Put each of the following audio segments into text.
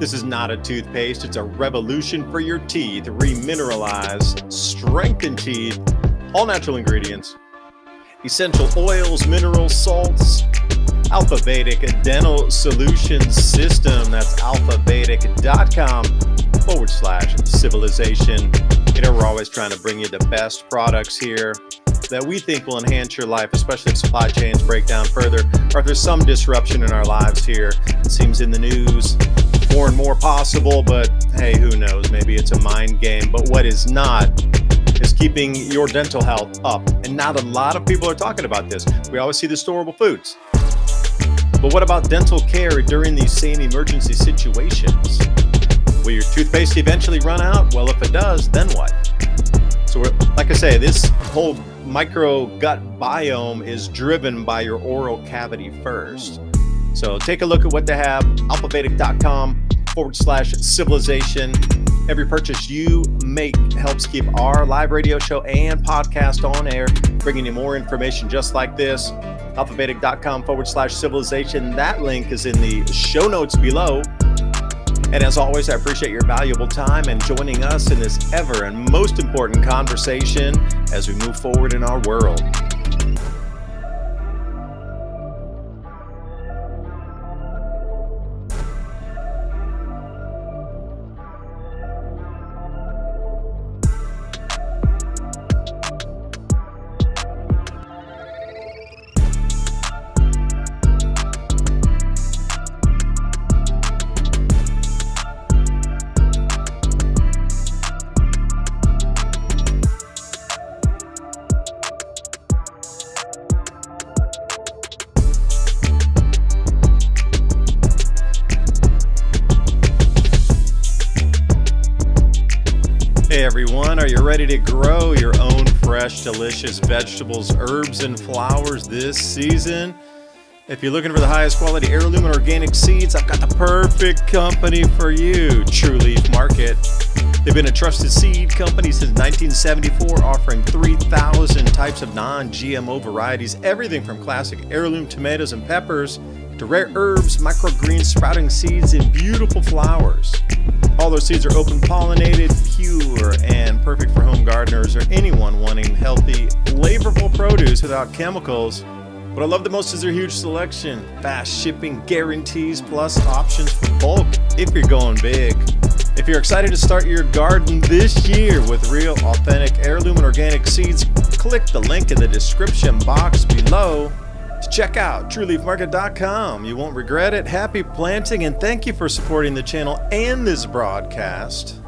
This is not a toothpaste, it's a revolution for your teeth. Remineralize, strengthen teeth, all natural ingredients, essential oils, minerals, salts. Alphabetic Dental Solutions System. That's alphabetic.com/civilization. You know, we're always trying to bring you the best products here that we think will enhance your life, especially if supply chains break down further, or if there's some disruption in our lives here. It seems in the news more and more possible, but hey, who knows? Maybe it's a mind game. But what is not is keeping your dental health up. And not a lot of people are talking about this. We always see the storable foods. But what about dental care during these same emergency situations? Will your toothpaste eventually run out? Well, if it does, then what? So like I say, this whole micro gut biome is driven by your oral cavity first. So take a look at what they have, alphabetic.com/civilization. Every purchase you make helps keep our live radio show and podcast on air, bringing you more information just like this. alphabetic.com/civilization. That link is in the show notes below. And as always, I appreciate your valuable time and joining us in this ever and most important conversation as we move forward in our world. Hey everyone, are you ready to grow your own fresh, delicious vegetables, herbs, and flowers this season? If you're looking for the highest quality heirloom and organic seeds, I've got the perfect company for you, True Leaf Market. They've been a trusted seed company since 1974, offering 3,000 types of non-GMO varieties, everything from classic heirloom tomatoes and peppers to rare herbs, microgreens, sprouting seeds, and beautiful flowers. All those seeds are open pollinated, pure, and perfect for home gardeners or anyone wanting healthy, flavorful produce without chemicals. What I love the most is their huge selection, fast shipping guarantees, plus options for bulk if you're going big. If you're excited to start your garden this year with real, authentic heirloom and organic seeds, click the link in the description box below to check out trueleafmarket.com. You won't regret it. Happy planting, and thank you for supporting the channel and this broadcast.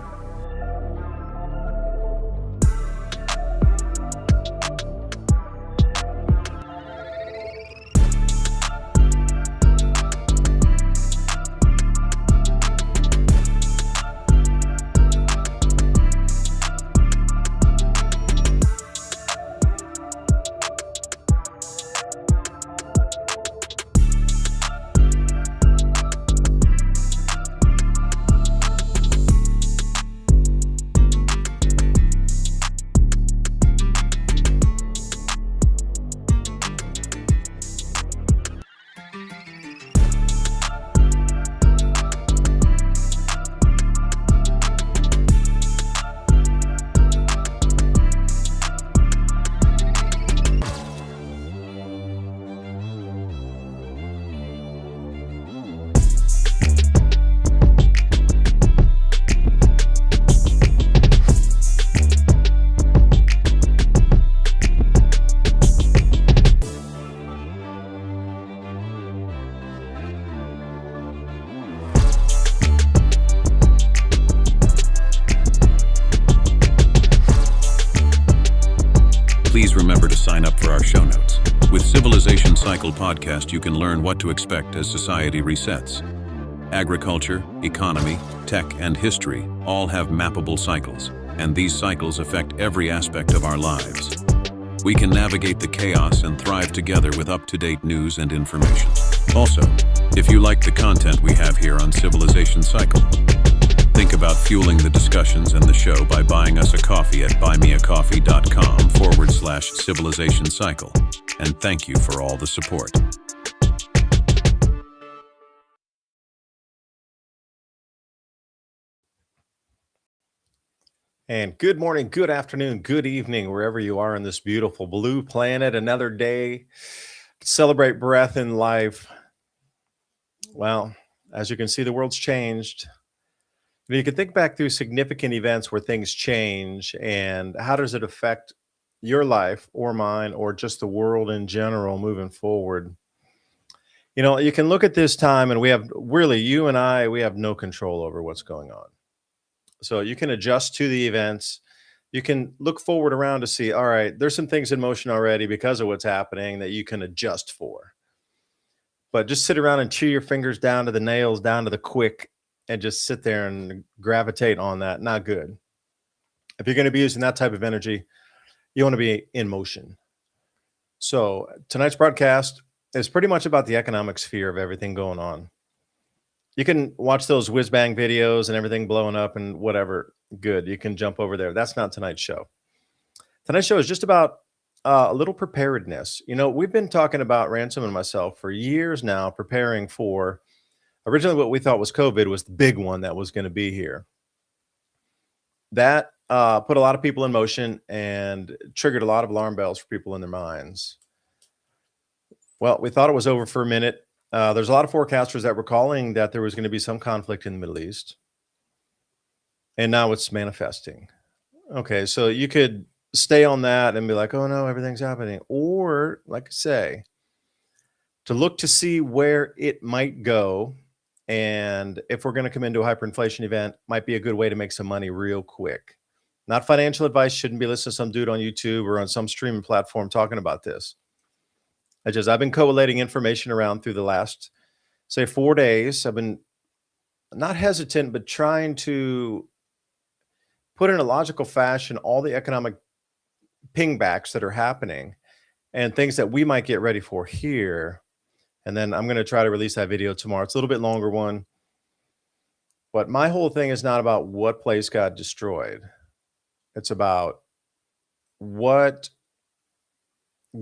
Please remember to sign up for our show notes. With Civilization Cycle podcast, you can learn what to expect as society resets. Agriculture, economy, tech, and history all have mappable cycles, and these cycles affect every aspect of our lives. We can navigate the chaos and thrive together with up-to-date news and information. Also, if you like the content we have here on Civilization Cycle, think about fueling the discussions and the show by buying us a coffee at buymeacoffee.com/Civilization Cycle. And thank you for all the support. And good morning, good afternoon, good evening, wherever you are on this beautiful blue planet. Another day to celebrate breath and life. Well, as you can see, the world's changed. You can think back through significant events where things change and how does it affect your life or mine or just the world in general moving forward. You can look at this time and we have really, you and I, we have no control over what's going on. So you can adjust to the events. You can look forward around to see, all right, there's some things in motion already because of what's happening that you can adjust for. But just sit around and chew your fingers down to the nails, down to the quick, and just sit there and gravitate on that. Not good. If you're going to be using that type of energy, you want to be in motion. So tonight's broadcast is pretty much about the economic sphere of everything going on. You can watch those whiz bang videos and everything blowing up and whatever. Good. You can jump over there. That's not tonight's show. Tonight's show is just about a little preparedness. We've been talking about Ransom and myself for years now, preparing for originally what we thought was COVID was the big one that was going to be here. That put a lot of people in motion and triggered a lot of alarm bells for people in their minds. Well, we thought it was over for a minute. There's a lot of forecasters that were calling that there was going to be some conflict in the Middle East. And now it's manifesting. Okay, so you could stay on that and be like, oh no, everything's happening. Or, like I say, to look to see where it might go. And if we're going to come into a hyperinflation event, might be a good way to make some money real quick. Not financial advice. Shouldn't be listening to some dude on YouTube or on some streaming platform talking about this. I've been collating information around through the last, say, 4 days. I've been not hesitant, but trying to put in a logical fashion all the economic pingbacks that are happening and things that we might get ready for here. And then I'm going to try to release that video tomorrow. It's a little bit longer one. But my whole thing is not about what place got destroyed. It's about what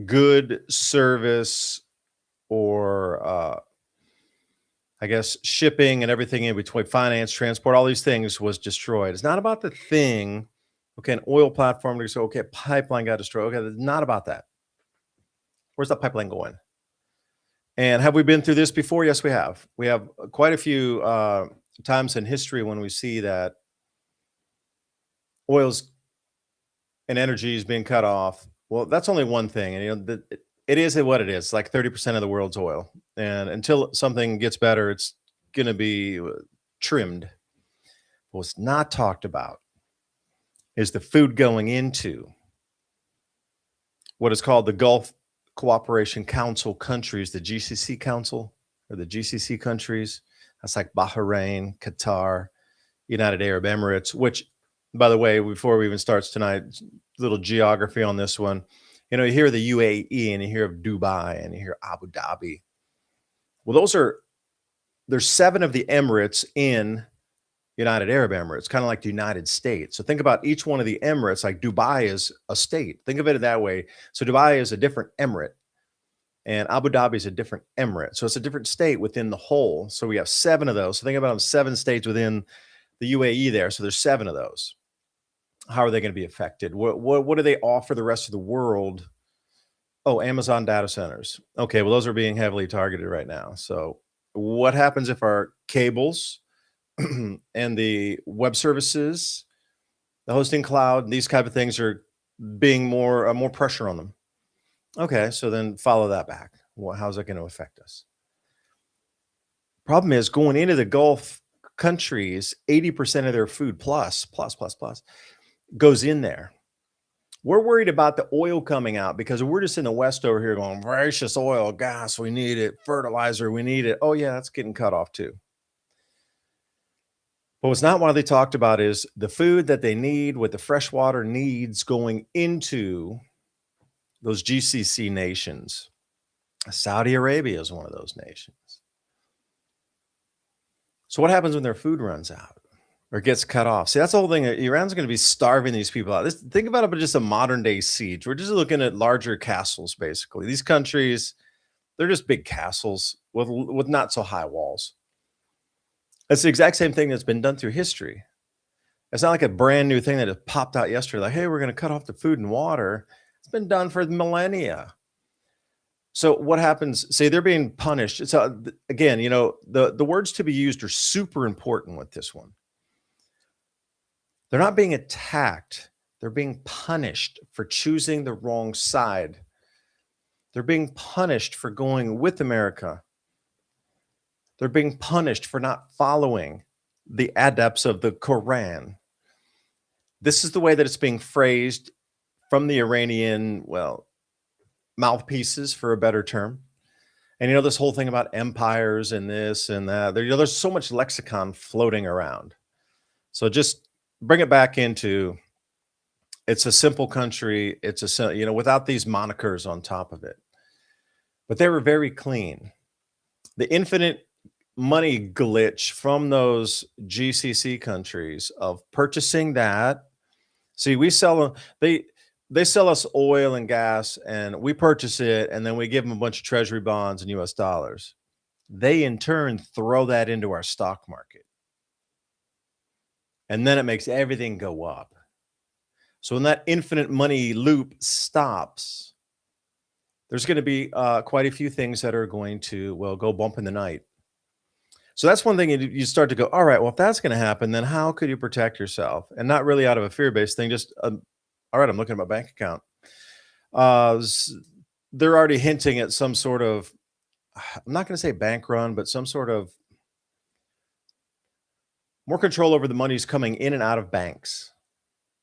good service or I guess shipping and everything in between, finance, transport, all these things was destroyed. It's not about the thing. Okay, an oil platform, okay, a pipeline got destroyed. Okay, it's not about that. Where's that pipeline going? And have we been through this before? Yes, we have. We have quite a few times in history when we see that oil's and energy is being cut off. Well, that's only one thing. And it is what it is, like 30% of the world's oil. And until something gets better, it's going to be trimmed. What's not talked about is the food going into what is called the Gulf Cooperation Council countries, the GCC Council or the GCC countries. That's like Bahrain, Qatar, United Arab Emirates, which, by the way, before we even starts tonight, little geography on this one. You hear the UAE and you hear of Dubai and you hear Abu Dhabi. Well, there's 7 of the Emirates in United Arab Emirates, kind of like the United States. So think about each one of the Emirates, like Dubai is a state. Think of it that way. So Dubai is a different emirate and Abu Dhabi is a different emirate. So it's a different state within the whole. So we have 7 of those. So think about them, 7 states within the UAE there. So there's 7 of those. How are they going to be affected? What do they offer the rest of the world? Oh, Amazon data centers. Okay, well, those are being heavily targeted right now. So what happens if our cables and the web services, the hosting cloud, these type of things are being more pressure on them? Okay, so then follow that back. Well, how's that going to affect us? Problem is going into the Gulf countries, 80% of their food plus goes in there. We're worried about the oil coming out because we're just in the West over here going, precious oil, gas, we need it, fertilizer, we need it. Oh yeah, that's getting cut off too. But what's not widely talked about is the food that they need, what the freshwater needs going into those GCC nations. Saudi Arabia is one of those nations. So what happens when their food runs out or gets cut off? See, that's the whole thing. Iran's going to be starving these people out. Think about it, but just a modern day siege. We're just looking at larger castles, basically. These countries, they're just big castles with not so high walls. It's the exact same thing that's been done through history. It's not like a brand new thing that just popped out yesterday. Like, hey, we're going to cut off the food and water. It's been done for millennia. So what happens? Say they're being punished. So again, the words to be used are super important with this one. They're not being attacked. They're being punished for choosing the wrong side. They're being punished for going with America. They're being punished for not following the adepts of the Quran. This is the way that it's being phrased from the Iranian, mouthpieces, for a better term. And this whole thing about empires and this and that, there's so much lexicon floating around. So just bring it back into, it's a simple country. It's without these monikers on top of it. But they were very clean. The infinite money glitch from those GCC countries of purchasing that. See, we sell, they sell us oil and gas and we purchase it, and then we give them a bunch of treasury bonds and US dollars. They in turn throw that into our stock market. And then it makes everything go up. So when that infinite money loop stops, there's going to be quite a few things that are going to, go bump in the night. So that's one thing you start to go, all right, well, if that's going to happen, then how could you protect yourself? And not really out of a fear-based thing, just, all right, I'm looking at my bank account. They're already hinting at some sort of, I'm not going to say bank run, but some sort of more control over the monies coming in and out of banks.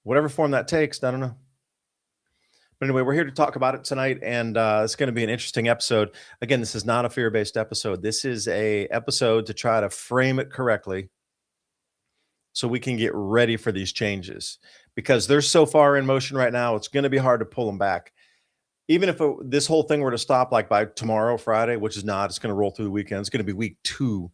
Whatever form that takes, I don't know. But anyway, we're here to talk about it tonight, and it's going to be an interesting episode. Again, this is not a fear-based episode. This is a episode to try to frame it correctly so we can get ready for these changes, because they're so far in motion right now, it's going to be hard to pull them back. Even if this whole thing were to stop like by tomorrow, Friday, which is not, it's going to roll through the weekend. It's going to be week 2.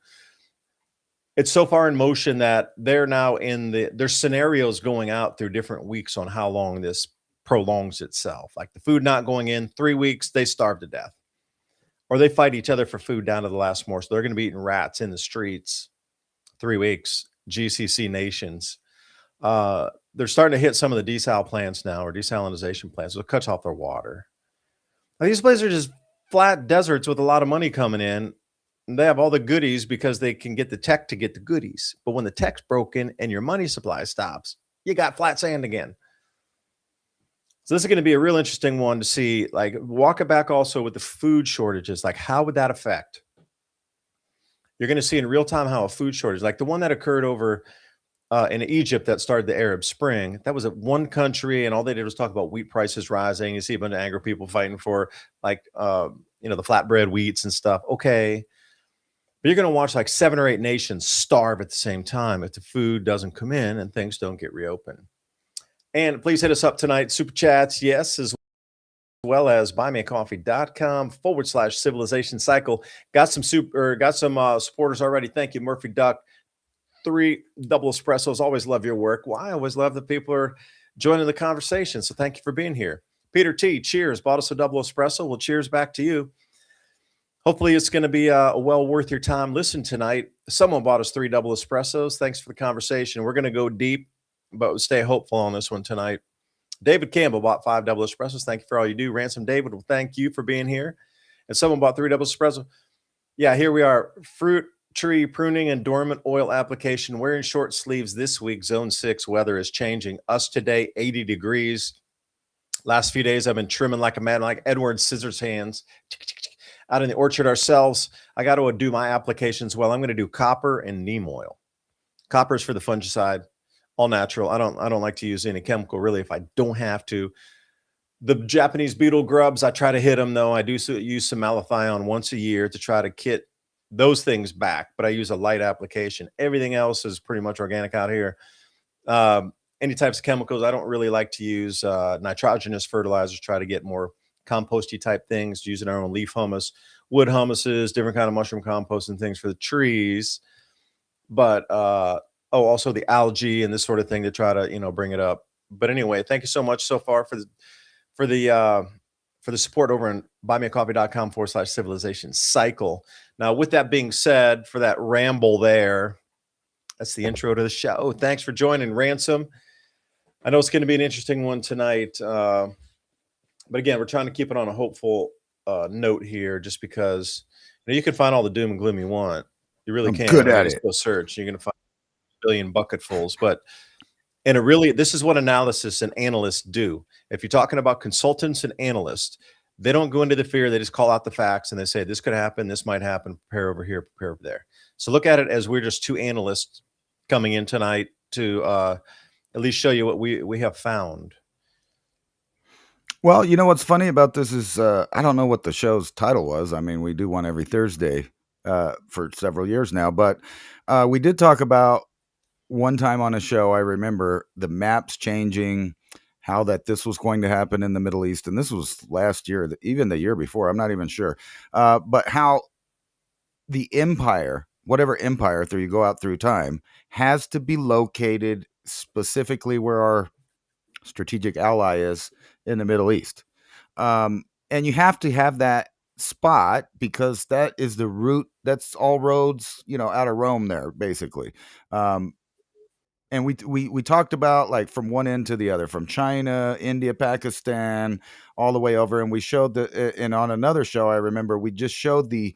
It's so far in motion that they're now there's scenarios going out through different weeks on how long this prolongs itself. Like the food not going in 3 weeks, they starve to death, or they fight each other for food down to the last morsel. They're going to be eating rats in the streets. 3 weeks, GCC nations. They're starting to hit some of the desal plants now, or desalination plants. So it cuts off their water. Now, these places are just flat deserts with a lot of money coming in. And they have all the goodies because they can get the tech to get the goodies. But when the tech's broken and your money supply stops, you got flat sand again. So this is going to be a real interesting one to see, like, walk it back also with the food shortages. Like, how would that affect? You're going to see in real time how a food shortage, like the one that occurred over in Egypt that started the Arab Spring, that was at one country, and all they did was talk about wheat prices rising. You see a bunch of angry people fighting for, like, the flatbread wheats and stuff. Okay. But you're going to watch like 7 or 8 nations starve at the same time if the food doesn't come in and things don't get reopened. And please hit us up tonight. Super chats, yes, as well as buymeacoffee.com/civilization cycle. Got some supporters already. Thank you, Murphy Duck. 3 double espressos. Always love your work. Well, I always love that people are joining the conversation. So thank you for being here. Peter T, cheers. Bought us a double espresso. Well, cheers back to you. Hopefully it's going to be well worth your time. Listen tonight. Someone bought us 3 double espressos. Thanks for the conversation. We're going to go deep, but stay hopeful on this one tonight. David Campbell bought 5 double espressos. Thank you for all you do. Ransom David, well, thank you for being here. And someone bought 3 double espresso. Yeah, here we are. Fruit tree pruning and dormant oil application. Wearing short sleeves this week. Zone 6 weather is changing. Us today, 80 degrees. Last few days, I've been trimming like a man, like Edward Scissorhands. Out in the orchard ourselves. I got to do my applications. Well, I'm going to do copper and neem oil. Copper is for the fungicide. All natural. I don't like to use any chemical really if I don't have to. The Japanese beetle grubs, I try to hit them though. I do use some malathion once a year to try to kit those things back, but I use a light application. Everything else is pretty much organic out here. Any types of chemicals, I don't really like to use nitrogenous fertilizers. Try to get more composty type things, using our own leaf humus, wood humuses, different kind of mushroom compost and things for the trees. But also the algae and this sort of thing to try to, bring it up. But anyway, thank you so much so far for the support over on buymeacoffee.com/civilization cycle. Now, with that being said, for that ramble there, That's the intro to the show. Thanks for joining, Ransom. I know it's going to be an interesting one tonight. But again, we're trying to keep it on a hopeful note here, just because you can find all the doom and gloom you want. You really I'm can. good All you at do is it. go search. You're going to find a billion bucketfuls. But this is what analysis and analysts do. If you're talking about consultants and analysts, they don't go into the fear. They just call out the facts and they say, this could happen. This might happen. Prepare over here, prepare over there. So look at it as we're just two analysts coming in tonight to at least show you what we have found. Well, you know what's funny about this is I don't know what the show's title was. I mean, we do one every Thursday for several years now, but we did talk about one time on a show. I remember the maps changing, how that this was going to happen in the Middle East, and this was last year, even the year before. I'm not even sure, but how the empire, whatever empire through you go out through time, has to be located specifically where our strategic ally is in the Middle East. And you have to have that spot because that is the route. That's all roads, out of Rome there, basically. And we talked about like from one end to the other, from China, India, Pakistan, all the way over. And we showed and on another show, I remember we just showed the,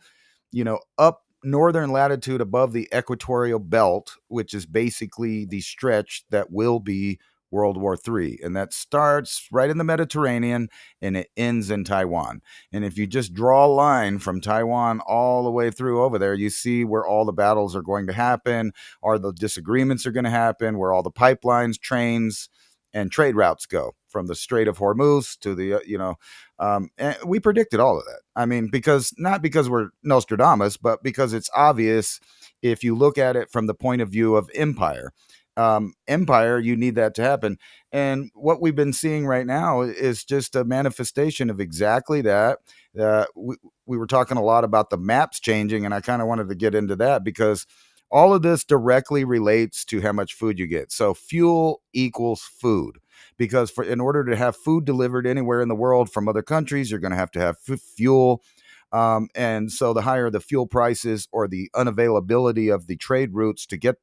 up northern latitude above the equatorial belt, which is basically the stretch that will be World War III. And that starts right in the Mediterranean and it ends in Taiwan. And if you just draw a line from Taiwan all the way through over there, you see where all the battles are going to happen, or the disagreements are going to happen, where all the pipelines, trains, and trade routes go from the Strait of Hormuz to the, and we predicted all of that. I mean, not because we're Nostradamus, but because it's obvious if you look at it from the point of view of empire. Empire, you need that to happen. And what we've been seeing right now is just a manifestation of exactly that. We were talking a lot about the maps changing, and I kind of wanted to get into that because all of this directly relates to how much food you get. So fuel equals food, because in order to have food delivered anywhere in the world from other countries, you're going to have fuel. And so the higher the fuel prices or the unavailability of the trade routes to get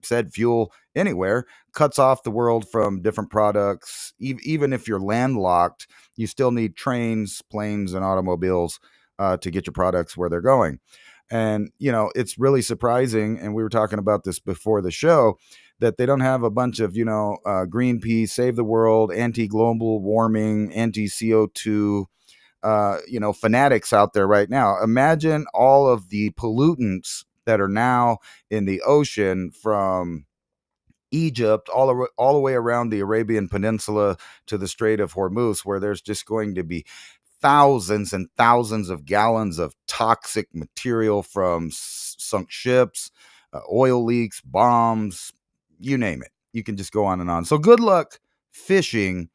said fuel anywhere cuts off the world from different products. Even if you're landlocked, you still need trains, planes, and automobiles to get your products where they're going. And, it's really surprising. And we were talking about this before the show, that they don't have a bunch of, Greenpeace, Save the World, anti-global warming, anti-CO2, fanatics out there right now. Imagine all of the pollutants that are now in the ocean from Egypt all the way around the Arabian Peninsula to the Strait of Hormuz, where there's just going to be thousands and thousands of gallons of toxic material from sunk ships, oil leaks, bombs, you name it. You can just go on and on. So good luck fishing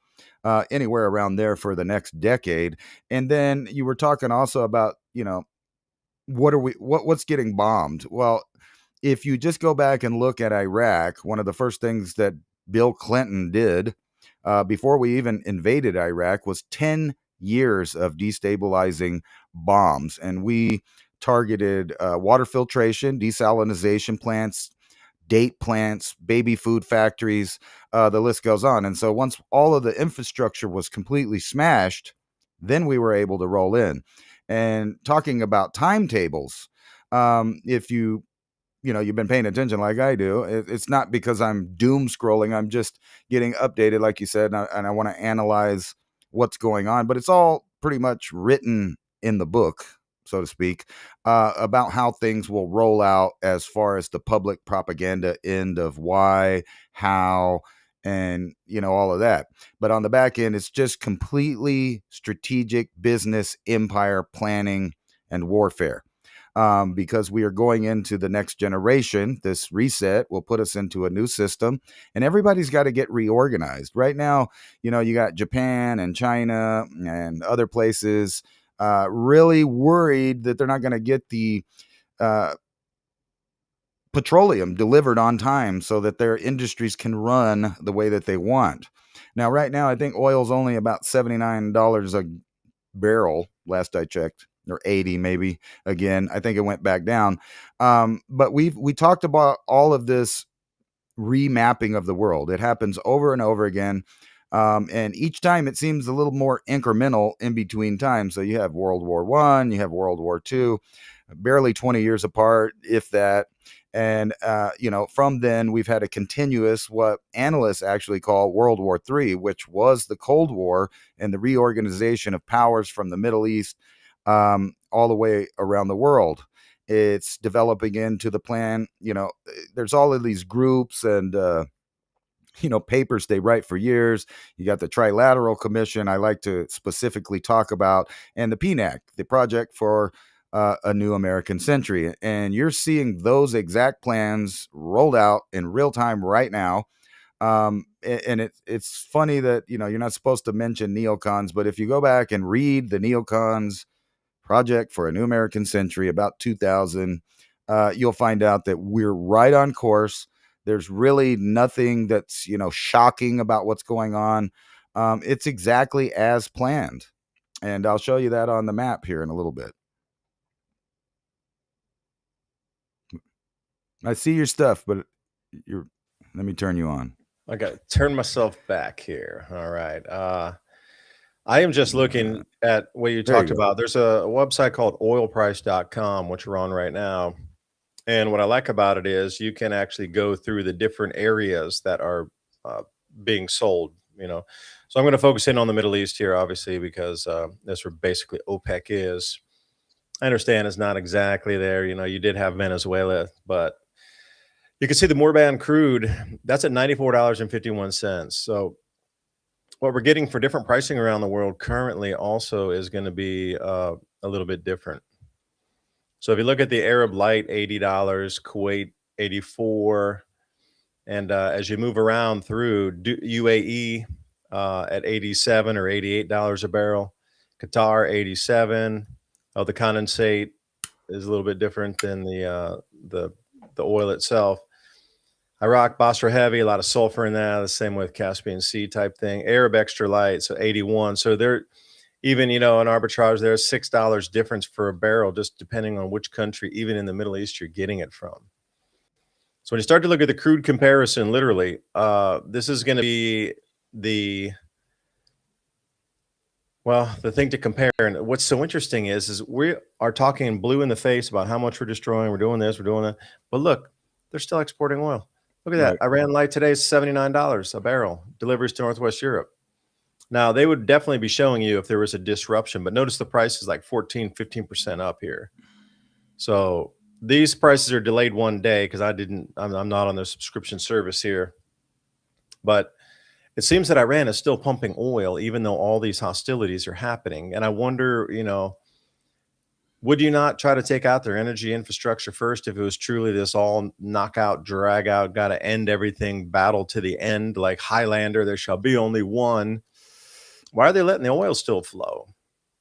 anywhere around there for the next decade. And then you were talking also about, what's getting bombed? Well, if you just go back and look at Iraq, one of the first things that Bill Clinton did before we even invaded Iraq was 10 years of destabilizing bombs. And we targeted water filtration, desalination plants, date plants, baby food factories, the list goes on. And so once all of the infrastructure was completely smashed, then we were able to roll in. And talking about timetables, if you've been paying attention like I do, it's not because I'm doom scrolling. I'm just getting updated, like you said, and I want to analyze what's going on. But it's all pretty much written in the book, so to speak, about how things will roll out as far as the public propaganda end of why, how, and all of that. But on the back end, it's just completely strategic business empire planning and warfare. Because we are going into the next generation. This reset will put us into a new system, and everybody's got to get reorganized. Right now, you got Japan and China and other places really worried that they're not going to get the petroleum delivered on time so that their industries can run the way that they want. Now, right now, I think oil's only about $79 a barrel, last I checked, or 80 maybe. Again, I think it went back down. But we talked about all of this remapping of the world. It happens over and over again. And each time it seems a little more incremental in between times. So you have World War I, you have World War II, barely 20 years apart, if that. And, from then we've had a continuous, what analysts actually call World War III, which was the Cold War and the reorganization of powers from the Middle East all the way around the world. It's developing into the plan. There's all of these groups and, papers they write for years. You got the Trilateral Commission I like to specifically talk about, and the PNAC, the Project for a New American Century. And you're seeing those exact plans rolled out in real time right now. And it's funny that, you're not supposed to mention neocons, but if you go back and read the neocons Project for a New American Century about 2000, you'll find out that we're right on course. There's really nothing that's, shocking about what's going on. It's exactly as planned. And I'll show you that on the map here in a little bit. I see your stuff, but let me turn you on. I got to turn myself back here. All right. I am just looking at what you talked about. There's a website called oilprice.com, which we're on right now. And what I like about it is you can actually go through the different areas that are being sold, So I'm going to focus in on the Middle East here, obviously, because that's where basically OPEC is. I understand it's not exactly there. You did have Venezuela, but you can see the Morban crude, that's at $94.51. So what we're getting for different pricing around the world currently also is going to be a little bit different. So if you look at the Arab Light, $80, Kuwait, $84, and as you move around through UAE at $87 or $88 a barrel, Qatar $87. Oh, the condensate is a little bit different than the oil itself. Iraq, Basra heavy, a lot of sulfur in that. The same with Caspian Sea type thing. Arab extra light, so 81. So they're even, an arbitrage there, $6 difference for a barrel, just depending on which country, even in the Middle East, you're getting it from. So when you start to look at the crude comparison, literally, this is going to be the thing to compare. And what's so interesting is we are talking blue in the face about how much we're destroying. We're doing this, we're doing that. But look, they're still exporting oil. Look at that. Right. Iran Light today is $79 a barrel. Deliveries to Northwest Europe. Now, they would definitely be showing you if there was a disruption, but notice the price is like 15% up here. So these prices are delayed one day because I'm not on their subscription service here. But it seems that Iran is still pumping oil, even though all these hostilities are happening. And I wonder, would you not try to take out their energy infrastructure first if it was truly this all knockout, drag out, got to end everything, battle to the end, like Highlander, there shall be only one? Why are they letting the oil still flow?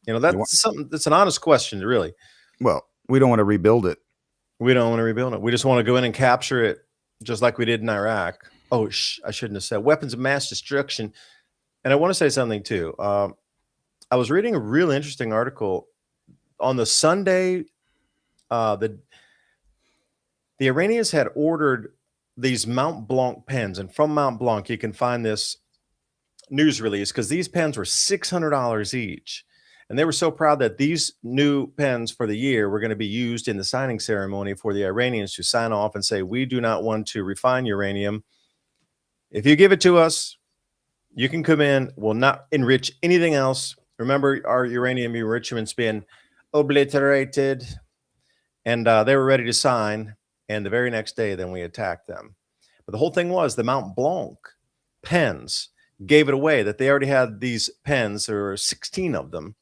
That's something that's an honest question, really. Well, we don't want to rebuild it. We don't want to rebuild it. We just want to go in and capture it just like we did in Iraq. Oh, I shouldn't have said weapons of mass destruction. And I want to say something too. I was reading a real interesting article on the Sunday. The Iranians had ordered these Mont Blanc pens, and from Mont Blanc you can find this news release because these pens were $600 each, and they were so proud that these new pens for the year were going to be used in the signing ceremony for the Iranians to sign off and say, we do not want to refine uranium. If you give it to us, you can come in. We'll not enrich anything else. Remember, our uranium enrichment's been obliterated. And they were ready to sign. And the very next day, then we attacked them. But the whole thing was the Mont Blanc pens gave it away, that they already had these pens, there were 16 of them,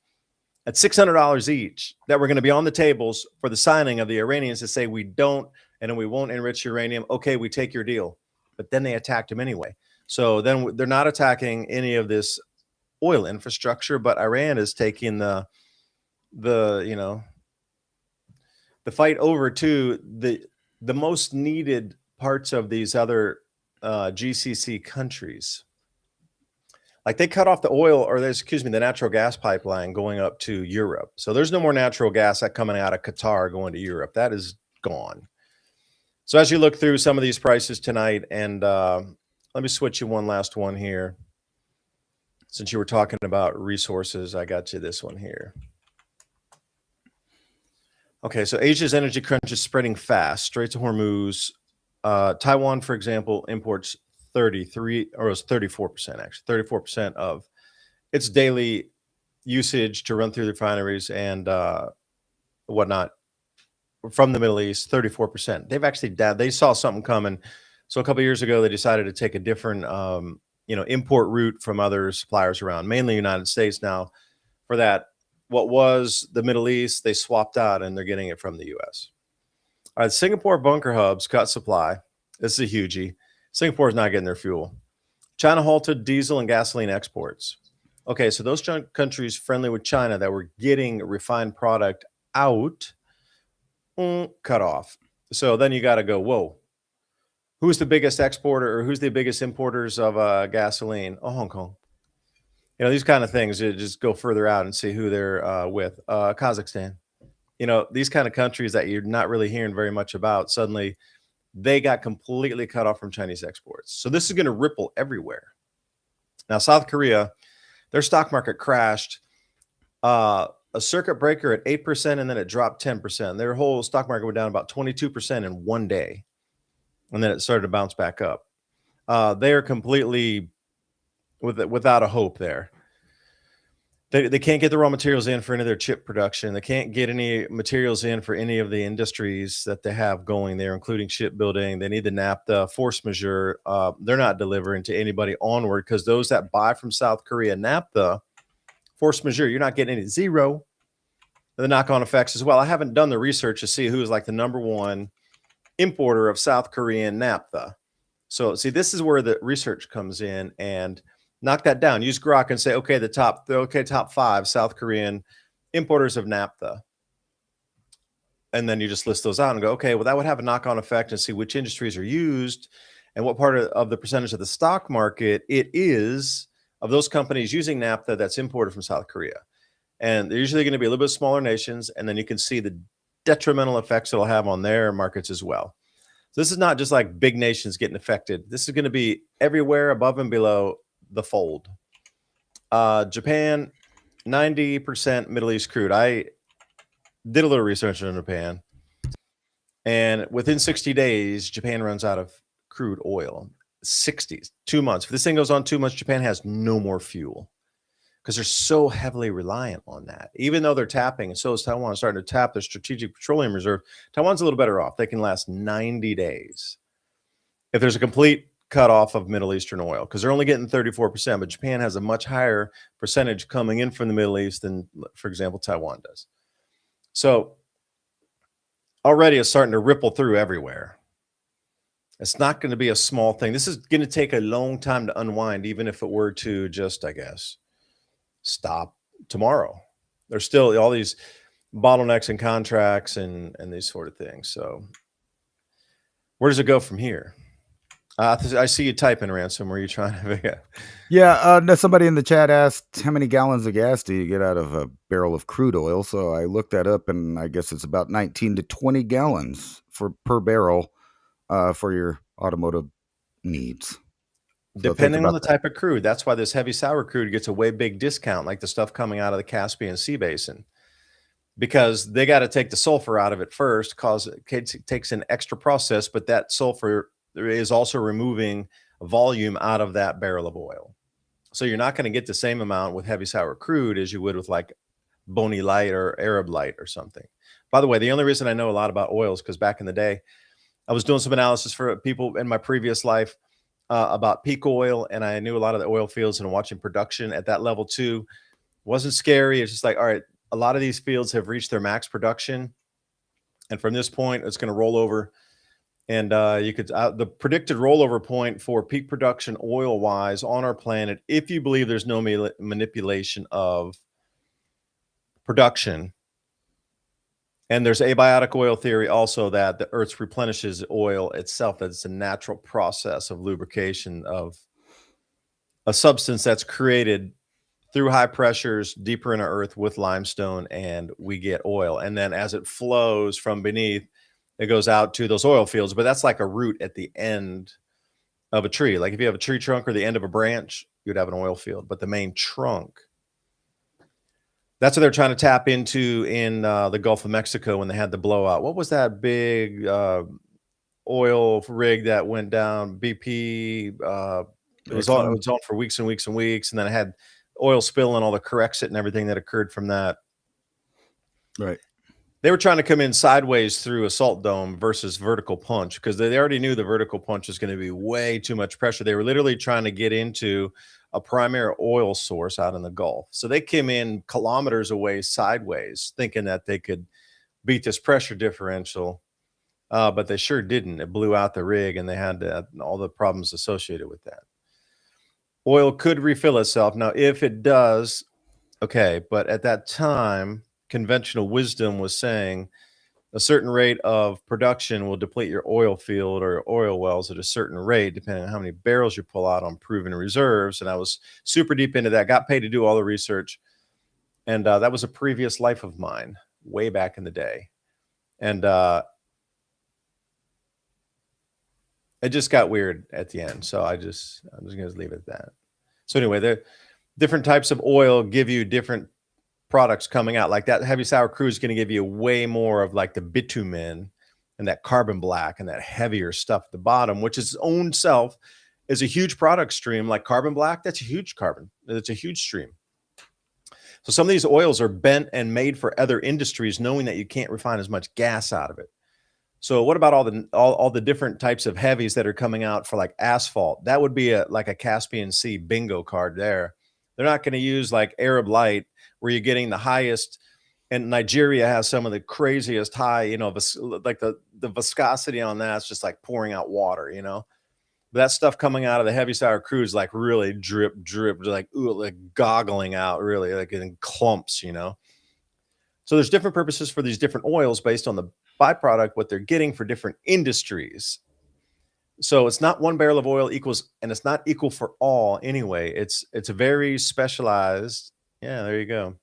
at $600 each, that were going to be on the tables for the signing of the Iranians to say, we don't, and we won't enrich uranium. Okay, we take your deal. But then they attacked them anyway. So then they're not attacking any of this oil infrastructure, but Iran is taking the fight over to the most needed parts of these other GCC countries. Like they cut off the oil, or the natural gas pipeline going up to Europe. So there's no more natural gas coming out of Qatar going to Europe. That is gone. So as you look through some of these prices tonight, and let me switch you one last one here. Since you were talking about resources, I got you this one here. Okay, so Asia's energy crunch is spreading fast. Straits of Hormuz. Taiwan, for example, imports 33, or it was 34% actually, 34% of its daily usage to run through the refineries and whatnot from the Middle East. 34%. They've actually they saw something coming. So a couple of years ago, they decided to take a different import route from other suppliers around, mainly United States now. For that, what was the Middle East, they swapped out and they're getting it from the US. All right, Singapore bunker hubs cut supply. This is a hugie. Singapore is not getting their fuel. China halted diesel and gasoline exports. Okay, so those countries friendly with China that were getting refined product out, cut off. So then you got to go, whoa, who's the biggest exporter or who's the biggest importers of gasoline? Oh, Hong Kong. You know, these kind of things, you just go further out and see who they're with. Kazakhstan. You know, these kind of countries that you're not really hearing very much about, suddenly they got completely cut off from Chinese exports. So this is going to ripple everywhere. Now, South Korea, their stock market crashed. A circuit breaker at 8%, and then it dropped 10%. Their whole stock market went down about 22% in one day, and then it started to bounce back up. They are completely without a hope there. They can't get the raw materials in for any of their chip production. They can't get any materials in for any of the industries that they have going there, including shipbuilding. They need the NAFTA, force majeure. They're not delivering to anybody onward because those that buy from South Korea, NAFTA, force majeure, you're not getting any. Zero. The knock-on effects as well. I haven't done the research to see who's like the number one importer of South Korean naphtha. So see, this is where the research comes in, and knock that down. Use Grok and say, okay, top 5 South Korean importers of naphtha. And then you just list those out and go, okay, well, that would have a knock-on effect, and see which industries are used and what part of the percentage of the stock market it is of those companies using naphtha that's imported from South Korea. And they're usually going to be a little bit smaller nations, and then you can see the detrimental effects it'll have on their markets as well. So this is not just like big nations getting affected. This is going to be everywhere above and below the fold. Japan, 90% Middle East crude. I did a little research on Japan, and within 60 days, Japan runs out of crude oil. 60s, 2 months. If this thing goes on 2 months, Japan has no more fuel because they're so heavily reliant on that. Even though they're tapping, and so is Taiwan, starting to tap their strategic petroleum reserve. Taiwan's a little better off. They can last 90 days if there's a complete cutoff of Middle Eastern oil, because they're only getting 34%, but Japan has a much higher percentage coming in from the Middle East than, for example, Taiwan does. So already it's starting to ripple through everywhere. It's not going to be a small thing. This is going to take a long time to unwind, even if it were to just, I guess, stop tomorrow. There's still all these bottlenecks and contracts and these sort of things. So where does it go from here? I see you typing, Ransom. Were you trying to figure out? Yeah, somebody in the chat asked, how many gallons of gas do you get out of a barrel of crude oil? So I looked that up, and I guess it's about 19 to 20 gallons per barrel for your automotive needs. So depending on the type of crude. That's why this heavy sour crude gets a way big discount, like the stuff coming out of the Caspian Sea Basin, because they got to take the sulfur out of it first, cause it takes an extra process, but that sulfur is also removing volume out of that barrel of oil. So you're not going to get the same amount with heavy sour crude as you would with like Boni Light or Arab Light or something. By the way, the only reason I know a lot about oil is because back in the day, I was doing some analysis for people in my previous life about peak oil, and I knew a lot of the oil fields, and watching production at that level too wasn't scary. It's just like, all right, a lot of these fields have reached their max production, and from this point, it's going to roll over. And you could the predicted rollover point for peak production oil wise on our planet, if you believe there's no manipulation of production. And there's abiotic oil theory also, that the Earth replenishes oil itself. That it's a natural process of lubrication of a substance that's created through high pressures deeper into Earth with limestone, and we get oil. And then as it flows from beneath, It goes out to those oil fields, but that's like a root at the end of a tree. Like if you have a tree trunk or the end of a branch, you'd have an oil field, but the main trunk. That's what they're trying to tap into in the Gulf of Mexico when they had the blowout. What was that big oil rig that went down? BP. It was on for weeks and weeks and weeks, and then it had oil spill and all the Corexit and everything that occurred from that. Right. They were trying to come in sideways through a salt dome versus vertical punch because they already knew the vertical punch was going to be way too much pressure. They were literally trying to get into a primary oil source out in the Gulf. So they came in kilometers away sideways, thinking that they could beat this pressure differential, but they sure didn't. It blew out the rig, and they had all the problems associated with that. Oil could refill itself. Now, if it does, okay, but at that time, conventional wisdom was saying a certain rate of production will deplete your oil field or oil wells at a certain rate, depending on how many barrels you pull out on proven reserves. And I was super deep into that, got paid to do all the research. And that was a previous life of mine way back in the day. And it just got weird at the end. So I'm just going to leave it at that. So anyway, the different types of oil give you different products coming out. Like that heavy sour crude is going to give you way more of like the bitumen and that carbon black and that heavier stuff at the bottom, which is its own self is a huge product stream. Like carbon black, that's a huge carbon. It's a huge stream. So some of these oils are bent and made for other industries, knowing that you can't refine as much gas out of it. So what about all the different types of heavies that are coming out for like asphalt? That would be like a Caspian Sea bingo card there. They're not going to use like Arab Light, where you're getting the highest, and Nigeria has some of the craziest high, like the viscosity on that's just like pouring out water, But that stuff coming out of the heavy sour crude is like really drip, like, ooh, like goggling out really like in clumps, So there's different purposes for these different oils based on the byproduct, what they're getting for different industries. So it's not one barrel of oil equals, and it's not equal for all anyway. It's a very specialized. Yeah, there you go.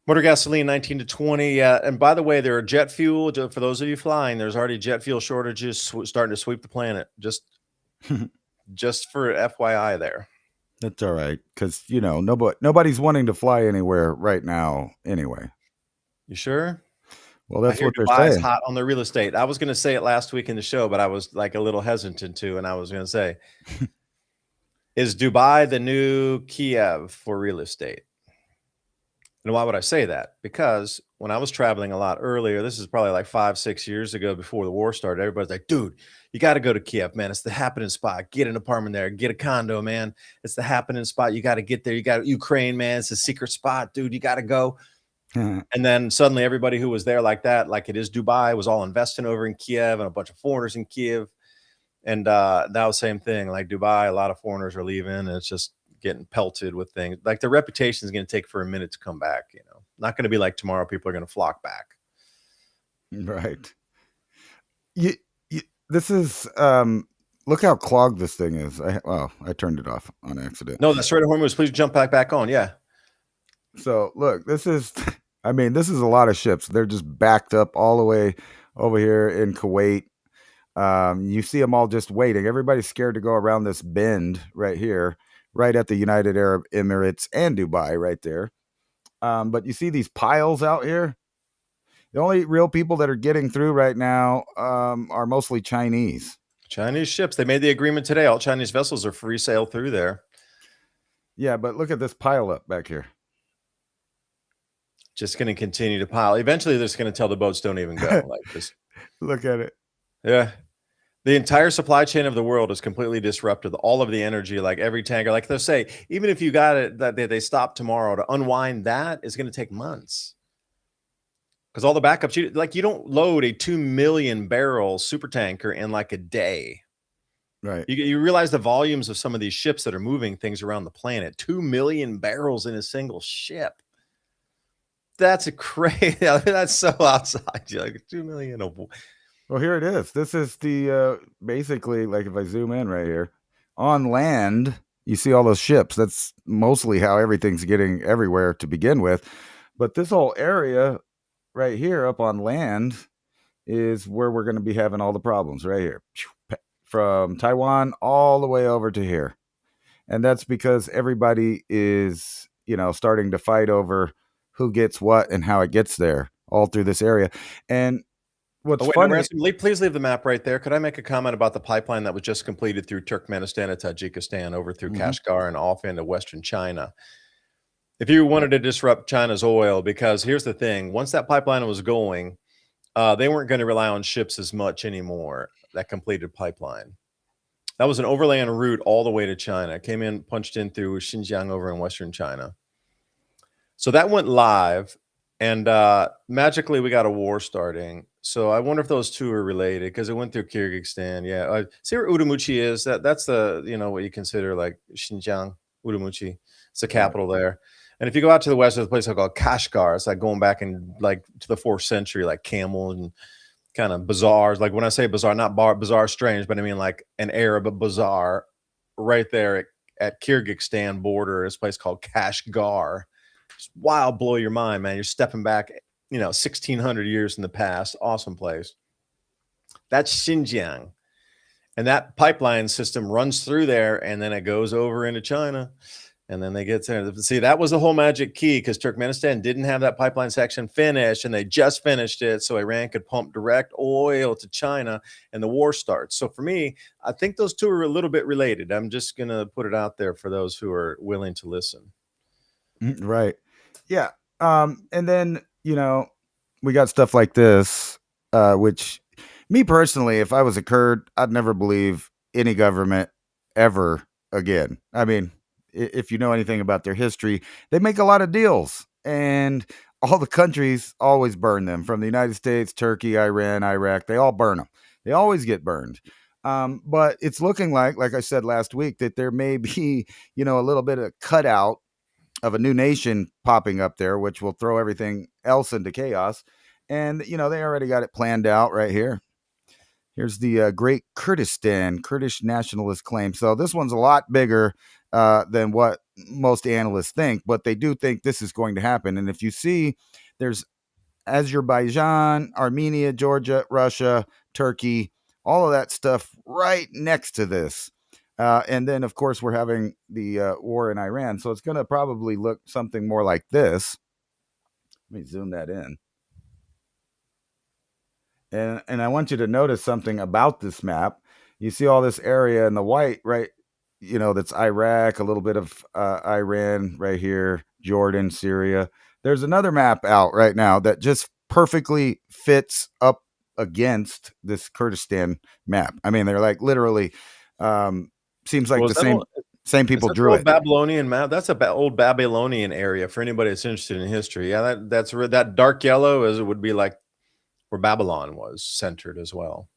Motor gasoline, 19 to 20. Yeah, and by the way, there are jet fuel. For those of you flying, there's already jet fuel shortages starting to sweep the planet. Just for FYI there. That's all right, because nobody's wanting to fly anywhere right now anyway. You sure? Well, that's what they're Dubai's saying. hot on the real estate. I was going to say it last week in the show, but I was like a little hesitant to, and I was going to say, is Dubai the new Kiev for real estate? And why would I say that? Because when I was traveling a lot earlier, this is probably like 5-6 years ago before the war started, everybody's like, dude, you got to go to Kiev, man. It's the happening spot. Get an apartment there. Get a condo, man. It's the happening spot. You got to get there. You got Ukraine, man. It's a secret spot, dude. You got to go. And then suddenly everybody who was there like that, like it is Dubai, was all investing over in Kiev and a bunch of foreigners in Kiev. And now same thing, like Dubai, a lot of foreigners are leaving, and it's just getting pelted with things. Like the reputation is going to take for a minute to come back, Not going to be like tomorrow people are going to flock back. Right. This is look how clogged this thing is. I turned it off on accident. No, that's right, Hormuz. Please jump back on. Yeah. So look, this is a lot of ships. They're just backed up all the way over here in Kuwait. You see them all just waiting. Everybody's scared to go around this bend right here, right at the United Arab Emirates and Dubai right there. But you see these piles out here? The only real people that are getting through right now are mostly Chinese. Chinese ships. They made the agreement today. All Chinese vessels are free sail through there. Yeah, but look at this pile up back here. Just going to continue to pile. Eventually, they're just going to tell the boats don't even go. Like just look at it. Yeah. The entire supply chain of the world is completely disrupted. All of the energy, like every tanker, like they'll say, even if you got it, that they stop tomorrow, to unwind that is going to take months. Because all the backups, you don't load a 2 million barrel super tanker in like a day. Right. You realize the volumes of some of these ships that are moving things around the planet. 2 million barrels in a single ship. That's a crazy. That's so outside. You're like 2 million. Well, here it is. This is the basically, like if I zoom in right here, on land, you see all those ships. That's mostly how everything's getting everywhere to begin with. But this whole area right here up on land is where we're going to be having all the problems right here, from Taiwan all the way over to here. And that's because everybody is, starting to fight over who gets what and how it gets there, all through this area. And what's Oh, wait, no, funny, Ransom, please leave the map right there. Could I make a comment about the pipeline that was just completed through Turkmenistan and Tajikistan over through Mhm. Kashgar and off into Western China? If you Yeah. wanted to disrupt China's oil, because here's the thing, once that pipeline was going, they weren't going to rely on ships as much anymore, that completed pipeline. That was an overland route all the way to China. It came in, punched in through Xinjiang over in Western China. So that went live, and magically we got a war starting. So I wonder if those two are related because it went through Kyrgyzstan. Yeah, see where Urumqi is. That's the what you consider like Xinjiang, Urumqi. It's the Right. capital there. And if you go out to the west, there's a place called Kashgar. It's like going back in like to the 4th century, like camel and kind of bazaars. Like when I say bazaar, not bazaar strange, but I mean like an Arab bazaar right there at Kyrgyzstan border. This place called Kashgar. It's wild, blow your mind, man. You're stepping back, 1,600 years in the past. Awesome place. That's Xinjiang. And that pipeline system runs through there and then it goes over into China. And then they get there. See, that was the whole magic key because Turkmenistan didn't have that pipeline section finished and they just finished it. So Iran could pump direct oil to China and the war starts. So for me, I think those two are a little bit related. I'm just going to put it out there for those who are willing to listen. Right. Yeah. And then, we got stuff like this, which me personally, if I was a Kurd, I'd never believe any government ever again. I mean, if you know anything about their history, they make a lot of deals and all the countries always burn them, from the United States, Turkey, Iran, Iraq. They all burn them. They always get burned. But it's looking like I said last week, that there may be, a little bit of cutout of a new nation popping up there, which will throw everything else into chaos. And, they already got it planned out right here. Here's the Great Kurdistan, Kurdish nationalist claim. So this one's a lot bigger than what most analysts think, but they do think this is going to happen. And if you see, there's Azerbaijan, Armenia, Georgia, Russia, Turkey, all of that stuff right next to this. And then, of course, we're having the war in Iran. So it's going to probably look something more like this. Let me zoom that in. And I want you to notice something about this map. You see all this area in the white, right? That's Iraq, a little bit of Iran right here, Jordan, Syria. There's another map out right now that just perfectly fits up against this Kurdistan map. I mean, they're like literally, seems like Well, the same people is that drew the old it. Babylonian map? That's a old Babylonian area for anybody that's interested in history. Yeah, that's that dark yellow as it would be like where Babylon was centered as well.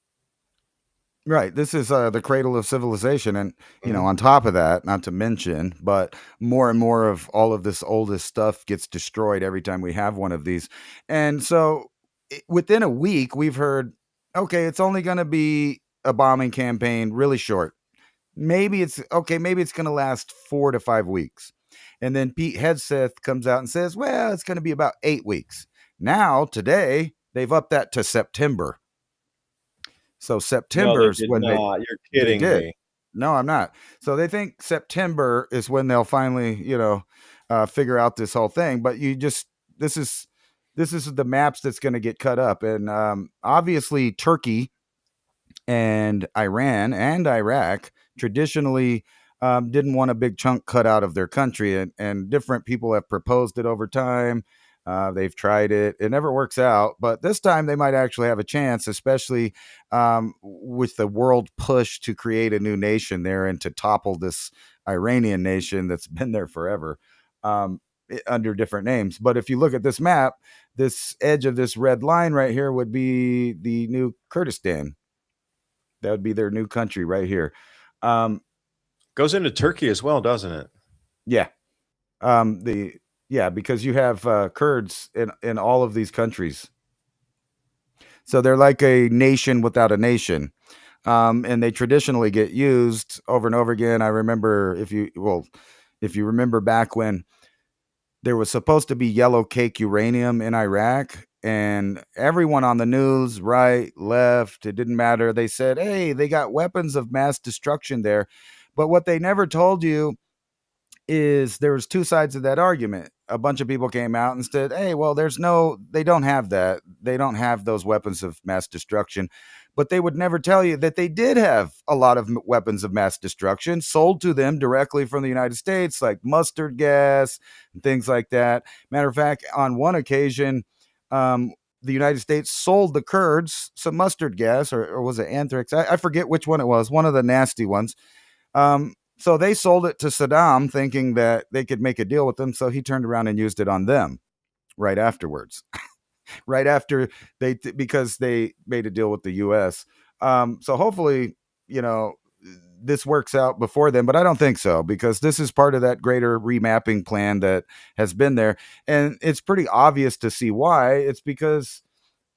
Right. This is the cradle of civilization. And, Mhm. on top of that, not to mention, but more and more of all of this oldest stuff gets destroyed every time we have one of these. And so within a week, we've heard, okay, it's only going to be a bombing campaign, really short. Maybe it's okay. Maybe it's going to last 4 to 5 weeks. And then Pete Hegseth comes out and says, well, it's going to be about 8 weeks. Now, today, they've upped that to September. So No, they September's did when not. You're they kidding did. me. No, I'm not. So they think September is when they'll finally, figure out this whole thing. But this is the maps that's going to get cut up, and obviously Turkey and Iran and Iraq traditionally didn't want a big chunk cut out of their country, and different people have proposed it over time. They've tried it; it never works out. But this time, they might actually have a chance, especially with the world push to create a new nation there and to topple this Iranian nation that's been there forever. Under different names. But if you look at this map, this edge of this red line right here would be the new Kurdistan. That would be their new country right here. Goes into Turkey as well, doesn't it? Yeah. Because you have Kurds in all of these countries. So they're like a nation without a nation. And they traditionally get used over and over again. I remember if you remember back when there was supposed to be yellow cake uranium in Iraq, And everyone on the news, right, left, it didn't matter. They said, hey, they got weapons of mass destruction there. But what they never told you is there was two sides of that argument. A bunch of people came out and said, hey, well, they don't have that. They don't have those weapons of mass destruction. But they would never tell you that they did have a lot of weapons of mass destruction sold to them directly from the United States, like mustard gas and things like that. Matter of fact, on one occasion, the United States sold the Kurds some mustard gas, or was it anthrax? I forget which one it was, one of the nasty ones. So they sold it to Saddam thinking that they could make a deal with them. So he turned around and used it on them right afterwards, right after because they made a deal with the U.S. So hopefully, this works out before then, but I don't think so, because this is part of that greater remapping plan that has been there. And it's pretty obvious to see why. It's because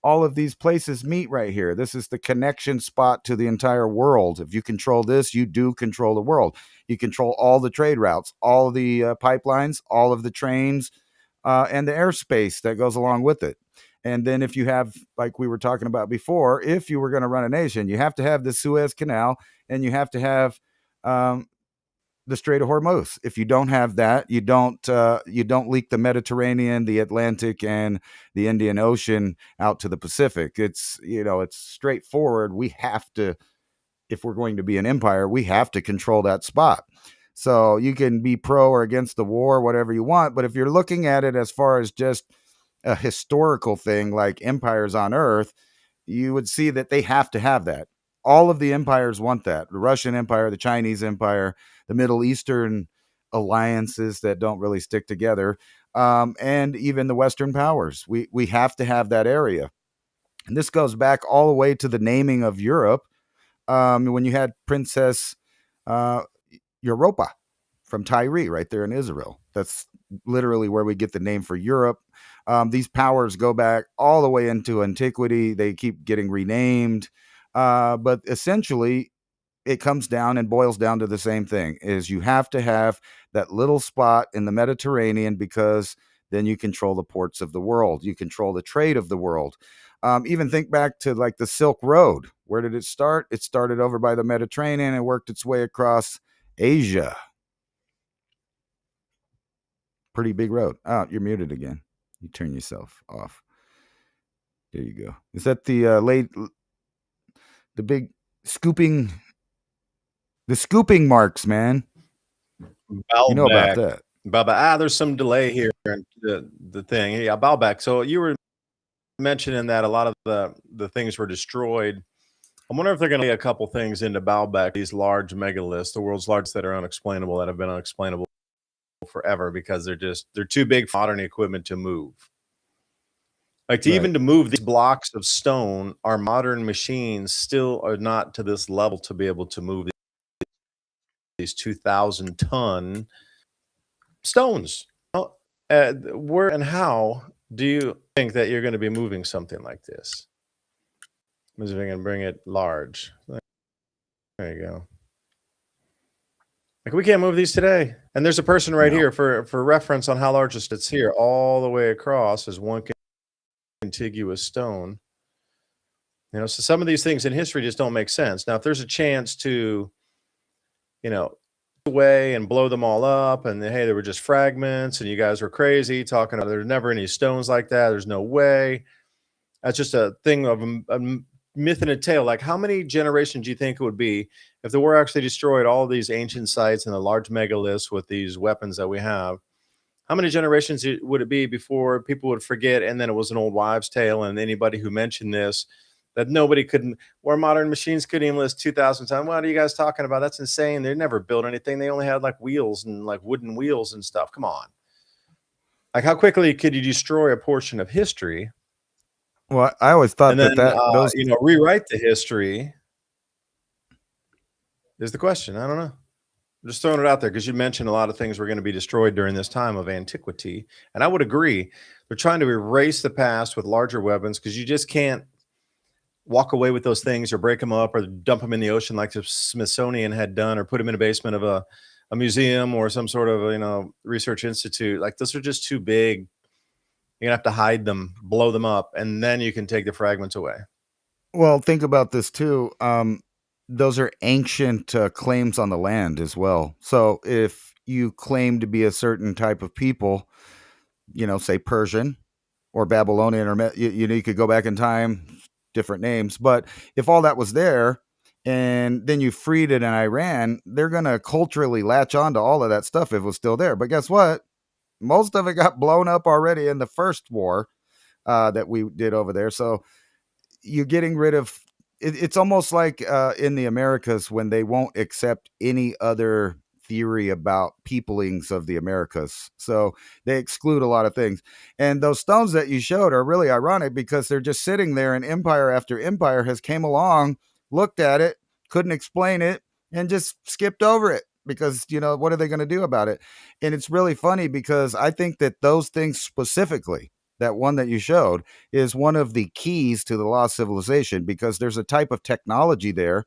all of these places meet right here. This is the connection spot to the entire world. If you control this, you do control the world. You control all the trade routes, all the pipelines, all of the trains, and the airspace that goes along with it. And then if you have, like we were talking about before, if you were going to run a nation, you have to have the Suez Canal, and you have to have the Strait of Hormuz. If you don't have that, you don't leak the Mediterranean, the Atlantic, and the Indian Ocean out to the Pacific. It's straightforward. We have to, if we're going to be an empire, we have to control that spot. So you can be pro or against the war, whatever you want, but if you're looking at it as far as just a historical thing like empires on Earth, you would see that they have to have that. All of the empires want that. The Russian Empire, the Chinese Empire, the Middle Eastern alliances that don't really stick together, and even the Western powers. We have to have that area. And this goes back all the way to the naming of Europe, when you had Princess Europa from Tyre right there in Israel. That's literally where we get the name for Europe. These powers go back all the way into antiquity. They keep getting renamed. But essentially, it comes down and boils down to the same thing, is you have to have that little spot in the Mediterranean, because then you control the ports of the world. You control the trade of the world. Even think back to like the Silk Road. Where did it start? It started over by the Mediterranean and worked its way across Asia. Pretty big road. Oh, you're muted again. You turn yourself off. There you go. Is that the big scooping? The scooping marks, man. Baalbek. You know about that. Baalbek. There's some delay here in the thing. Yeah, Baalbek. So you were mentioning that a lot of the things were destroyed. I wonder if they're going to lay a couple things into Baalbek, these large megaliths, the world's largest, that are unexplainable, that have been unexplainable forever, because they're too big for modern equipment to move. Like even to move these blocks of stone, our modern machines still are not to this level to be able to move these 2,000-ton stones. Where and how do you think that you're going to be moving something like this? Let's see if I can bring it large. There you go. Like, we can't move these today. And there's a person right here for reference on how large it's here, all the way across as one contiguous stone. So some of these things in history just don't make sense. Now, if there's a chance to, away and blow them all up, and hey, they were just fragments, and you guys were crazy talking about there's never any stones like that, there's no way. That's just a thing of a myth and a tale. Like, how many generations do you think it would be if the war actually destroyed all these ancient sites and the large megaliths with these weapons that we have? How many generations would it be before people would forget, and then it was an old wives' tale, and anybody who mentioned this, that nobody couldn't, where modern machines couldn't even list 2,000 times? What are you guys talking about? That's insane. They never built anything. They only had like wheels and like wooden wheels and stuff. Come on. Like, how quickly could you destroy a portion of history? Well, I always thought and then, those rewrite the history is the question. I don't know. I'm just throwing it out there because you mentioned a lot of things were going to be destroyed during this time of antiquity. And I would agree. They're trying to erase the past with larger weapons, because you just can't walk away with those things or break them up or dump them in the ocean like the Smithsonian had done, or put them in a basement of a museum or some sort of research institute. Like, those are just too big You're going to have to hide them, blow them up, and then you can take the fragments away. Well, think about this too. Those are ancient claims on the land as well. So if you claim to be a certain type of people, say Persian or Babylonian, or you could go back in time, different names. But if all that was there, and then you freed it in Iran, they're gonna culturally latch on to all of that stuff if it was still there. But guess what? Most of it got blown up already in the first war that we did over there. So you're getting rid of it's almost like in the Americas when they won't accept any other theory about peoplings of the Americas. So they exclude a lot of things. And those stones that you showed are really ironic because they're just sitting there and empire after empire has came along, looked at it, couldn't explain it, and just skipped over it because, what are they going to do about it? And it's really funny because I think that those things specifically, that one that you showed, is one of the keys to the lost civilization because there's a type of technology there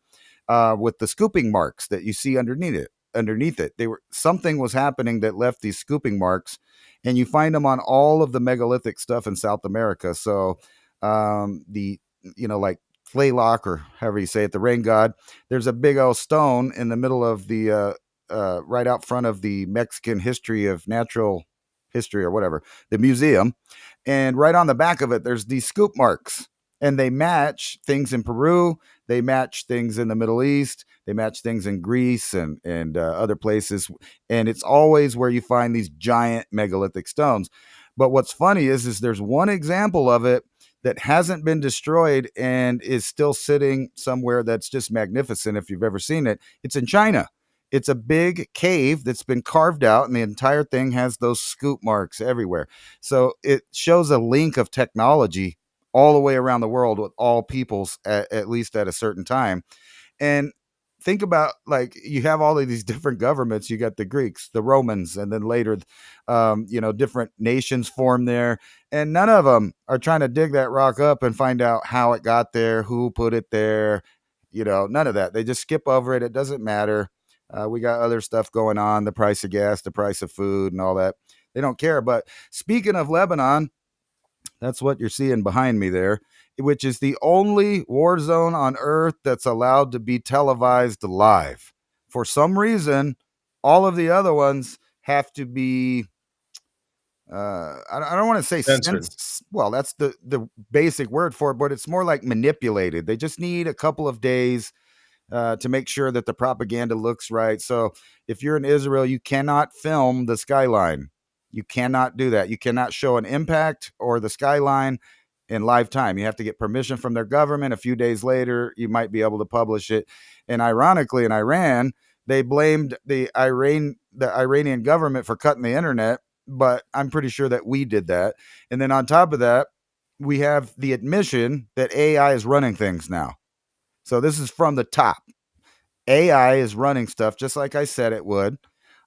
with the scooping marks that you see underneath it. Something was happening that left these scooping marks, and you find them on all of the megalithic stuff in South America. So like Flaylock, or however you say it, the rain god, there's a big old stone in the middle of the right out front of the Mexican history of natural history or whatever, the museum. And right on the back of it, there's these scoop marks, and they match things in Peru. They match things in the Middle East. They match things in Greece and other places. And it's always where you find these giant megalithic stones. But what's funny is there's one example of it that hasn't been destroyed and is still sitting somewhere that's just magnificent. If you've ever seen it, it's in China. It's a big cave that's been carved out, and the entire thing has those scoop marks everywhere. So it shows a link of technology all the way around the world with all peoples, at least at a certain time. And think about, like, you have all of these different governments. You got the Greeks, the Romans, and then later, different nations form there. And none of them are trying to dig that rock up and find out how it got there, who put it there. None of that. They just skip over it. It doesn't matter. We got other stuff going on, the price of gas, the price of food, and all that. They don't care. But speaking of Lebanon, that's what you're seeing behind me there, which is the only war zone on earth that's allowed to be televised live. For some reason, all of the other ones have to be, I don't want to say Censored. well, that's the basic word for it, but it's more like manipulated. They just need a couple of days to make sure that the propaganda looks right. So if you're in Israel, you cannot film the skyline. You cannot do that. You cannot show an impact or the skyline in live time. You have to get permission from their government. A few days later, you might be able to publish it. And ironically, in Iran, they blamed the Iranian government for cutting the internet, but I'm pretty sure that we did that. And then on top of that, we have the admission that AI is running things now. So this is from the top. AI is running stuff just like I said it would.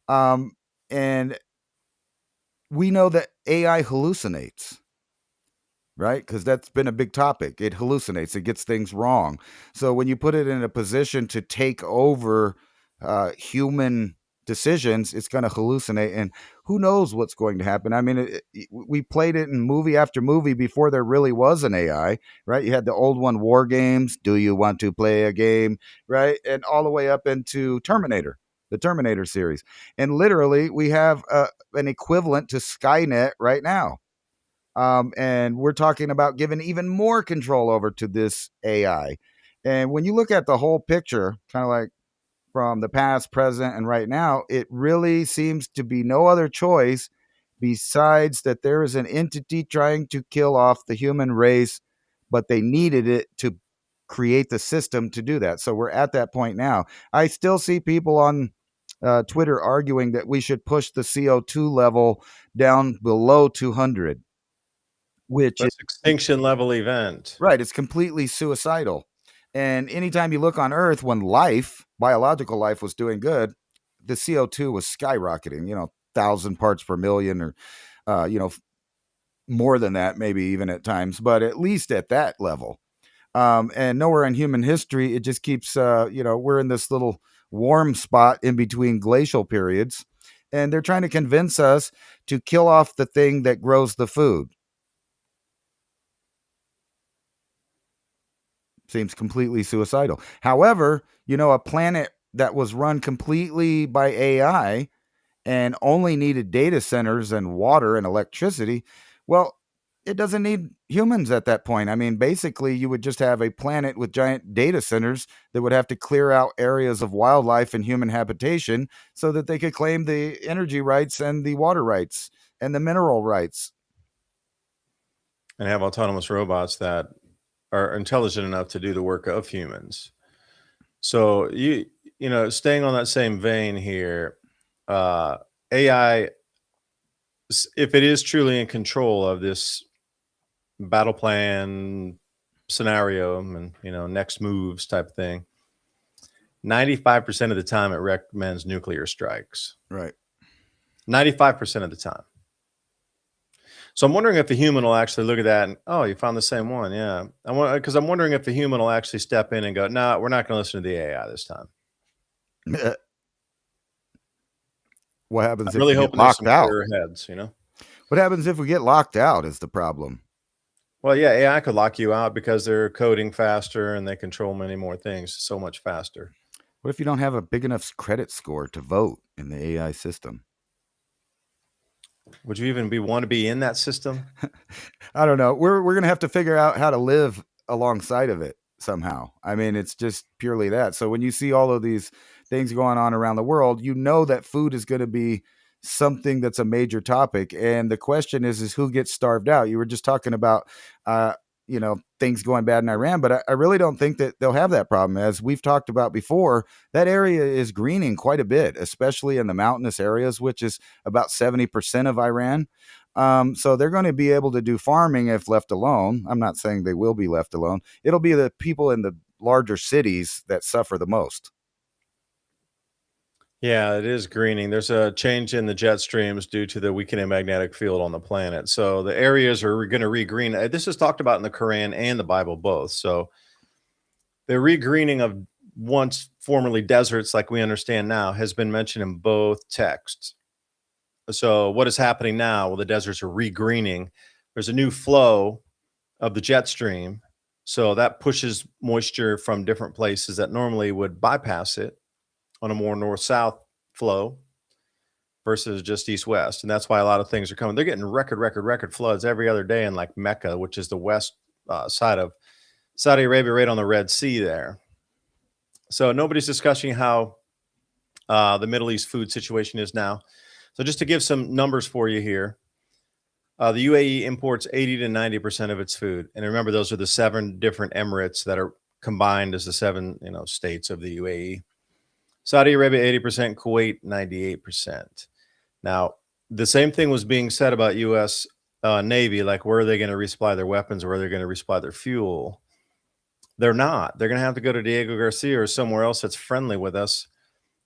And we know that AI hallucinates, right? Because that's been a big topic. It hallucinates, it gets things wrong. So when you put it in a position to take over human decisions, it's going to hallucinate. And who knows what's going to happen? I mean, we played it in movie after movie before there really was an AI, right? You had the old one, War Games. Do you want to play a game, right? And all the way up into Terminator, the Terminator series. And literally, we have an equivalent to Skynet right now. And we're talking about giving even more control over to this AI. And when you look at the whole picture, kind of like from the past, present, and right now, it really seems to be no other choice besides that there is an entity trying to kill off the human race, but they needed it to create the system to do that. So we're at that point now. I still see people on Twitter arguing that we should push the CO2 level down below 200, which That's extinction level event. right, it's completely suicidal. And anytime you look on Earth, when biological life was doing good, the CO2 was skyrocketing, 1,000 parts per million, or, more than that, maybe even at times, but at least at that level. And nowhere in human history, it just keeps, we're in this little warm spot in between glacial periods. And they're trying to convince us to kill off the thing that grows the food. Seems completely suicidal. However, a planet that was run completely by AI and only needed data centers and water and electricity, well, it doesn't need humans at that point. I mean, basically, you would just have a planet with giant data centers that would have to clear out areas of wildlife and human habitation so that they could claim the energy rights and the water rights and the mineral rights. And have autonomous robots that are intelligent enough to do the work of humans. So staying on that same vein here, AI, if it is truly in control of this battle plan scenario and next moves type thing, 95% of the time it recommends nuclear strikes. Right. 95% of the time. So I'm wondering if the human will actually look at that and, oh, you found the same one. Yeah. Because I'm wondering if the human will actually step in and go, no, we're not going to listen to the AI this time. What happens I'm if really we get hoping there's locked some out? clearer heads, What happens if we get locked out is the problem. Well, yeah, AI could lock you out because they're coding faster and they control many more things so much faster. What if you don't have a big enough credit score to vote in the AI system? Would you even want to be in that system? I don't know. We're going to have to figure out how to live alongside of it somehow. I mean, it's just purely that. So when you see all of these things going on around the world, you know that food is going to be something that's a major topic. And the question is who gets starved out? You were just talking about, things going bad in Iran, but I really don't think that they'll have that problem. As we've talked about before, that area is greening quite a bit, especially in the mountainous areas, which is about 70% of Iran. So they're going to be able to do farming if left alone. I'm not saying they will be left alone. It'll be the people in the larger cities that suffer the most. Yeah, it is greening. There's a change in the jet streams due to the weakening magnetic field on the planet. So the areas are going to regreen. This is talked about in the Quran and the Bible both. So the regreening of once formerly deserts, like we understand now, has been mentioned in both texts. So what is happening now? Well, the deserts are regreening. There's a new flow of the jet stream. So that pushes moisture from different places that normally would bypass it on a more north-south flow versus just east-west. And that's why a lot of things are coming. They're getting record floods every other day in like Mecca, which is the west side of Saudi Arabia, right on the Red Sea there. So nobody's discussing how the Middle East food situation is now. So just to give some numbers for you here, the UAE imports 80 to 90% of its food. And remember, those are the 7 different emirates that are combined as the 7 states of the UAE. Saudi Arabia, 80%, Kuwait, 98%. Now, the same thing was being said about U.S. Navy, like where are they going to resupply their weapons or where they're going to resupply their fuel? They're not. They're going to have to go to Diego Garcia or somewhere else that's friendly with us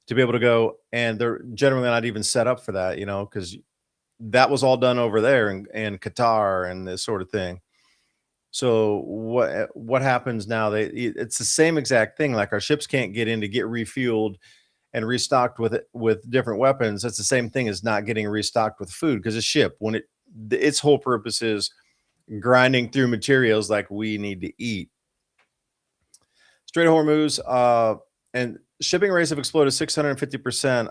to be able to go. And they're generally not even set up for that, because that was all done over there in Qatar and this sort of thing. So what happens now? It's the same exact thing. Like our ships can't get in to get refueled and restocked with different weapons. That's the same thing as not getting restocked with food, because a ship, when its whole purpose is grinding through materials like we need to eat. Strait of Hormuz and shipping rates have exploded 650%.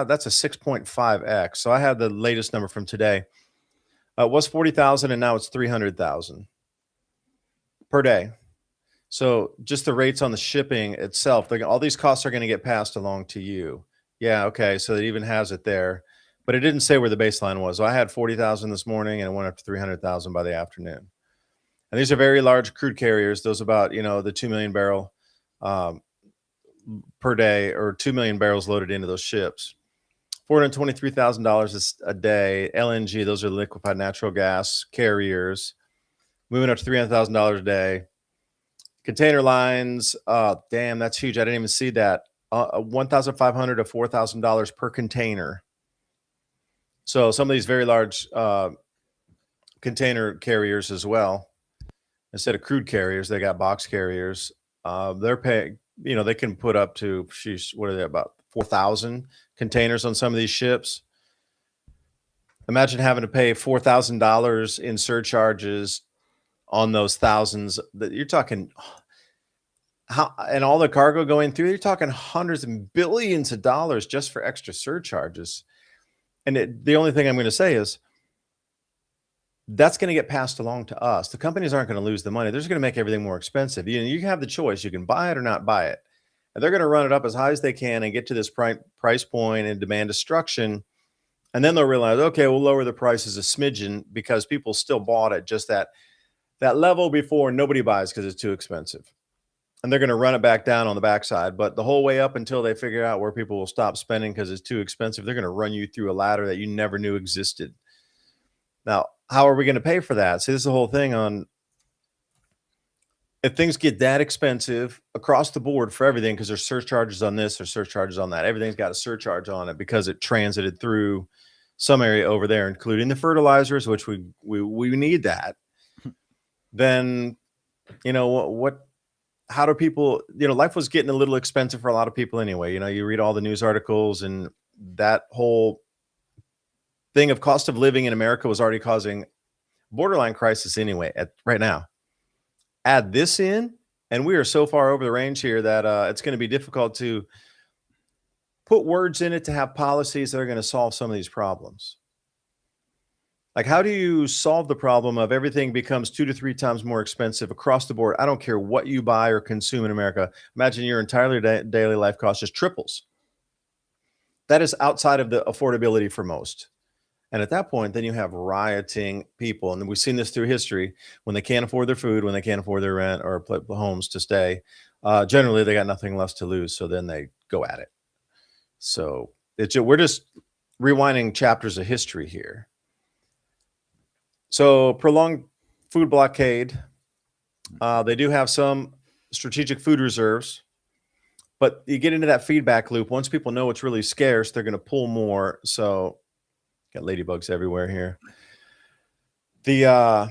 That's a 6.5x. So I had the latest number from today. It was 40,000 and now it's 300,000 per day. So just the rates on the shipping itself, all these costs are going to get passed along to you. Yeah, okay. So it even has it there, but it didn't say where the baseline was. So I had 40,000 this morning and it went up to 300,000 by the afternoon. And these are very large crude carriers. Those about, the 2 million barrel per day, or 2 million barrels loaded into those ships. $423,000 a day. LNG, those are liquefied natural gas carriers, moving up to $300,000 a day. Container lines, damn, that's huge. I didn't even see that. $1,500 to $4,000 per container. So some of these very large container carriers as well. Instead of crude carriers, they got box carriers. They're paying, they can put up to, what are they, about 4,000 containers on some of these ships. Imagine having to pay $4,000 in surcharges on those thousands. You're talking and all the cargo going through, you're talking hundreds and billions of dollars just for extra surcharges. And the only thing I'm going to say is that's going to get passed along to us. The companies aren't going to lose the money. They're just going to make everything more expensive. You have the choice. You can buy it or not buy it. And they're going to run it up as high as they can and get to this price point and demand destruction. And then they'll realize, okay, we'll lower the prices a smidgen because people still bought it just that level before nobody buys because it's too expensive. And they're going to run it back down on the backside. But the whole way up until they figure out where people will stop spending because it's too expensive, they're going to run you through a ladder that you never knew existed. Now, how are we going to pay for that? See, this is the whole thing on if things get that expensive across the board for everything, because there's surcharges on this, there's surcharges on that. Everything's got a surcharge on it because it transited through some area over there, including the fertilizers, which we need that. Then, how do people, life was getting a little expensive for a lot of people anyway. You read all the news articles, and that whole thing of cost of living in America was already causing borderline crisis anyway right now. Add this in, and we are so far over the range here that it's going to be difficult to put words in it to have policies that are going to solve some of these problems. Like, how do you solve the problem of everything becomes 2 to 3 times more expensive across the board? I don't care what you buy or consume in America. Imagine your entire daily life cost just triples. That is outside of the affordability for most. And at that point, then you have rioting people. And we've seen this through history. When they can't afford their food, when they can't afford their rent or homes to stay, generally they got nothing less to lose. So then they go at it. So we're just rewinding chapters of history here. So prolonged food blockade. They do have some strategic food reserves. But you get into that feedback loop. Once people know it's really scarce, they're going to pull more. So got ladybugs everywhere here. The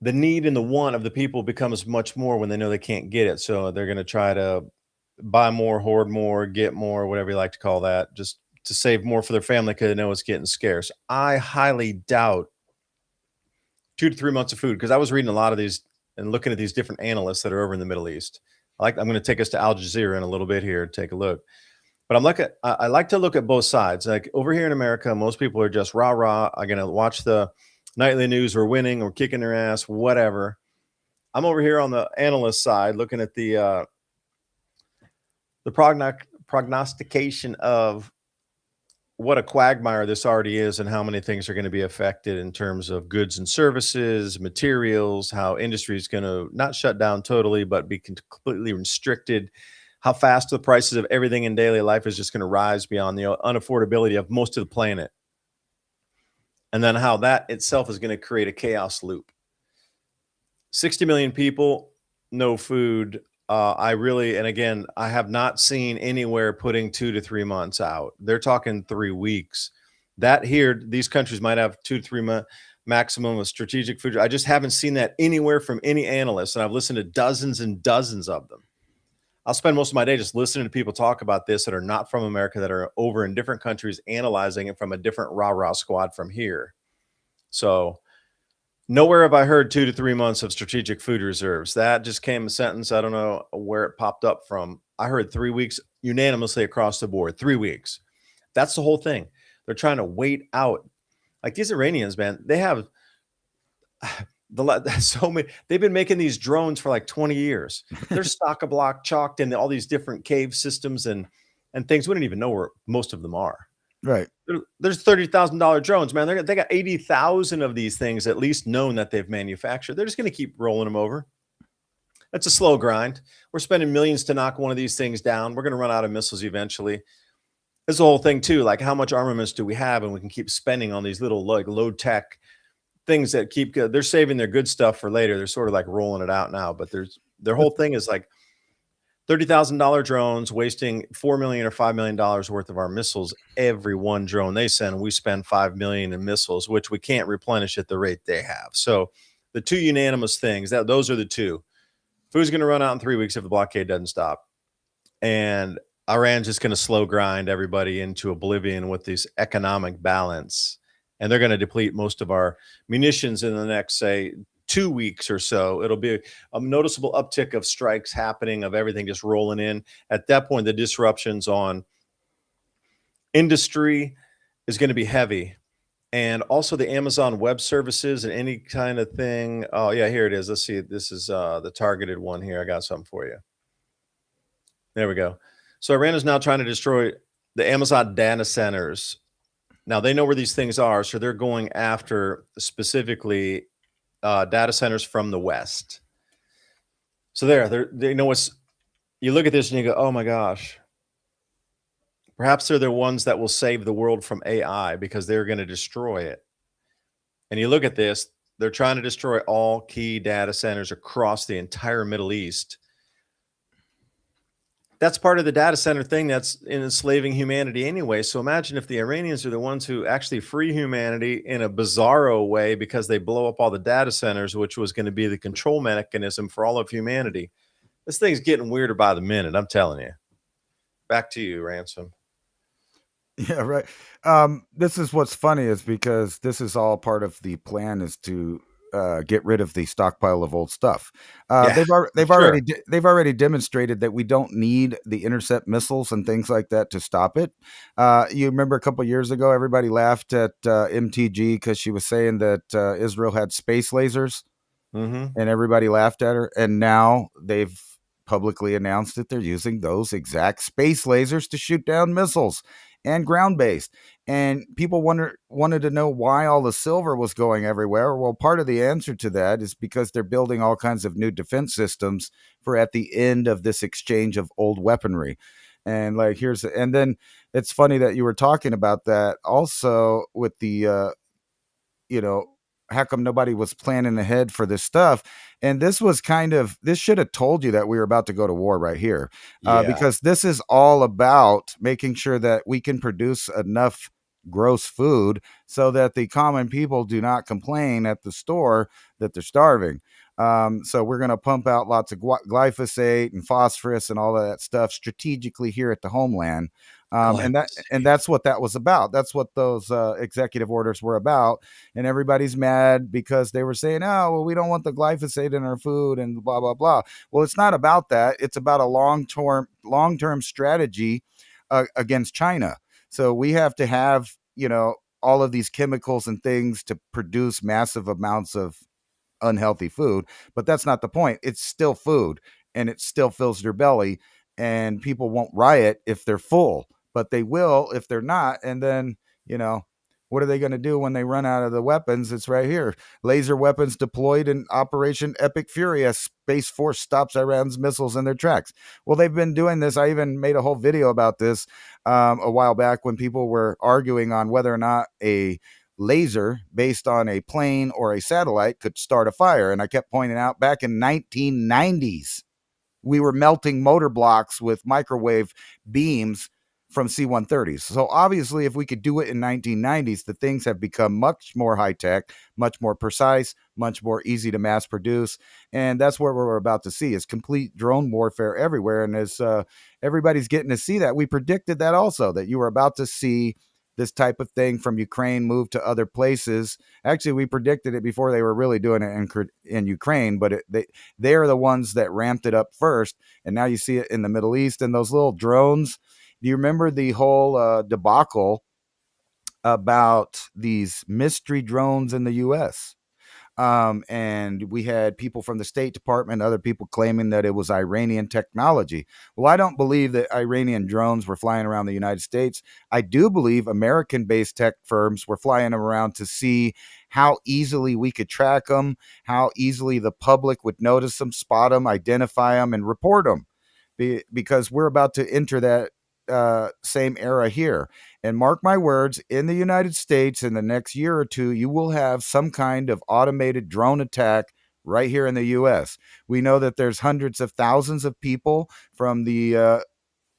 need and the want of the people becomes much more when they know they can't get it. So they're going to try to buy more, hoard more, get more, whatever you like to call that, just to save more for their family because they know it's getting scarce. I highly doubt 2 to 3 months of food, because I was reading a lot of these and looking at these different analysts that are over in the Middle East. I'm going to take us to Al Jazeera in a little bit here, take a look. But I like to look at both sides. Like over here in America, most people are just rah. I'm going to watch the nightly news. We're winning, we're kicking their ass, whatever. I'm over here on the analyst side, looking at the prognostication of what a quagmire this already is and how many things are going to be affected in terms of goods and services, materials, how industry is going to not shut down totally, but be completely restricted. How fast the prices of everything in daily life is just going to rise beyond the unaffordability of most of the planet. And then how that itself is going to create a chaos loop. 60 million people, no food. And again, I have not seen anywhere putting 2 to 3 months out. They're talking 3 weeks. That here, these countries might have 2 to 3 months maximum of strategic food. I just haven't seen that anywhere from any analyst. And I've listened to dozens and dozens of them. I'll spend most of my day just listening to people talk about this that are not from America, that are over in different countries, analyzing it from a different rah-rah squad from here. So nowhere have I heard 2 to 3 months of strategic food reserves. That just came a sentence. I don't know where it popped up from. I heard 3 weeks unanimously across the board. 3 weeks. That's the whole thing. They're trying to wait out. Like these Iranians, man, they have they've been making these drones for like 20 years. They're stock-a-block chalked in all these different cave systems and things. We don't even know where most of them are. Right. There's $30,000 drones, man. They got 80,000 of these things at least known that they've manufactured. They're just going to keep rolling them over. That's a slow grind. We're spending millions to knock one of these things down. We're going to run out of missiles eventually. There's the whole thing too. Like, how much armaments do we have? And we can keep spending on these little like low tech things that they're saving their good stuff for later. They're sort of like rolling it out now, but their whole thing is like $30,000 drones wasting $4 million or $5 million worth of our missiles. Every one drone they send, we spend $5 million in missiles, which we can't replenish at the rate they have. So the two unanimous things, those are the two. Food's going to run out in 3 weeks if the blockade doesn't stop. And Iran's just going to slow grind everybody into oblivion with this economic balance. And they're going to deplete most of our munitions in the next, say, 2 weeks or so, it'll be a noticeable uptick of strikes happening, of everything just rolling in. At that point, the disruptions on industry is going to be heavy. And also the Amazon Web Services and any kind of thing. Oh, yeah, here it is. Let's see. This is the targeted one here. I got something for you. There we go. So Iran is now trying to destroy the Amazon data centers. Now they know where these things are, so they're going after specifically data centers from the West. So they know what's. You look at this and you go, "Oh my gosh." Perhaps they're the ones that will save the world from AI because they're going to destroy it. And you look at this, they're trying to destroy all key data centers across the entire Middle East. That's part of the data center thing that's enslaving humanity anyway. So imagine if the Iranians are the ones who actually free humanity in a bizarro way because they blow up all the data centers, which was going to be the control mechanism for all of humanity. This thing's getting weirder by the minute, I'm telling you. Back to you, Ransom. Yeah, right. This is what's funny is because this is all part of the plan is to get rid of the stockpile of old stuff. Yeah, sure. They've already demonstrated that we don't need the intercept missiles and things like that to stop it. You remember a couple of years ago, everybody laughed at MTG because she was saying that Israel had space lasers, Mm-hmm. and everybody laughed at her. And now they've publicly announced that they're using those exact space lasers to shoot down missiles and ground based. And people wanted to know why all the silver was going everywhere. Well, part of the answer to that is because they're building all kinds of new defense systems for at the end of this exchange of old weaponry. And and then it's funny that you were talking about that also with the you know, how come nobody was planning ahead for this stuff? And this should have told you that we were about to go to war right here, Yeah. because this is all about making sure that we can produce enough gross food so that the common people do not complain at the store that they're starving. So we're going to pump out lots of glyphosate and phosphorus and all of that stuff strategically here at the homeland. And that's what that was about. That's what those executive orders were about. And everybody's mad because they were saying, "Oh, well, we don't want the glyphosate in our food," and blah blah blah. Well, it's not about that. It's about a long term strategy against China. So we have to have all of these chemicals and things to produce massive amounts of unhealthy food, but that's not the point. It's still food and it still fills their belly, and people won't riot if they're full, but they will if they're not. And then, what are they going to do when they run out of the weapons? It's right here. Laser weapons deployed in Operation Epic Fury as Space Force stops Iran's missiles in their tracks. Well, they've been doing this. I even made a whole video about this a while back when people were arguing on whether or not a laser based on a plane or a satellite could start a fire. And I kept pointing out back in 1990s, we were melting motor blocks with microwave beams from C-130s. So obviously, if we could do it in 1990s, the things have become much more high tech, much more precise, much more easy to mass produce. And that's what we're about to see is complete drone warfare everywhere. And as everybody's getting to see that, we predicted that also, that you were about to see this type of thing from Ukraine move to other places. Actually, we predicted it before they were really doing it in Ukraine, but they're the ones that ramped it up first. And now you see it in the Middle East. And those little drones, do you remember the whole debacle about these mystery drones in the U.S.? And we had people from the State Department, other people claiming that it was Iranian technology. Well, I don't believe that Iranian drones were flying around the United States. I do believe American-based tech firms were flying them around to see how easily we could track them, how easily the public would notice them, spot them, identify them, and report them. Because we're about to enter that same era here. And mark my words, in the United States in the next year or two, you will have some kind of automated drone attack right here in the U.S. We know that there's hundreds of thousands of people from the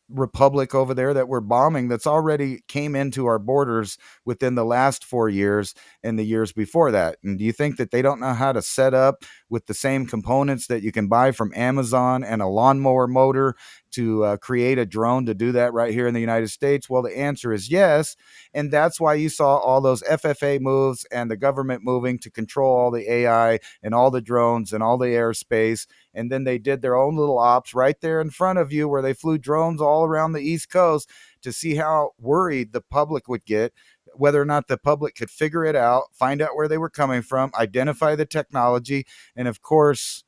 republic over there that we're bombing that's already came into our borders within the last 4 years and the years before that. And do you think that they don't know how to set up with the same components that you can buy from Amazon and a lawnmower motor to create a drone to do that right here in the United States? Well, the answer is yes. And that's why you saw all those FFA moves and the government moving to control all the AI and all the drones and all the airspace. And then they did their own little ops right there in front of you, where they flew drones all around the East Coast to see how worried the public would get, whether or not the public could figure it out, find out where they were coming from, identify the technology. And of course,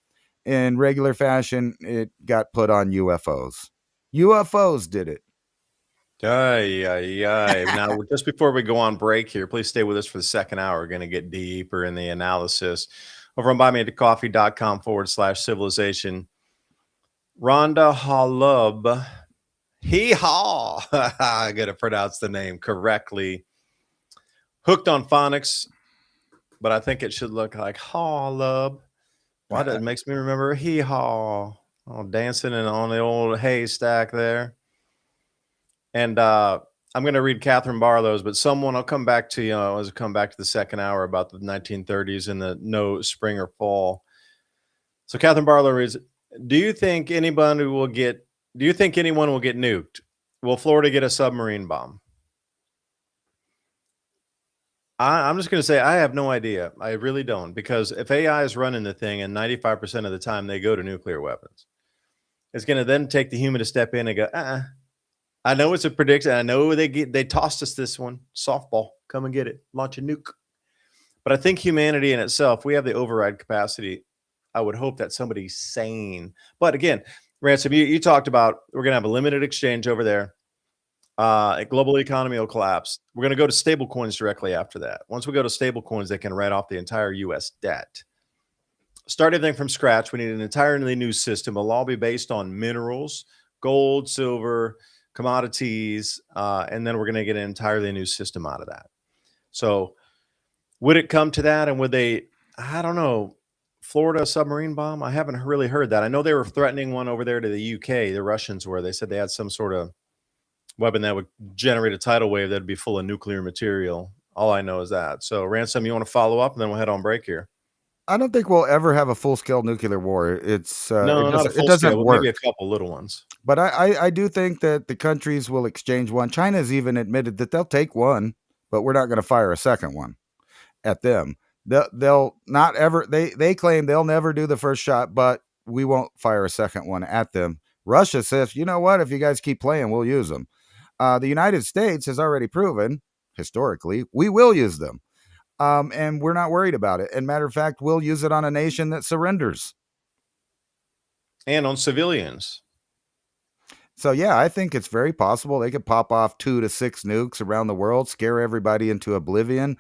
in regular fashion, it got put on UFOs. UFOs did it. Aye, aye, aye. Now, just before we go on break here, please stay with us for the second hour. We're going to get deeper in the analysis over on buymeacoffee.com/civilization. Rhonda Halub, hee-haw, I got to pronounce the name correctly. Hooked on phonics, but I think it should look like Halub. Why does it makes me remember hee-haw, dancing and on the old haystack there. And I'm going to read Catherine Barlow's, but someone, I'll come back to, as I come back to the second hour about the 1930s and the no spring or fall. So Catherine Barlow reads, do you think anyone will get nuked? Will Florida get a submarine bomb? I'm just going to say I have no idea. I really don't, because if AI is running the thing and 95% of the time they go to nuclear weapons, it's going to then take the human to step in and go, I know it's a prediction. I know they tossed us this one. Softball. Come and get it. Launch a nuke. But I think humanity in itself, we have the override capacity. I would hope that somebody's sane. But again, Ransom, you talked about we're going to have a limited exchange over there. A global economy will collapse. We're going to go to stable coins directly after that. Once we go to stable coins, they can write off the entire U.S. debt. Start everything from scratch. We need an entirely new system. It'll all be based on minerals, gold, silver, commodities, and then we're going to get an entirely new system out of that. So would it come to that? And would they, I don't know, Florida submarine bomb? I haven't really heard that. I know they were threatening one over there to the UK, the Russians were. They said they had some sort of weapon that would generate a tidal wave that would be full of nuclear material. All I know is that. So Ransom, you want to follow up and then we'll head on break here. I don't think we'll ever have a full-scale nuclear war. It's no, not a full scale, work. Maybe a couple little ones. But I do think that the countries will exchange one. China's even admitted that they'll take one, but we're not going to fire a second one at them. They'll not ever. They claim they'll never do the first shot, but we won't fire a second one at them. Russia says, you know what? If you guys keep playing, we'll use them. The United States has already proven historically we will use them. And we're not worried about it. And matter of fact, we'll use it on a nation that surrenders. And on civilians. So, yeah, I think it's very possible they could pop off 2 to 6 nukes around the world, scare everybody into oblivion,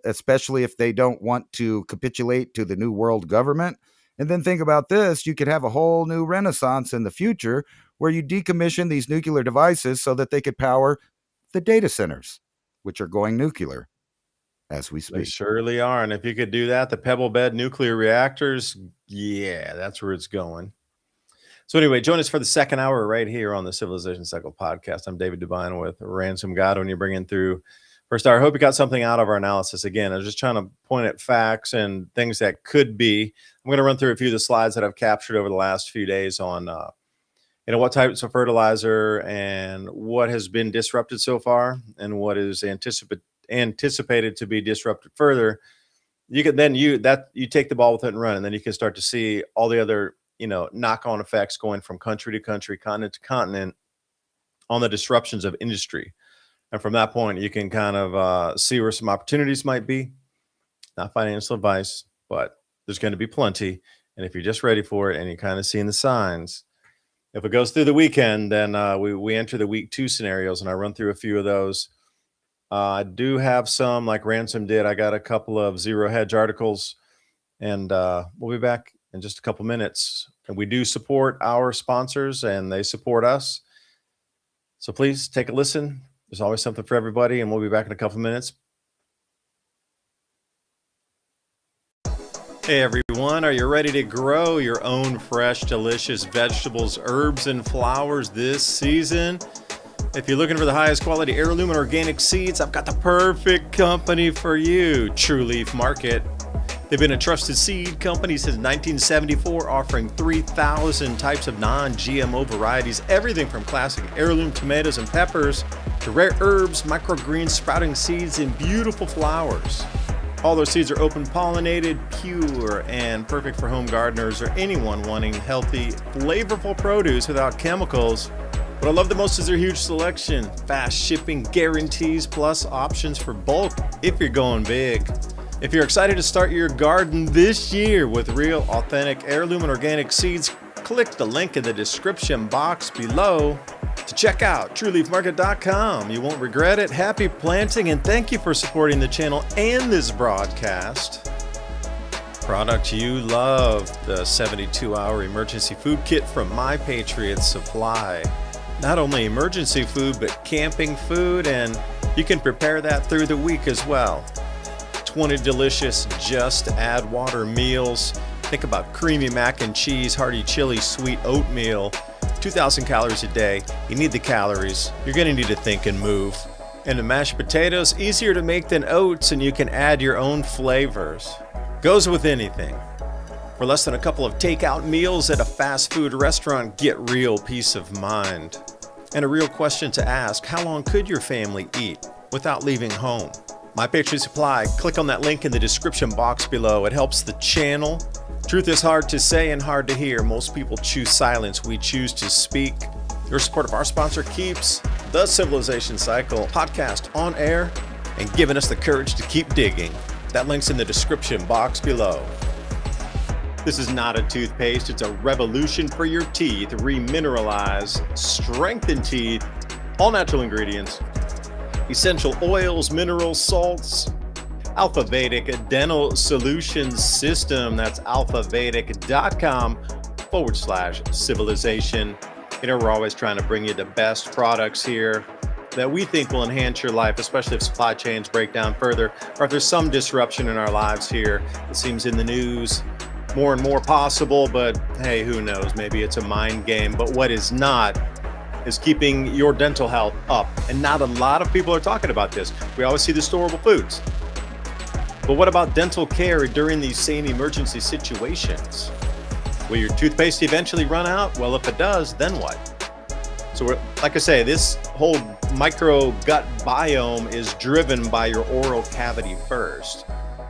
especially if they don't want to capitulate to the new world government. And then think about this. You could have a whole new renaissance in the future where you decommission these nuclear devices so that they could power the data centers, which are going nuclear. As we speak. They surely are. And if you could do that, the pebble bed nuclear reactors, yeah, that's where it's going. So anyway, join us for the second hour right here on the Civilization Cycle podcast. I'm David Devine with Ransom God when you're bringing through first hour. I hope you got something out of our analysis. Again, I was just trying to point at facts and things that could be. I'm going to run through a few of the slides that I've captured over the last few days on what types of fertilizer and what has been disrupted so far and what is anticipated to be disrupted further. You can then you take the ball with it and run, and then you can start to see all the other knock-on effects going from country to country, continent to continent on the disruptions of industry. And from that point, you can kind of see where some opportunities might be. Not financial advice, but there's going to be plenty. And if you're just ready for it and you're kind of seeing the signs, if it goes through the weekend, then we enter the week 2 scenarios, and I run through a few of those. I do have some, like Ransom did. I got a couple of zero hedge articles, and we'll be back in just a couple minutes. And we do support our sponsors, and they support us. So please take a listen. There's always something for everybody, and we'll be back in a couple minutes. Hey everyone, are you ready to grow your own fresh, delicious vegetables, herbs, and flowers this season? If you're looking for the highest quality heirloom and organic seeds, I've got the perfect company for you, True Leaf Market. They've been a trusted seed company since 1974, offering 3,000 types of non-GMO varieties, everything from classic heirloom tomatoes and peppers to rare herbs, microgreens, sprouting seeds, and beautiful flowers. All their seeds are open pollinated, pure, and perfect for home gardeners or anyone wanting healthy, flavorful produce without chemicals. What I love the most is their huge selection, fast shipping guarantees, plus options for bulk if you're going big. If you're excited to start your garden this year with real, authentic heirloom and organic seeds, click the link in the description box below to check out trueleafmarket.com. You won't regret it. Happy planting, and thank you for supporting the channel and this broadcast. Product you love, the 72-hour emergency food kit from My Patriot Supply. Not only emergency food, but camping food, and you can prepare that through the week as well. 20 delicious just add water meals. Think about creamy mac and cheese, hearty chili, sweet oatmeal. 2,000 calories a day. You need the calories. You're going to need to think and move. And the mashed potatoes, easier to make than oats, and you can add your own flavors. Goes with anything. For less than a couple of takeout meals at a fast food restaurant, get real peace of mind. And a real question to ask, how long could your family eat without leaving home? My Patriot Supply, click on that link in the description box below. It helps the channel. Truth is hard to say and hard to hear. Most people choose silence. We choose to speak. Your support of our sponsor keeps the Civilization Cycle podcast on air and giving us the courage to keep digging. That link's in the description box below. This is not a toothpaste. It's a revolution for your teeth. Remineralize, strengthen teeth, all natural ingredients, essential oils, minerals, salts. Alphabetic dental solutions system. That's alphabetic.com/civilization. You know, we're always trying to bring you the best products here that we think will enhance your life, especially if supply chains break down further, or if there's some disruption in our lives here. It seems in the news more and more possible, but hey, who knows? Maybe it's a mind game. But what is not is keeping your dental health up. And not a lot of people are talking about this. We always see the storable foods. But what about dental care during these same emergency situations? Will your toothpaste eventually run out? Well, if it does, then what? So like I say, this whole micro gut biome is driven by your oral cavity first.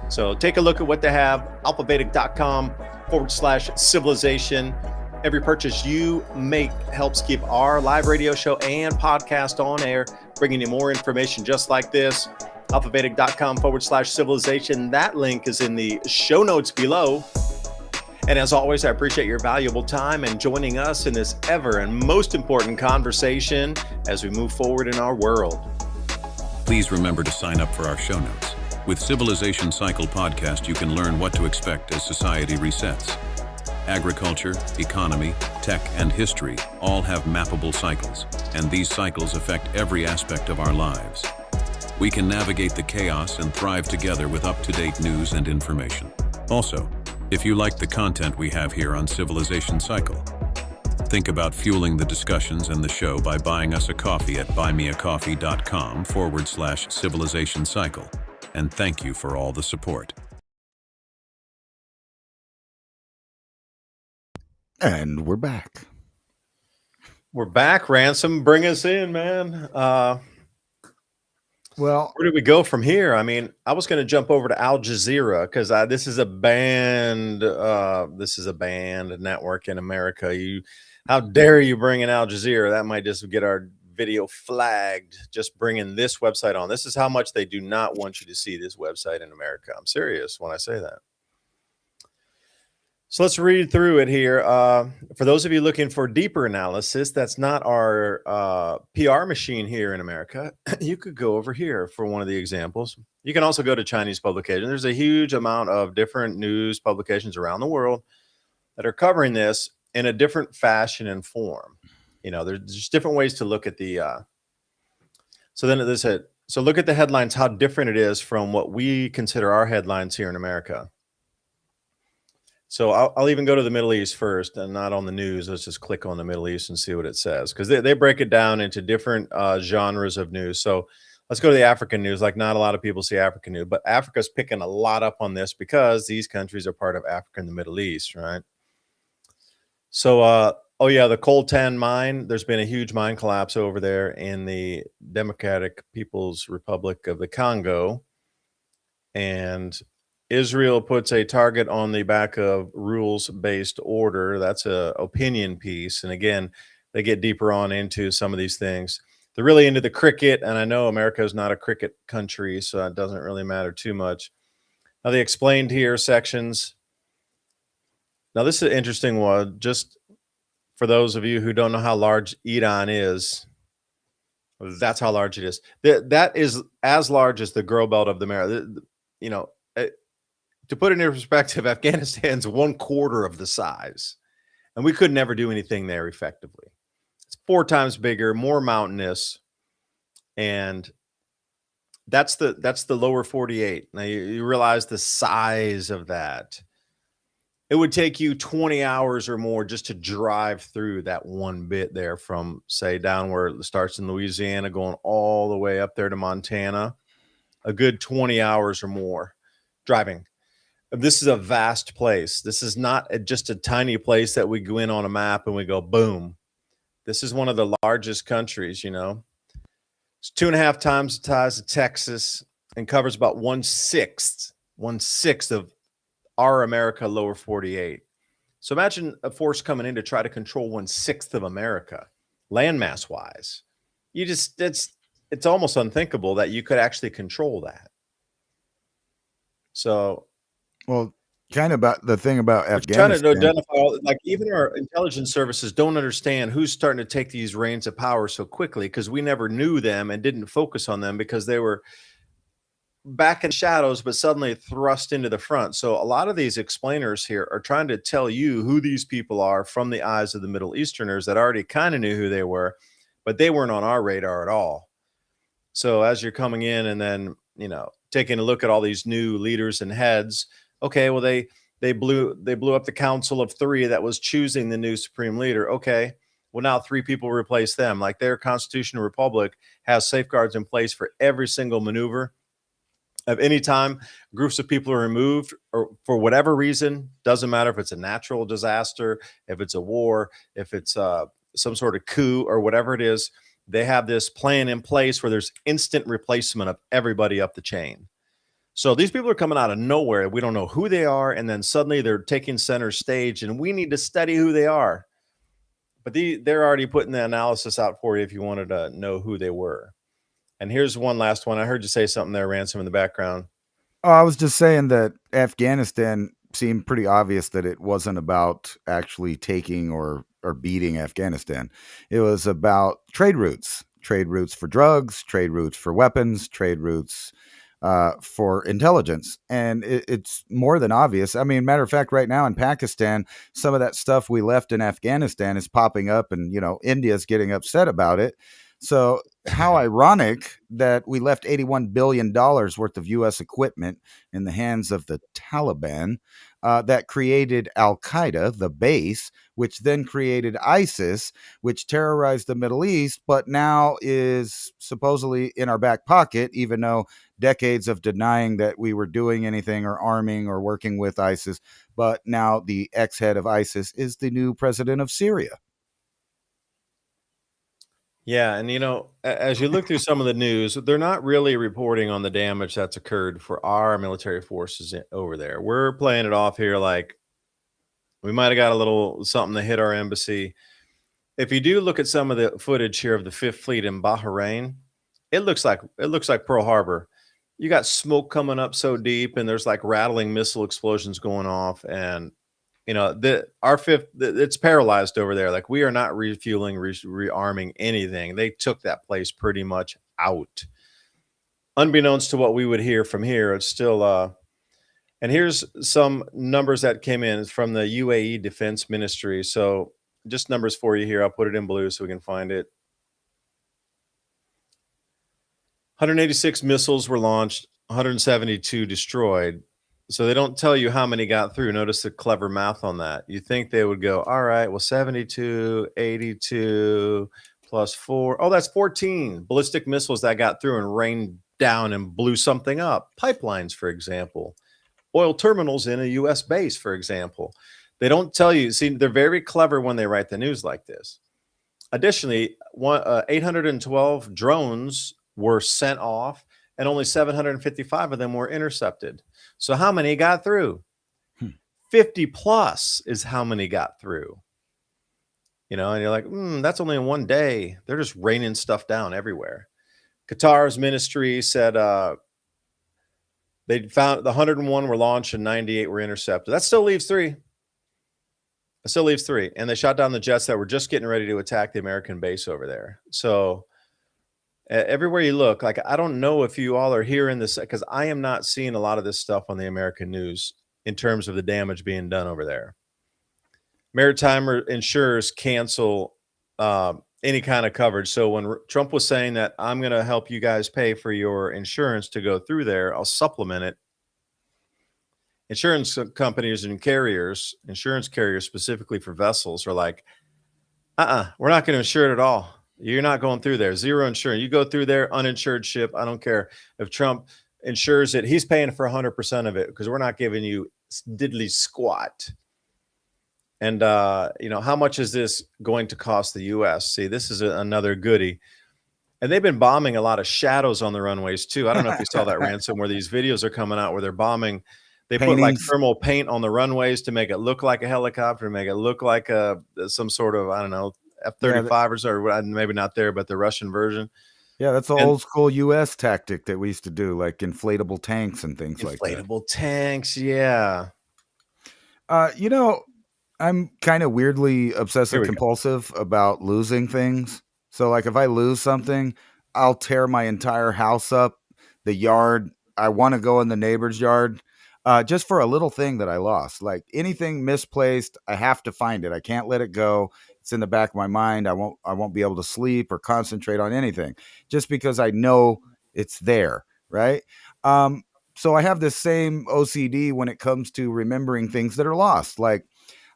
So take a look at what they have, alphabetic.com/civilization. Every purchase you make helps keep our live radio show and podcast on air, bringing you more information just like this. alphabetic.com/civilization. That link is in the show notes below. And as always, I appreciate your valuable time and joining us in this ever and most important conversation as we move forward in our world. Please remember to sign up for our show notes. With Civilization Cycle podcast, you can learn what to expect as society resets. Agriculture, economy, tech, and history all have mappable cycles, and these cycles affect every aspect of our lives. We can navigate the chaos and thrive together with up-to-date news and information. Also, if you like the content we have here on Civilization Cycle, think about fueling the discussions and the show by buying us a coffee at buymeacoffee.com/Civilization Cycle. And thank you for all the support. And we're back. We're back. Ransom, bring us in, man. Well, where do we go from here? I mean, I was going to jump over to Al Jazeera because this is a banned network in America. How dare you bring in Al Jazeera? That might just get our video flagged. Just bringing this website on. This is how much they do not want you to see this website in America. I'm serious when I say that. So let's read through it here. For those of you looking for deeper analysis, that's not our PR machine here in America. You could go over here for one of the examples. You can also go to Chinese publications. There's a huge amount of different news publications around the world that are covering this in a different fashion and form. You know, there's just different ways to look at the. So look at the headlines, how different it is from what we consider our headlines here in America. So I'll even go to the Middle East first and not on the news. Let's just click on the Middle East and see what it says, because they break it down into different genres of news. So Let's go to the African news. Like, not a lot of people see African news, but Africa's picking a lot up on this because these countries are part of Africa and the Middle East, right? So, oh yeah, the coltan mine. There's been a huge mine collapse over there in the Democratic People's Republic of the Congo, and Israel puts a target on the back of rules-based order. That's a opinion piece, and again, they get deeper on into some of these things. They're really into the cricket, and I know America is not a cricket country, so it doesn't really matter too much. Now, they explained here sections. Now, this is an interesting one. Just for those of you who don't know how large Iran is, that's how large it is. That is as large as the grow belt of the America. You know, to put it in perspective, Afghanistan's 1/4 of the size, and we could never do anything there effectively. It's 4 times bigger, more mountainous, and that's the lower 48. Now you realize the size of that. It would take you 20 hours or more just to drive through that one bit there from, say, down where it starts in Louisiana, going all the way up there to Montana. A good 20 hours or more driving. This is a vast place. This is not just a tiny place that we go in on a map and we go, boom. This is one of the largest countries, you know. It's 2.5 times the size of Texas and covers about 1/6 of our America lower 48. So imagine a force coming in to try to control 1/6 of America, landmass wise. It's almost unthinkable that you could actually control that. So, Well, kind of about the thing about we're trying to Afghanistan. identify, like, even our intelligence services don't understand who's starting to take these reins of power so quickly, because we never knew them and didn't focus on them because they were back in shadows, but suddenly thrust into the front. So a lot of these explainers here are trying to tell you who these people are from the eyes of the Middle Easterners that already kind of knew who they were, but they weren't on our radar at all. So as you're coming in and then, you know, taking a look at all these new leaders and heads, okay, well, they blew up the council of 3 that was choosing the new supreme leader. Okay, well, now 3 people replace them. Like, their constitutional republic has safeguards in place for every single maneuver. Of any time groups of people are removed, or for whatever reason, doesn't matter if it's a natural disaster, if it's a war, if it's some sort of coup or whatever it is, they have this plan in place where there's instant replacement of everybody up the chain. So these people are coming out of nowhere. We don't know who they are, and then suddenly they're taking center stage, and we need to study who they are. But they're already putting the analysis out for you if you wanted to know who they were. And here's one last one. I heard you say something there, Ransom, in the background. Oh, I was just saying that Afghanistan seemed pretty obvious that it wasn't about actually taking or beating Afghanistan. It was about trade routes for drugs, trade routes for weapons, trade routes for intelligence. And it's more than obvious. I mean, matter of fact, right now in Pakistan, some of that stuff we left in Afghanistan is popping up, and, you know, India's getting upset about it. So how ironic that we left $81 billion worth of U.S. equipment in the hands of the Taliban that created Al-Qaeda, the base, which then created ISIS, which terrorized the Middle East, but now is supposedly in our back pocket, even though decades of denying that we were doing anything or arming or working with ISIS. But now the ex-head of ISIS is the new president of Syria. Yeah, and you know, as you look through some of the news, they're not really reporting on the damage that's occurred for our military forces over there. We're playing it off here like we might have got a little something to hit our embassy. If you do look at some of the footage here of the Fifth Fleet in Bahrain, it looks like Pearl Harbor. You got smoke coming up so deep, and there's like rattling missile explosions going off, and you know, our fifth, it's paralyzed over there. Like, we are not refueling, rearming anything. They took that place pretty much out. Unbeknownst to what we would hear from here, it's still and here's some numbers that came in from the UAE Defense Ministry. So just numbers for you here. I'll put it in blue so we can find it. 186 missiles were launched, 172 destroyed. So they don't tell you how many got through. Notice the clever math on that. You think they would go, all right, well, 72, 82, plus 4. Oh, that's 14 ballistic missiles that got through and rained down and blew something up. Pipelines, for example. Oil terminals in a U.S. base, for example. They don't tell you. See, they're very clever when they write the news like this. Additionally, 812 drones were sent off, and only 755 of them were intercepted. So how many got through? 50 plus is how many got through. And you're like, that's only in one day. They're just raining stuff down everywhere. Qatar's ministry said they found the 101 were launched and 98 were intercepted. That still leaves 3. It still leaves 3. And they shot down the jets that were just getting ready to attack the American base over there. So everywhere you look, like, I don't know if you all are hearing this, because I am not seeing a lot of this stuff on the American news in terms of the damage being done over there. Maritime insurers cancel any kind of coverage. So when Trump was saying that I'm going to help you guys pay for your insurance to go through there, I'll supplement it. Insurance companies and carriers, insurance carriers specifically for vessels, are like, we're not going to insure it at all. You're not going through there. Zero insurance. You go through there, uninsured ship. I don't care if Trump insures it. He's paying for 100% of it, because we're not giving you diddly squat. And, how much is this going to cost the U.S.? See, this is another goodie. And they've been bombing a lot of shadows on the runways, too. I don't know if you saw that ransom where these videos are coming out where they're bombing. They put like thermal paint on the runways to make it look like a helicopter, make it look like some sort of, I don't know, F-35 or maybe not there, but the Russian version. Yeah, that's an old school U.S. tactic that we used to do, like inflatable tanks and things like that. Inflatable tanks, yeah. I'm kind of weirdly obsessive compulsive about losing things. So like if I lose something, I'll tear my entire house up, the yard. I want to go in the neighbor's yard just for a little thing that I lost. Like anything misplaced, I have to find it. I can't let it go. It's in the back of my mind. I won't be able to sleep or concentrate on anything just because I know it's there, right? So I have this same OCD when it comes to remembering things that are lost. Like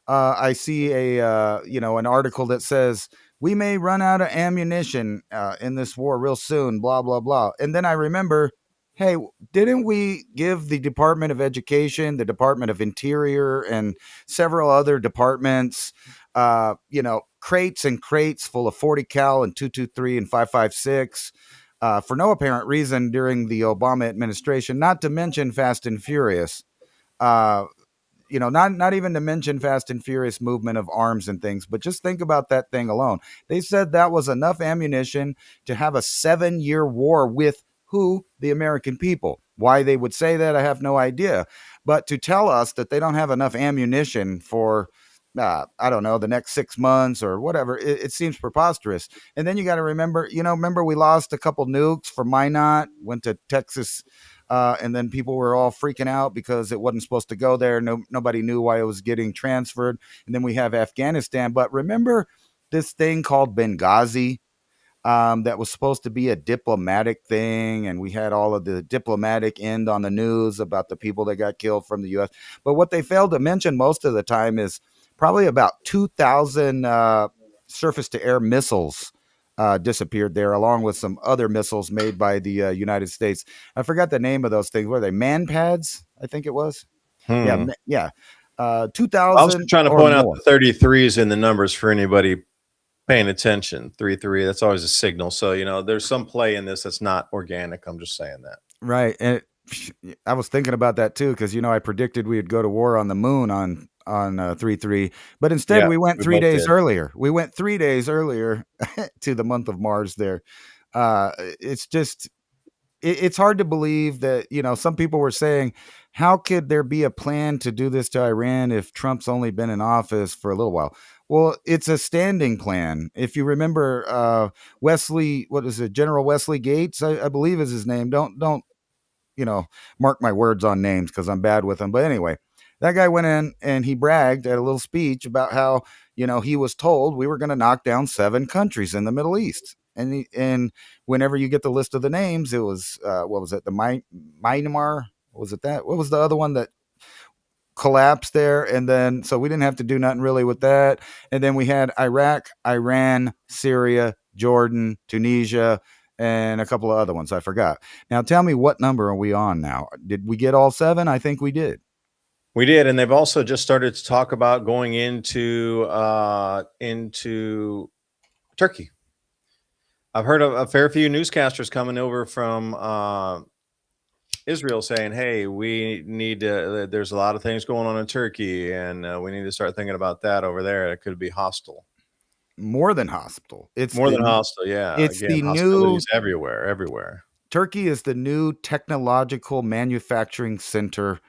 I see an article that says we may run out of ammunition in this war real soon, blah, blah, blah. And then I remember, hey, didn't we give the Department of Education, the Department of Interior, and several other departments, crates and crates full of 40 cal and 223 and 556 for no apparent reason during the Obama administration, not to mention Fast and Furious. Not even to mention Fast and Furious movement of arms and things, but just think about that thing alone. They said that was enough ammunition to have a 7-year war with who? The American people. Why they would say that, I have no idea. But to tell us that they don't have enough ammunition for, I don't know, the next 6 months or whatever, it seems preposterous. And then you got to remember we lost a couple nukes for Minot, went to Texas. And then people were all freaking out because it wasn't supposed to go there. Nobody knew why it was getting transferred. And then we have Afghanistan. But remember this thing called Benghazi that was supposed to be a diplomatic thing. And we had all of the diplomatic end on the news about the people that got killed from the U.S. But what they failed to mention most of the time is probably about 2,000 surface-to-air missiles disappeared there, along with some other missiles made by the United States. I forgot the name of those things. What are they? Man pads, I think it was. Yeah. 2,000. I was trying to point out the 33s in the numbers for anybody paying attention. 33, that's always a signal. So, there's some play in this that's not organic. I'm just saying that. Right. And I was thinking about that too, because, I predicted we would go to war on the moon on 3-3, but instead we went 3 days earlier. We went 3 days earlier to the month of Mars there. It's just, it's hard to believe that, some people were saying, how could there be a plan to do this to Iran if Trump's only been in office for a little while? Well, it's a standing plan. If you remember, General Wesley Gates, I believe is his name. Don't mark my words on names because I'm bad with them. But anyway, that guy went in and he bragged at a little speech about how, he was told we were going to knock down 7 countries in the Middle East. And whenever you get the list of the names, it was, what was it? The Myanmar? Was it that? What was the other one that collapsed there? And then, so we didn't have to do nothing really with that. And then we had Iraq, Iran, Syria, Jordan, Tunisia, and a couple of other ones I forgot. Now tell me, what number are we on now? Did we get all 7? I think we did. We did, and they've also just started to talk about going into Turkey. I've heard of a fair few newscasters coming over from Israel saying, "Hey, we need to. There's a lot of things going on in Turkey, and we need to start thinking about that over there. It could be hostile, More than hostile. more than hostile. Yeah, It's again, the new hostilities everywhere, everywhere. Turkey is the new technological manufacturing center,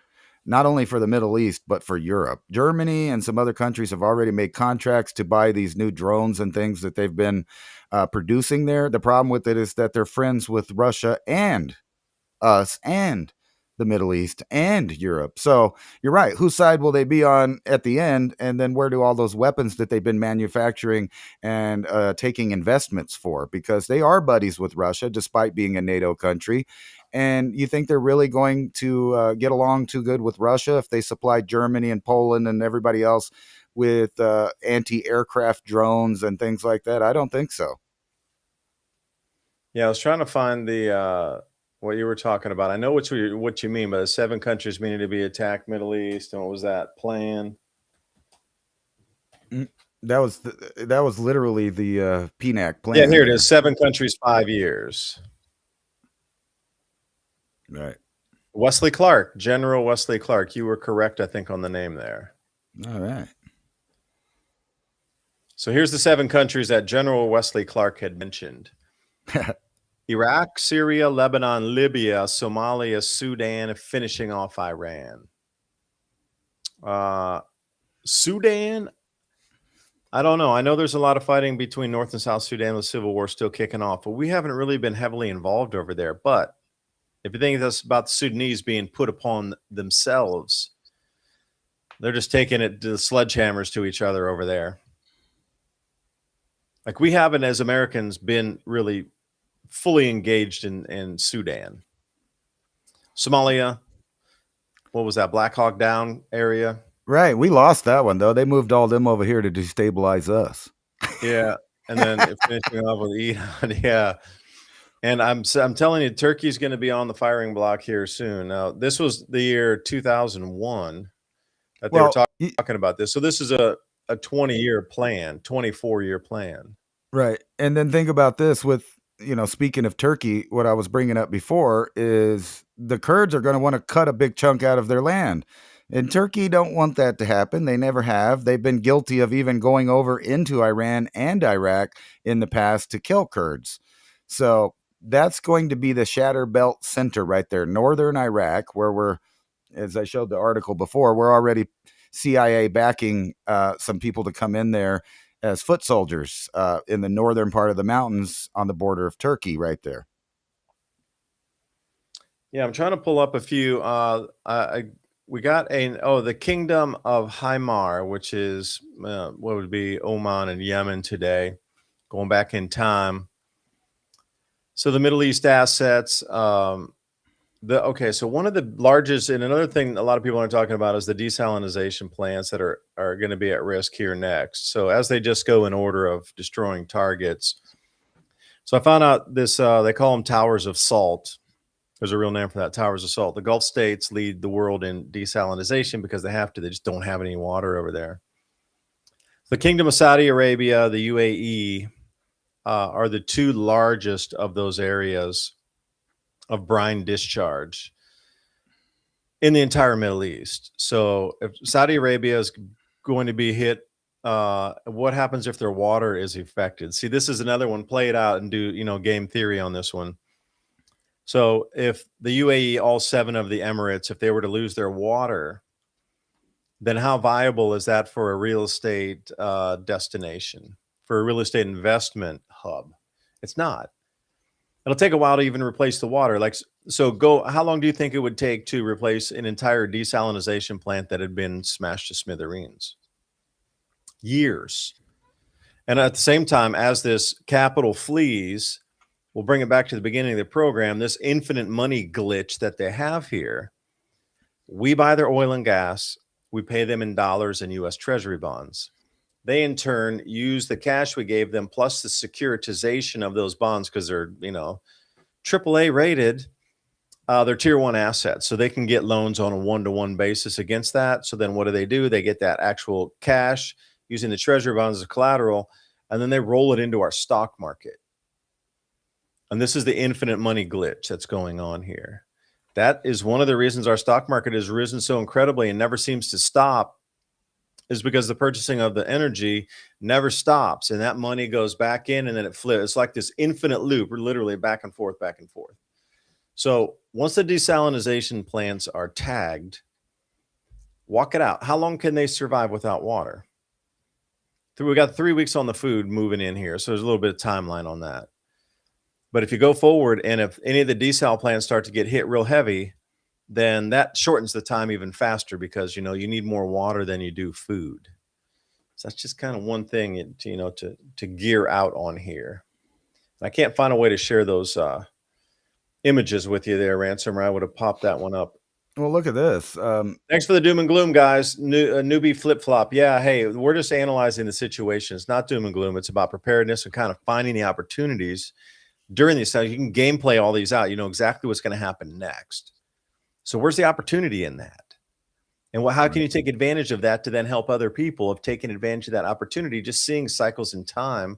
not only for the Middle East, but for Europe. Germany and some other countries have already made contracts to buy these new drones and things that they've been producing there. The problem with it is that they're friends with Russia and us and the Middle East and Europe. So you're right. Whose side will they be on at the end? And then where do all those weapons that they've been manufacturing and taking investments for? Because they are buddies with Russia, despite being a NATO country. And you think they're really going to get along too good with Russia if they supply Germany and Poland and everybody else with anti-aircraft drones and things like that? I don't think so. Yeah, I was trying to find the what you were talking about. I know what you mean by the 7 countries meaning to be attacked, Middle East, and what was that plan? That was literally the PNAC plan. Yeah, here it is. 7 countries, 5 years. Right. Wesley Clark, General Wesley Clark. You were correct, I think, on the name there. All right. So here's the 7 countries that General Wesley Clark had mentioned. Iraq, Syria, Lebanon, Libya, Somalia, Sudan, finishing off Iran. Sudan, I don't know. I know there's a lot of fighting between North and South Sudan, the civil war still kicking off, but we haven't really been heavily involved over there. But if you think that's about the Sudanese being put upon themselves, they're just taking it to the sledgehammers to each other over there. Like, we haven't, as Americans, been really fully engaged in Sudan. Somalia, what was that, Black Hawk Down area? Right. We lost that one, though. They moved all them over here to destabilize us. Yeah. And then finishing off with Iran. Yeah. And I'm telling you, Turkey's going to be on the firing block here soon. Now, this was the year 2001 that they were talking about this. So this is a 20-year plan, 24-year plan. Right. And then think about this with, speaking of Turkey, what I was bringing up before is the Kurds are going to want to cut a big chunk out of their land. And Turkey don't want that to happen. They never have. They've been guilty of even going over into Iran and Iraq in the past to kill Kurds. So that's going to be the Shatter Belt Center right there, northern Iraq, where we're, as I showed the article before, we're already CIA backing some people to come in there as foot soldiers in the northern part of the mountains on the border of Turkey right there. Yeah, I'm trying to pull up a few. We got the Kingdom of Himar, which is what would be Oman and Yemen today, going back in time. So the Middle East assets. So one of the largest, and another thing a lot of people aren't talking about, is the desalination plants that are going to be at risk here next. So as they just go in order of destroying targets. So I found out this, they call them towers of salt. There's a real name for that, towers of salt. The Gulf states lead the world in desalination because they have to. They just don't have any water over there. The Kingdom of Saudi Arabia, the UAE, are the 2 largest of those areas of brine discharge in the entire Middle East. So if Saudi Arabia is going to be hit, what happens if their water is affected? See, this is another one. Play it out and do, game theory on this one. So if the UAE, all 7 of the Emirates, if they were to lose their water, then how viable is that for a real estate destination, for a real estate investment hub? It's not. It'll take a while to even replace the water. How long do you think it would take to replace an entire desalination plant that had been smashed to smithereens? Years. And at the same time, as this capital flees, we'll bring it back to the beginning of the program, this infinite money glitch that they have here. We buy their oil and gas. We pay them in dollars and U.S. Treasury bonds. They in turn use the cash we gave them plus the securitization of those bonds because they're, AAA rated. They're tier one assets, so they can get loans on a one-to-one basis against that. So then what do? They get that actual cash using the treasury bonds as collateral, and then they roll it into our stock market. And this is the infinite money glitch that's going on here. That is one of the reasons our stock market has risen so incredibly and never seems to stop, is because the purchasing of the energy never stops. And that money goes back in and then it flips. It's like this infinite loop. We're literally back and forth, back and forth. So once the desalination plants are tagged, walk it out. How long can they survive without water? We got 3 weeks on the food moving in here. So there's a little bit of timeline on that. But if you go forward and if any of the desal plants start to get hit real heavy, then that shortens the time even faster because, you need more water than you do food. So that's just kind of one thing, to gear out on here. And I can't find a way to share those images with you there, Ransom, or I would have popped that one up. Well, look at this. Thanks for the doom and gloom, guys. Newbie flip-flop. Yeah, hey, we're just analyzing the situation. It's not doom and gloom. It's about preparedness and kind of finding the opportunities during these times. You can gameplay all these out. You know exactly what's going to happen next. So where's the opportunity in that? And how can you take advantage of that to then help other people of taking advantage of that opportunity, just seeing cycles in time,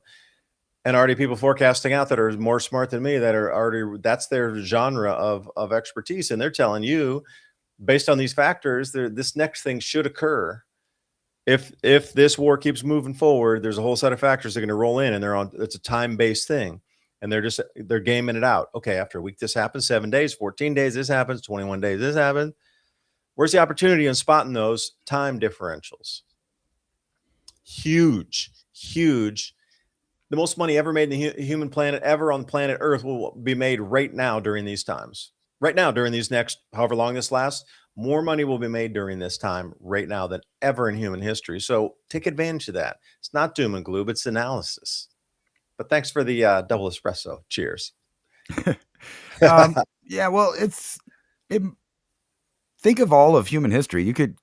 and already people forecasting out that are more smart than me, that are already, that's their genre of expertise. And they're telling you, based on these factors, this next thing should occur. If this war keeps moving forward, there's a whole set of factors that are going to roll in, and it's a time-based thing. And they're gaming it out. Okay, after a week, this happens, 7 days, 14 days, this happens, 21 days, this happens. Where's the opportunity in spotting those time differentials? Huge, huge. The most money ever made in the human planet, ever on planet Earth, will be made right now during these times. Right now, during these next, however long this lasts, more money will be made during this time right now than ever in human history. So take advantage of that. It's not doom and gloom, it's analysis. But thanks for the double espresso. Cheers. Yeah, well, think of all of human history. You could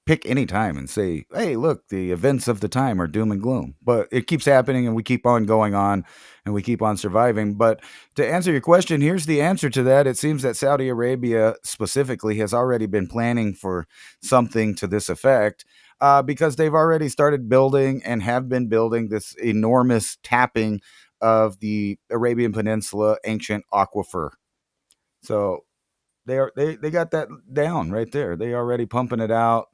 pick any time and say, hey, look, the events of the time are doom and gloom. But it keeps happening and we keep on going on and we keep on surviving. But to answer your question, here's the answer to that. It seems that Saudi Arabia specifically has already been planning for something to this effect. Because they've already started building and have been building this enormous tapping of the Arabian Peninsula ancient aquifer. So they got that down right there. They already pumping it out.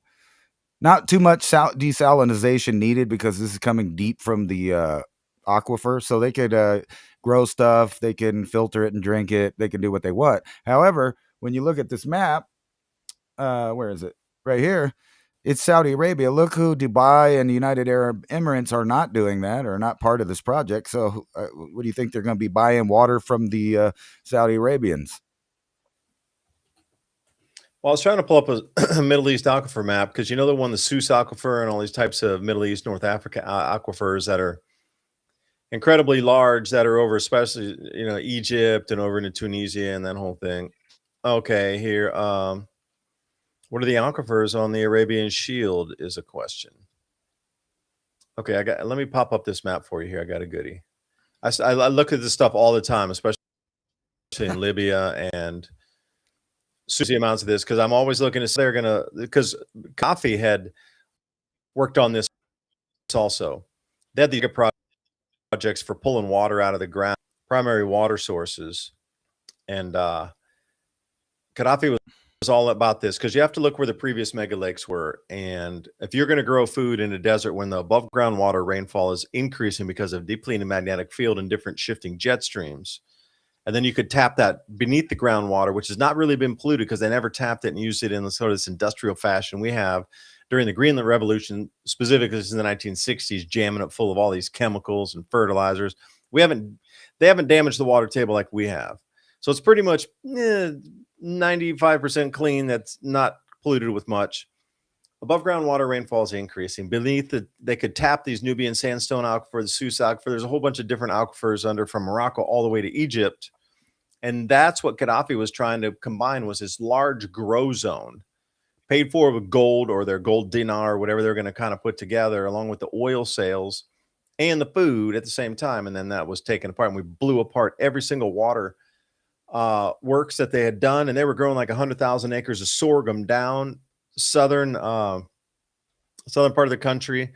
Not too much desalination needed because this is coming deep from the aquifer. So they could grow stuff. They can filter it and drink it. They can do what they want. However, when you look at this map, where is it? Right here. It's Saudi Arabia. Look who Dubai and the United Arab Emirates are not doing that, or not part of this project. So what do you think they're going to be buying water from the Saudi Arabians? Well, I was trying to pull up a Middle East aquifer map because the one, the Sus aquifer and all these types of Middle East, North Africa aquifers that are incredibly large, that are over, especially, Egypt and over into Tunisia and that whole thing. Okay, here. What are the aquifers on the Arabian Shield is a question. Okay, let me pop up this map for you here. I got a goodie. I look at this stuff all the time, especially in Libya, and see amounts of this because I'm always looking to because Kaddafi had worked on this also. They had the projects for pulling water out of the ground, primary water sources, and Gaddafi was all about this because you have to look where the previous mega lakes were. And if you're going to grow food in a desert when the above ground water rainfall is increasing because of depleting magnetic field and different shifting jet streams, and then you could tap that beneath the groundwater, which has not really been polluted because they never tapped it and used it in sort of this industrial fashion we have during the Greenland Revolution, specifically in the 1960s, jamming it full of all these chemicals and fertilizers. They haven't damaged the water table like we have. So it's pretty much 95% clean. That's not polluted with much. Above ground water rainfall is increasing. Beneath they could tap these Nubian sandstone aquifer, the Sus aquifer. There's a whole bunch of different aquifers from Morocco all the way to Egypt. And that's what Gaddafi was trying to combine, was this large grow zone. paid for with gold or their gold dinar or whatever they're going to kind of put together, along with the oil sales and the food at the same time. And then that was taken apart, and we blew apart every single water works that they had done, and they were growing like 100,000 acres of sorghum down southern part of the country.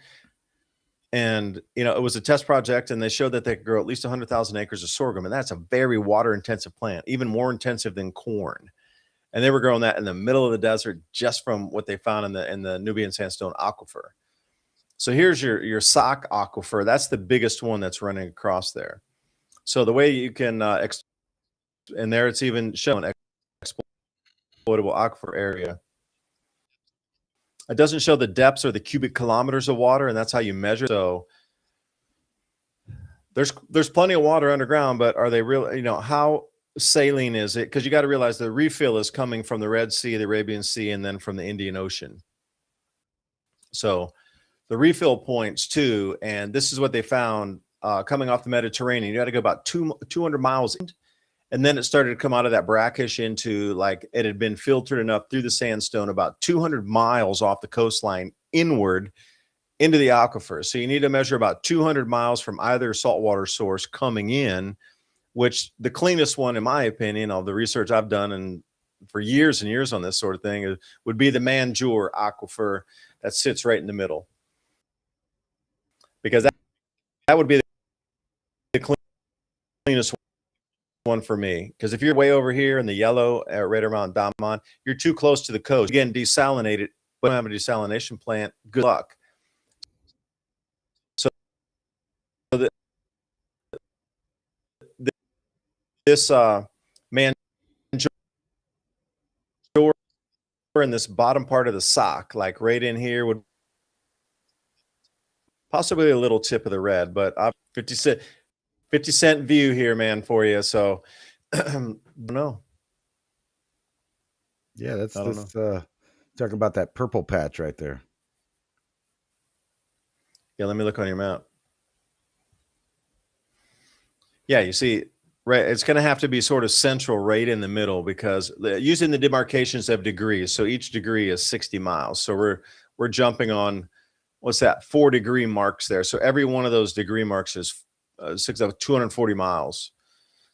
And it was a test project, and they showed that they could grow at least 100,000 acres of sorghum, and that's a very water intensive plant, even more intensive than corn. And they were growing that in the middle of the desert, just from what they found in the Nubian sandstone aquifer. So here's your sock aquifer. That's the biggest one that's running across there. So the way you can and there it's even shown exploitable aquifer area. It doesn't show the depths or the cubic kilometers of water, and that's how you measure. So there's plenty of water underground, but are they really, how saline is it? Because you got to realize the refill is coming from the Red Sea, the Arabian Sea, and then from the Indian Ocean. So the refill points too, and this is what they found coming off the Mediterranean. You had to go about 200 miles in, and then it started to come out of that brackish into, like, it had been filtered enough through the sandstone about 200 miles off the coastline inward into the aquifer. So you need to measure about 200 miles from either saltwater source coming in, which the cleanest one, in my opinion, all the research I've done and for years and years on this sort of thing, would be the Manjur aquifer that sits right in the middle. Because that would be the cleanest one for me. Because if you're way over here in the yellow, right around Daman, you're too close to the coast. Again, desalinate it, but don't have a desalination plant. Good luck. So this Manjur in this bottom part of the sock, like right in here, would possibly a little tip of the red, but 50 cent view here, man, for you. So no. Yeah, that's this talking about that purple patch right there. Yeah, let me look on your map. Yeah, you see, right, it's going to have to be sort of central right in the middle, because using the demarcations of degrees, so each degree is 60 miles. So we're jumping on, what's that, 4-degree marks there. So every one of those degree marks is 240 miles.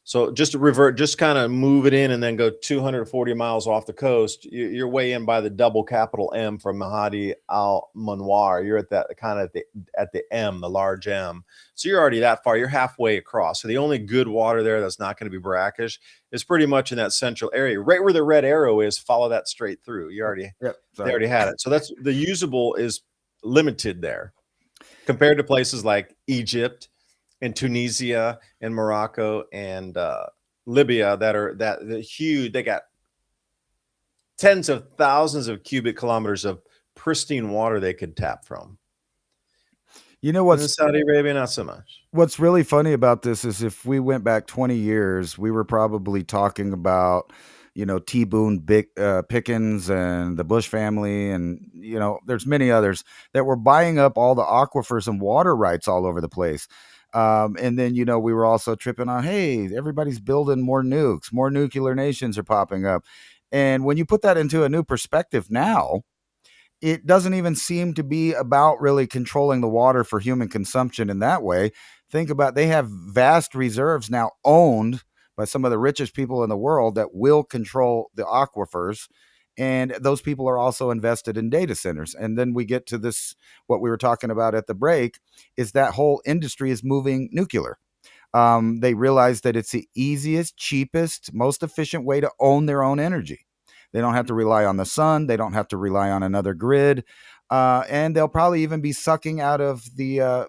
So just to revert, just kind of move it in and then go 240 miles off the coast. You're way in by the double capital M from Mahdi al-Manwar. You're at that kind of at the M, the large M. So you're already that far. You're halfway across. So the only good water there that's not going to be brackish is pretty much in that central area, right where the red arrow is. Follow that straight through. You already, they already had it. So that's the usable is limited there compared to places like Egypt and Tunisia and Morocco and Libya that are huge. They got tens of thousands of cubic kilometers of pristine water they could tap from. You know what's in Saudi Arabia, not so much. What's really funny about this is if we went back 20 years, we were probably talking about, T. Boone Pickens and the Bush family, and there's many others that were buying up all the aquifers and water rights all over the place. And then, we were also tripping on, hey, everybody's building more nukes, more nuclear nations are popping up. And when you put that into a new perspective now, it doesn't even seem to be about really controlling the water for human consumption in that way. Think about, they have vast reserves now owned by some of the richest people in the world that will control the aquifers. And those people are also invested in data centers. And then we get to this, what we were talking about at the break, is that whole industry is moving nuclear. They realize that it's the easiest, cheapest, most efficient way to own their own energy. They don't have to rely on the sun. They don't have to rely on another grid. And they'll probably even be sucking out of the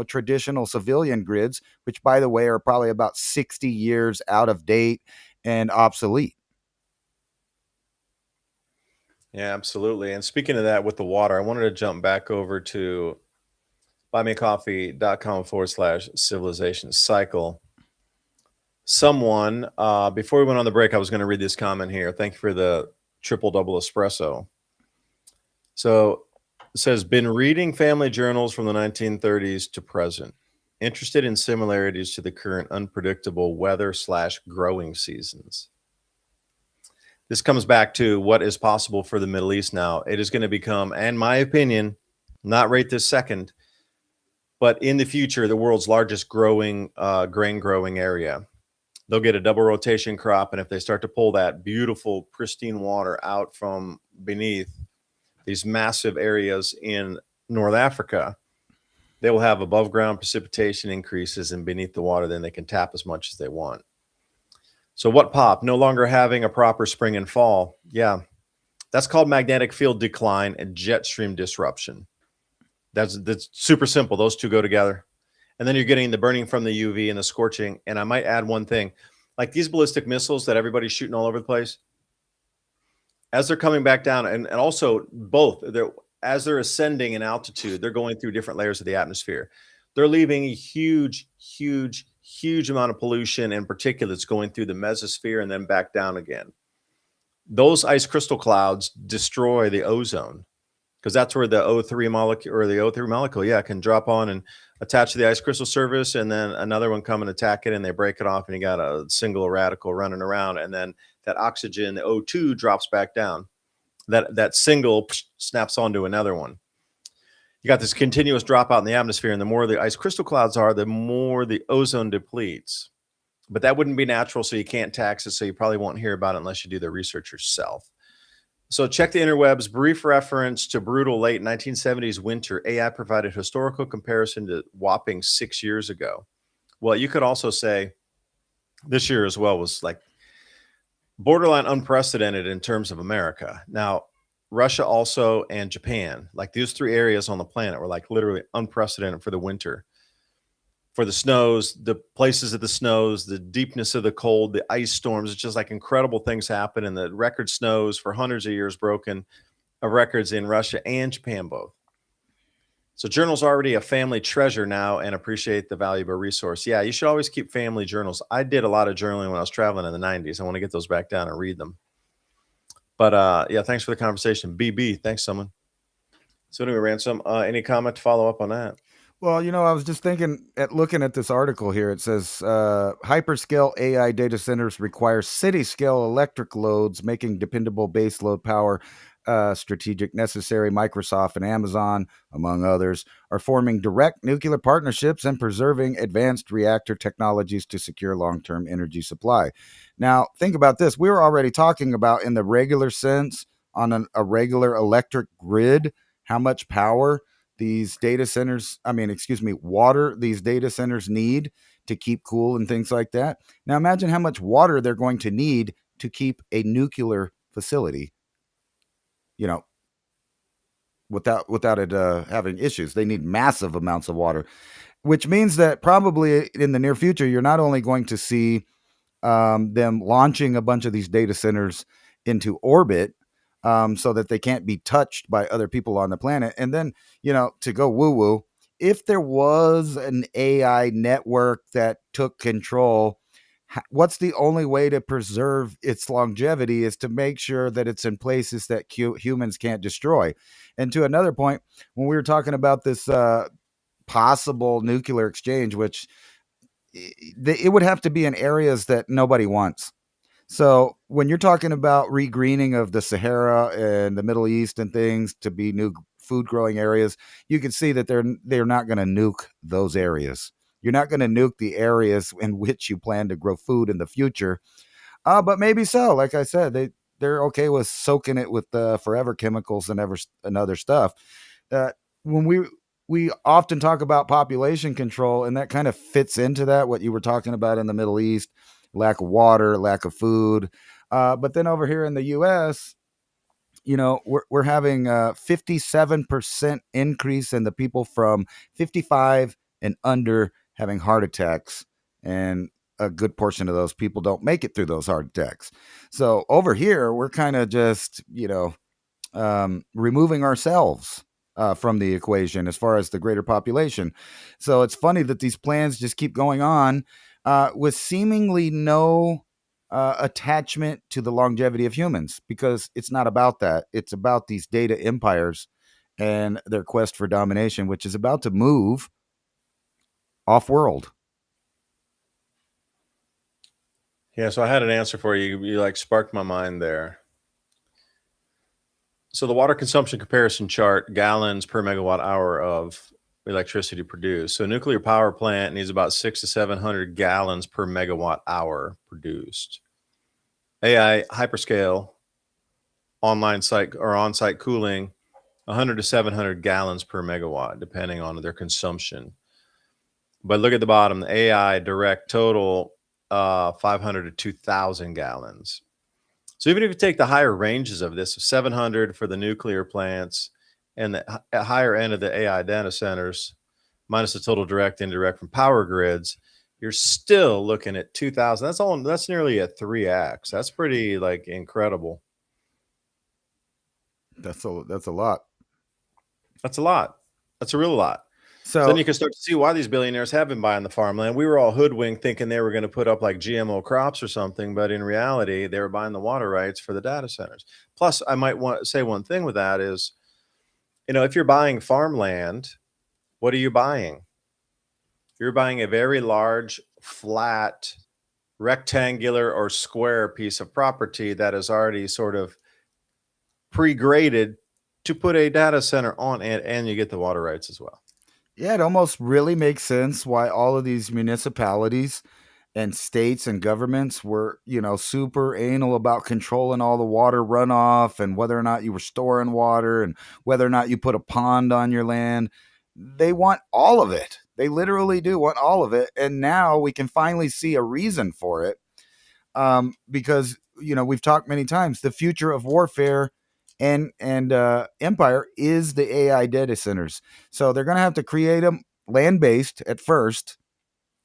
traditional civilian grids, which, by the way, are probably about 60 years out of date and obsolete. Yeah, absolutely. And speaking of that with the water, I wanted to jump back over to buymeacoffee.com/civilization cycle. Someone, before we went on the break, I was going to read this comment here. Thank you for the triple double espresso. So it says, been reading family journals from the 1930s to present. Interested in similarities to the current unpredictable weather/growing seasons. This comes back to what is possible for the Middle East now. It is going to become, in my opinion, not right this second, but in the future, the world's largest growing grain growing area. They'll get a double rotation crop, and if they start to pull that beautiful, pristine water out from beneath these massive areas in North Africa, they will have above ground precipitation increases, and beneath the water, then they can tap as much as they want. So what pop? No longer having a proper spring and fall. Yeah, that's called magnetic field decline and jet stream disruption. That's super simple. Those two go together. And then you're getting the burning from the UV and the scorching. And I might add one thing, like these ballistic missiles that everybody's shooting all over the place, as they're coming back down, and also both, as they're ascending in altitude, they're going through different layers of the atmosphere. They're leaving a huge, huge, huge amount of pollution and particulates going through the mesosphere and then back down again. Those ice crystal clouds destroy the ozone, because that's where the O3 molecule, yeah, can drop on and attach to the ice crystal surface, and then another one come and attack it, and they break it off, and you got a single radical running around, and then that oxygen, the O2, drops back down. That single snaps onto another one. You got this continuous dropout in the atmosphere, and the more the ice crystal clouds are, the more the ozone depletes. But that wouldn't be natural, so you can't tax it, so you probably won't hear about it unless you do the research yourself. So check the interwebs. Brief reference to brutal late 1970s winter. AI provided historical comparison to whopping 6 years ago. Well, you could also say this year as well was like borderline unprecedented in terms of America. Now, Russia also and Japan, like these three areas on the planet were like literally unprecedented for the winter. For the snows, the places of the snows, the deepness of the cold, the ice storms, it's just like incredible things happen. And the record snows for hundreds of years broken of records in Russia and Japan both. So journals are already a family treasure now and appreciate the valuable resource. Yeah, you should always keep family journals. I did a lot of journaling when I was traveling in the 90s. I want to get those back down and read them. But yeah, thanks for the conversation. BB, thanks, someone. So anyway, Ransom, any comment to follow up on that? Well, I was just looking at this article here. It says hyperscale AI data centers require city-scale electric loads, making dependable base load power strategic necessary. Microsoft and Amazon, among others, are forming direct nuclear partnerships and preserving advanced reactor technologies to secure long-term energy supply. Now, think about this. We were already talking about, in the regular sense, on a regular electric grid, how much power these data centers, water these data centers need to keep cool and things like that. Now imagine how much water they're going to need to keep a nuclear facility, without it having issues. They need massive amounts of water, which means that probably in the near future, you're not only going to see them launching a bunch of these data centers into orbit, so that they can't be touched by other people on the planet. And then, to go woo woo, if there was an AI network that took control, what's the only way to preserve its longevity is to make sure that it's in places that humans can't destroy. And to another point, when we were talking about this possible nuclear exchange, which it would have to be in areas that nobody wants. So when you're talking about regreening of the Sahara and the Middle East and things to be new food growing areas, you can see that they're not going to nuke those areas. You're not going to nuke the areas in which you plan to grow food in the future. But maybe so. Like I said, they're okay with soaking it with forever chemicals and other stuff. When we often talk about population control, and that kind of fits into that, what you were talking about in the Middle East. Lack of water, lack of food. But then over here in the U.S., we're having a 57% increase in the people from 55 and under having heart attacks. And a good portion of those people don't make it through those heart attacks. So over here, we're kind of just, removing ourselves from the equation as far as the greater population. So it's funny that these plans just keep going on with seemingly no attachment to the longevity of humans, because it's not about that. It's about these data empires and their quest for domination, which is about to move off world. Yeah, so I had an answer for you. You like sparked my mind there. So the water consumption comparison chart, gallons per megawatt hour of electricity produced. So a nuclear power plant needs about 600 to 700 gallons per megawatt hour produced. AI hyperscale online site or on-site cooling, 100 to 700 gallons per megawatt, depending on their consumption. But look at the bottom, the AI direct total, 500 to 2,000 gallons. So even if you take the higher ranges of this, 700 for the nuclear plants and the higher end of the AI data centers, minus the total direct, indirect from power grids, you're still looking at 2,000. That's nearly a 3x. That's pretty like incredible. That's a lot. That's a lot. That's a real lot. So then So you can start to see why these billionaires have been buying the farmland. We were all hoodwinked thinking they were going to put up like GMO crops or something, but in reality, they were buying the water rights for the data centers. Plus, I might want to say one thing with that is, if you're buying farmland, what are you buying? You're buying a very large, flat, rectangular or square piece of property that is already sort of pre-graded to put a data center on it, and you get the water rights as well. yeah, it almost really makes sense why all of these municipalities and states and governments were, super anal about controlling all the water runoff and whether or not you were storing water and whether or not you put a pond on your land. They want all of it. They literally do want all of it. And now we can finally see a reason for it. Because, we've talked many times, the future of warfare and empire is the AI data centers. So they're going to have to create them land-based at first,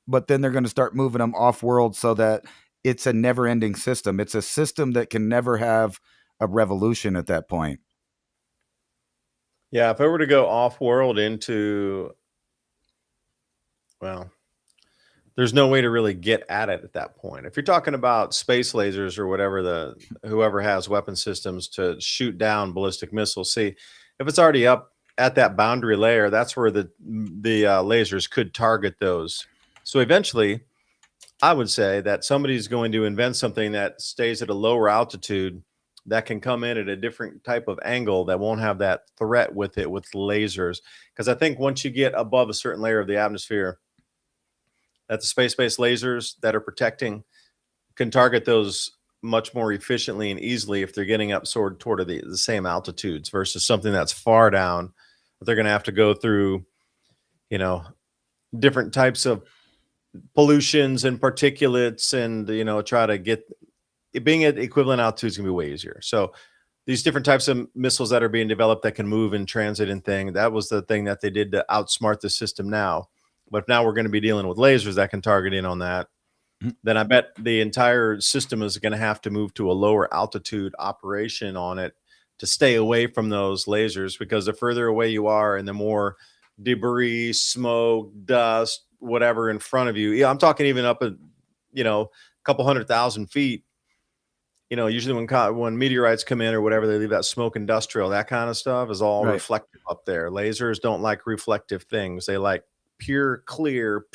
but then they're going to start moving them off world so that it's a never ending system. It's a system that can never have a revolution at that point. Yeah, if I were to go off world into, well, there's no way to really get at it at that point. If you're talking about space lasers or whatever, whoever has weapon systems to shoot down ballistic missiles, see, if it's already up at that boundary layer, that's where the lasers could target those. So eventually, I would say that somebody's going to invent something that stays at a lower altitude that can come in at a different type of angle that won't have that threat with it with lasers. Because I think once you get above a certain layer of the atmosphere, that the space-based lasers that are protecting can target those much more efficiently and easily if they're getting up toward the same altitudes versus something that's far down. They're going to have to go through, different types of pollutions and particulates and, try to get it being at equivalent altitude is going to be way easier. So these different types of missiles that are being developed that can move in transit and thing, that was the thing that they did to outsmart the system now. But now we're going to be dealing with lasers that can target in on that. Then I bet the entire system is going to have to move to a lower altitude operation on it to stay away from those lasers, because the further away you are and the more debris, smoke, dust, whatever in front of you. Yeah, I'm talking even up at, a couple 100,000 feet. Usually when meteorites come in or whatever, they leave that smoke and dust trail. That kind of stuff is all Right. reflective up there. Lasers don't like reflective things. They like pure, clear,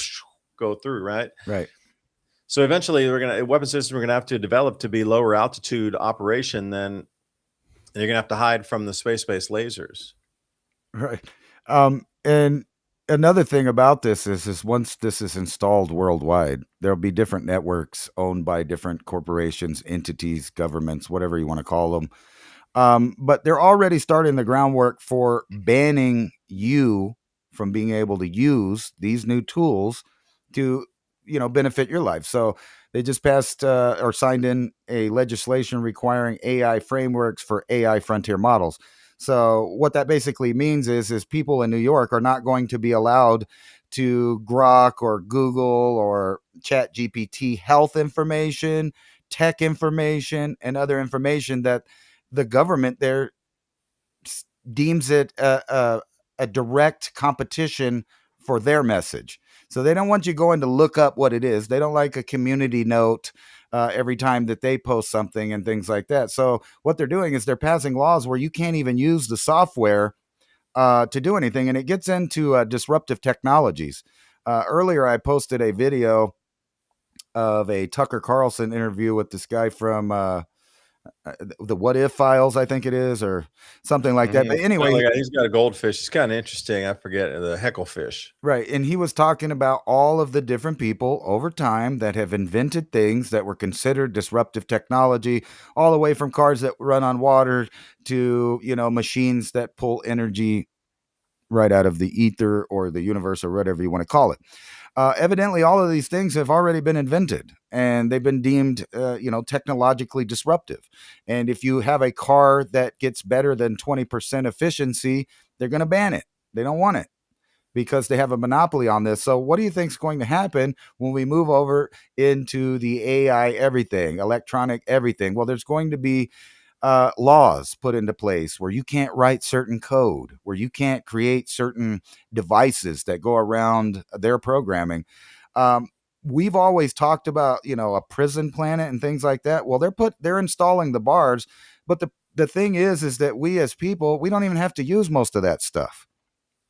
go through, right? Right. So eventually, weapon systems we're gonna have to develop to be lower altitude operation. Then you're gonna have to hide from the space-based lasers. Right. And another thing about this is once this is installed worldwide, there'll be different networks owned by different corporations, entities, governments, whatever you want to call them. But they're already starting the groundwork for banning you from being able to use these new tools to, benefit your life. So they just passed or signed in a legislation requiring AI frameworks for AI frontier models. So what that basically means is people in New York are not going to be allowed to Grok or Google or Chat GPT health information, tech information, and other information that the government there deems it a direct competition for their message. So they don't want you going to look up what it is. They don't like a community note every time that they post something and things like that. So what they're doing is they're passing laws where you can't even use the software to do anything. And it gets into disruptive technologies. Earlier, I posted a video of a Tucker Carlson interview with this guy from the What If Files, I think it is, or something like that. But anyway, he's got a goldfish. It's kind of interesting. I forget the hecklefish. right. And he was talking about all of the different people over time that have invented things that were considered disruptive technology, all the way from cars that run on water to, machines that pull energy right out of the ether or the universe or whatever you want to call it. Evidently, all of these things have already been invented and they've been deemed, technologically disruptive. And if you have a car that gets better than 20% efficiency, they're going to ban it. They don't want it because they have a monopoly on this. So what do you think is going to happen when we move over into the AI everything, electronic everything? Well, there's going to be laws put into place where you can't write certain code, where you can't create certain devices that go around their programming. We've always talked about, a prison planet and things like that. Well, they're installing the bars, but the thing is that we as people, we don't even have to use most of that stuff.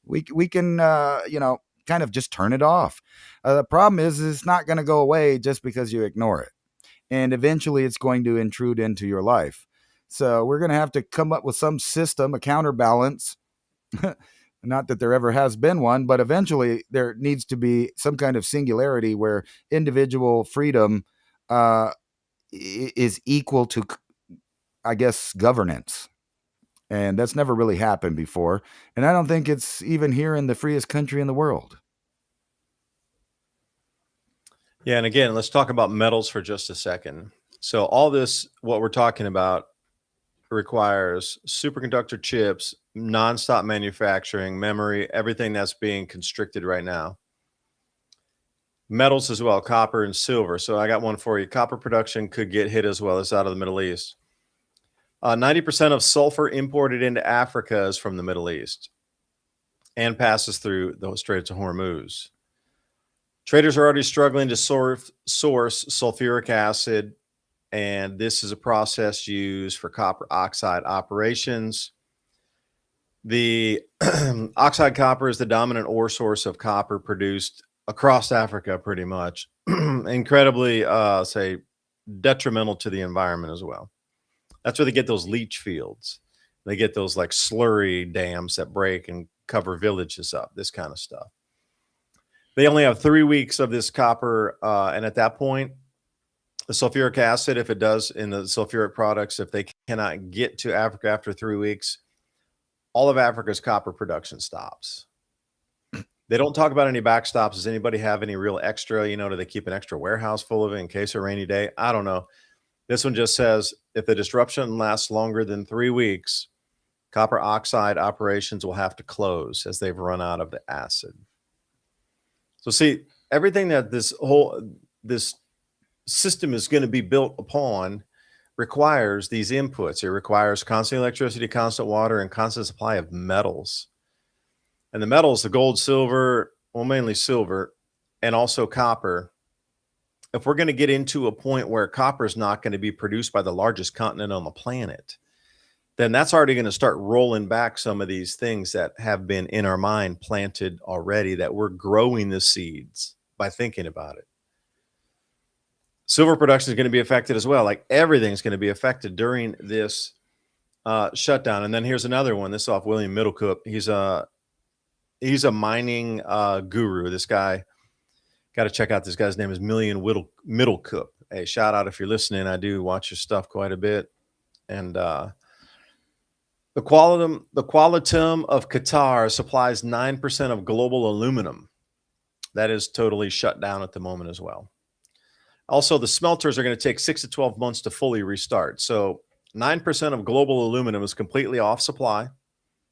We can, kind of just turn it off. The problem is it's not going to go away just because you ignore it. And eventually it's going to intrude into your life. So we're going to have to come up with some system, a counterbalance. Not that there ever has been one, but eventually there needs to be some kind of singularity where individual freedom is equal to, I guess, governance. And that's never really happened before. And I don't think it's even here in the freest country in the world. Yeah, and again, let's talk about metals for just a second. So all this, what we're talking about, requires superconductor chips, nonstop manufacturing, memory, everything that's being constricted right now. Metals as well, copper and silver. So I got one for you. Copper production could get hit as well. It's out of the Middle East. 90% of sulfur imported into Africa is from the Middle East and passes through the Strait of Hormuz. Traders are already struggling to source sulfuric acid, and this is a process used for copper oxide operations. The oxide copper is the dominant ore source of copper produced across Africa, pretty much. Incredibly, detrimental to the environment as well. That's where they get those leach fields. They get those like slurry dams that break and cover villages up, this kind of stuff. They only have 3 weeks of this copper, and at that point, the sulfuric acid, if it does in the sulfuric products, if they cannot get to Africa after 3 weeks, all of Africa's copper production stops. They don't talk about any backstops. Does anybody have any real extra? Do they keep an extra warehouse full of it in case of a rainy day? I don't know. This one just says if the disruption lasts longer than 3 weeks, copper oxide operations will have to close as they've run out of the acid. So see, everything that this system is going to be built upon requires these inputs. It requires constant electricity, constant water, and constant supply of metals. And the metals, the gold, silver, well, mainly silver, and also copper. If we're going to get into a point where copper is not going to be produced by the largest continent on the planet, then that's already going to start rolling back some of these things that have been in our mind planted already, that we're growing the seeds by thinking about it. Silver production is going to be affected as well. Like everything's going to be affected during this shutdown. And then here's another one. This is off William Middlecoop. He's a mining guru. This guy, got to check out this guy's name is Middlecoop. Hey, shout out if you're listening. I do watch your stuff quite a bit. And the Qualitum of Qatar supplies 9% of global aluminum. That is totally shut down at the moment as well. Also, the smelters are going to take 6 to 12 months to fully restart. So 9% of global aluminum is completely off supply,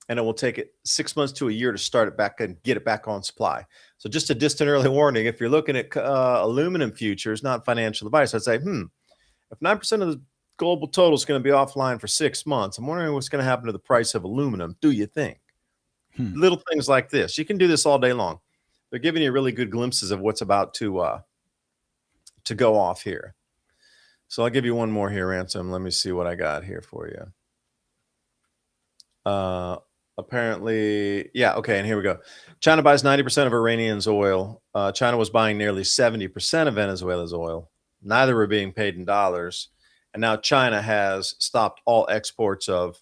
and it will take it 6 months to a year to start it back and get it back on supply. So just a distant early warning, if you're looking at aluminum futures, not financial advice, I'd say, if 9% of the global total is going to be offline for 6 months, I'm wondering what's going to happen to the price of aluminum. Do you think? Little things like this. You can do this all day long. They're giving you really good glimpses of what's about to go off here. So I'll give you one more here, Ransom. Let me see what I got here for you. apparently, yeah, okay, and here we go. China buys 90% of Iranian's oil. China was buying nearly 70% of Venezuela's oil. Neither were being paid in dollars. And now China has stopped all exports of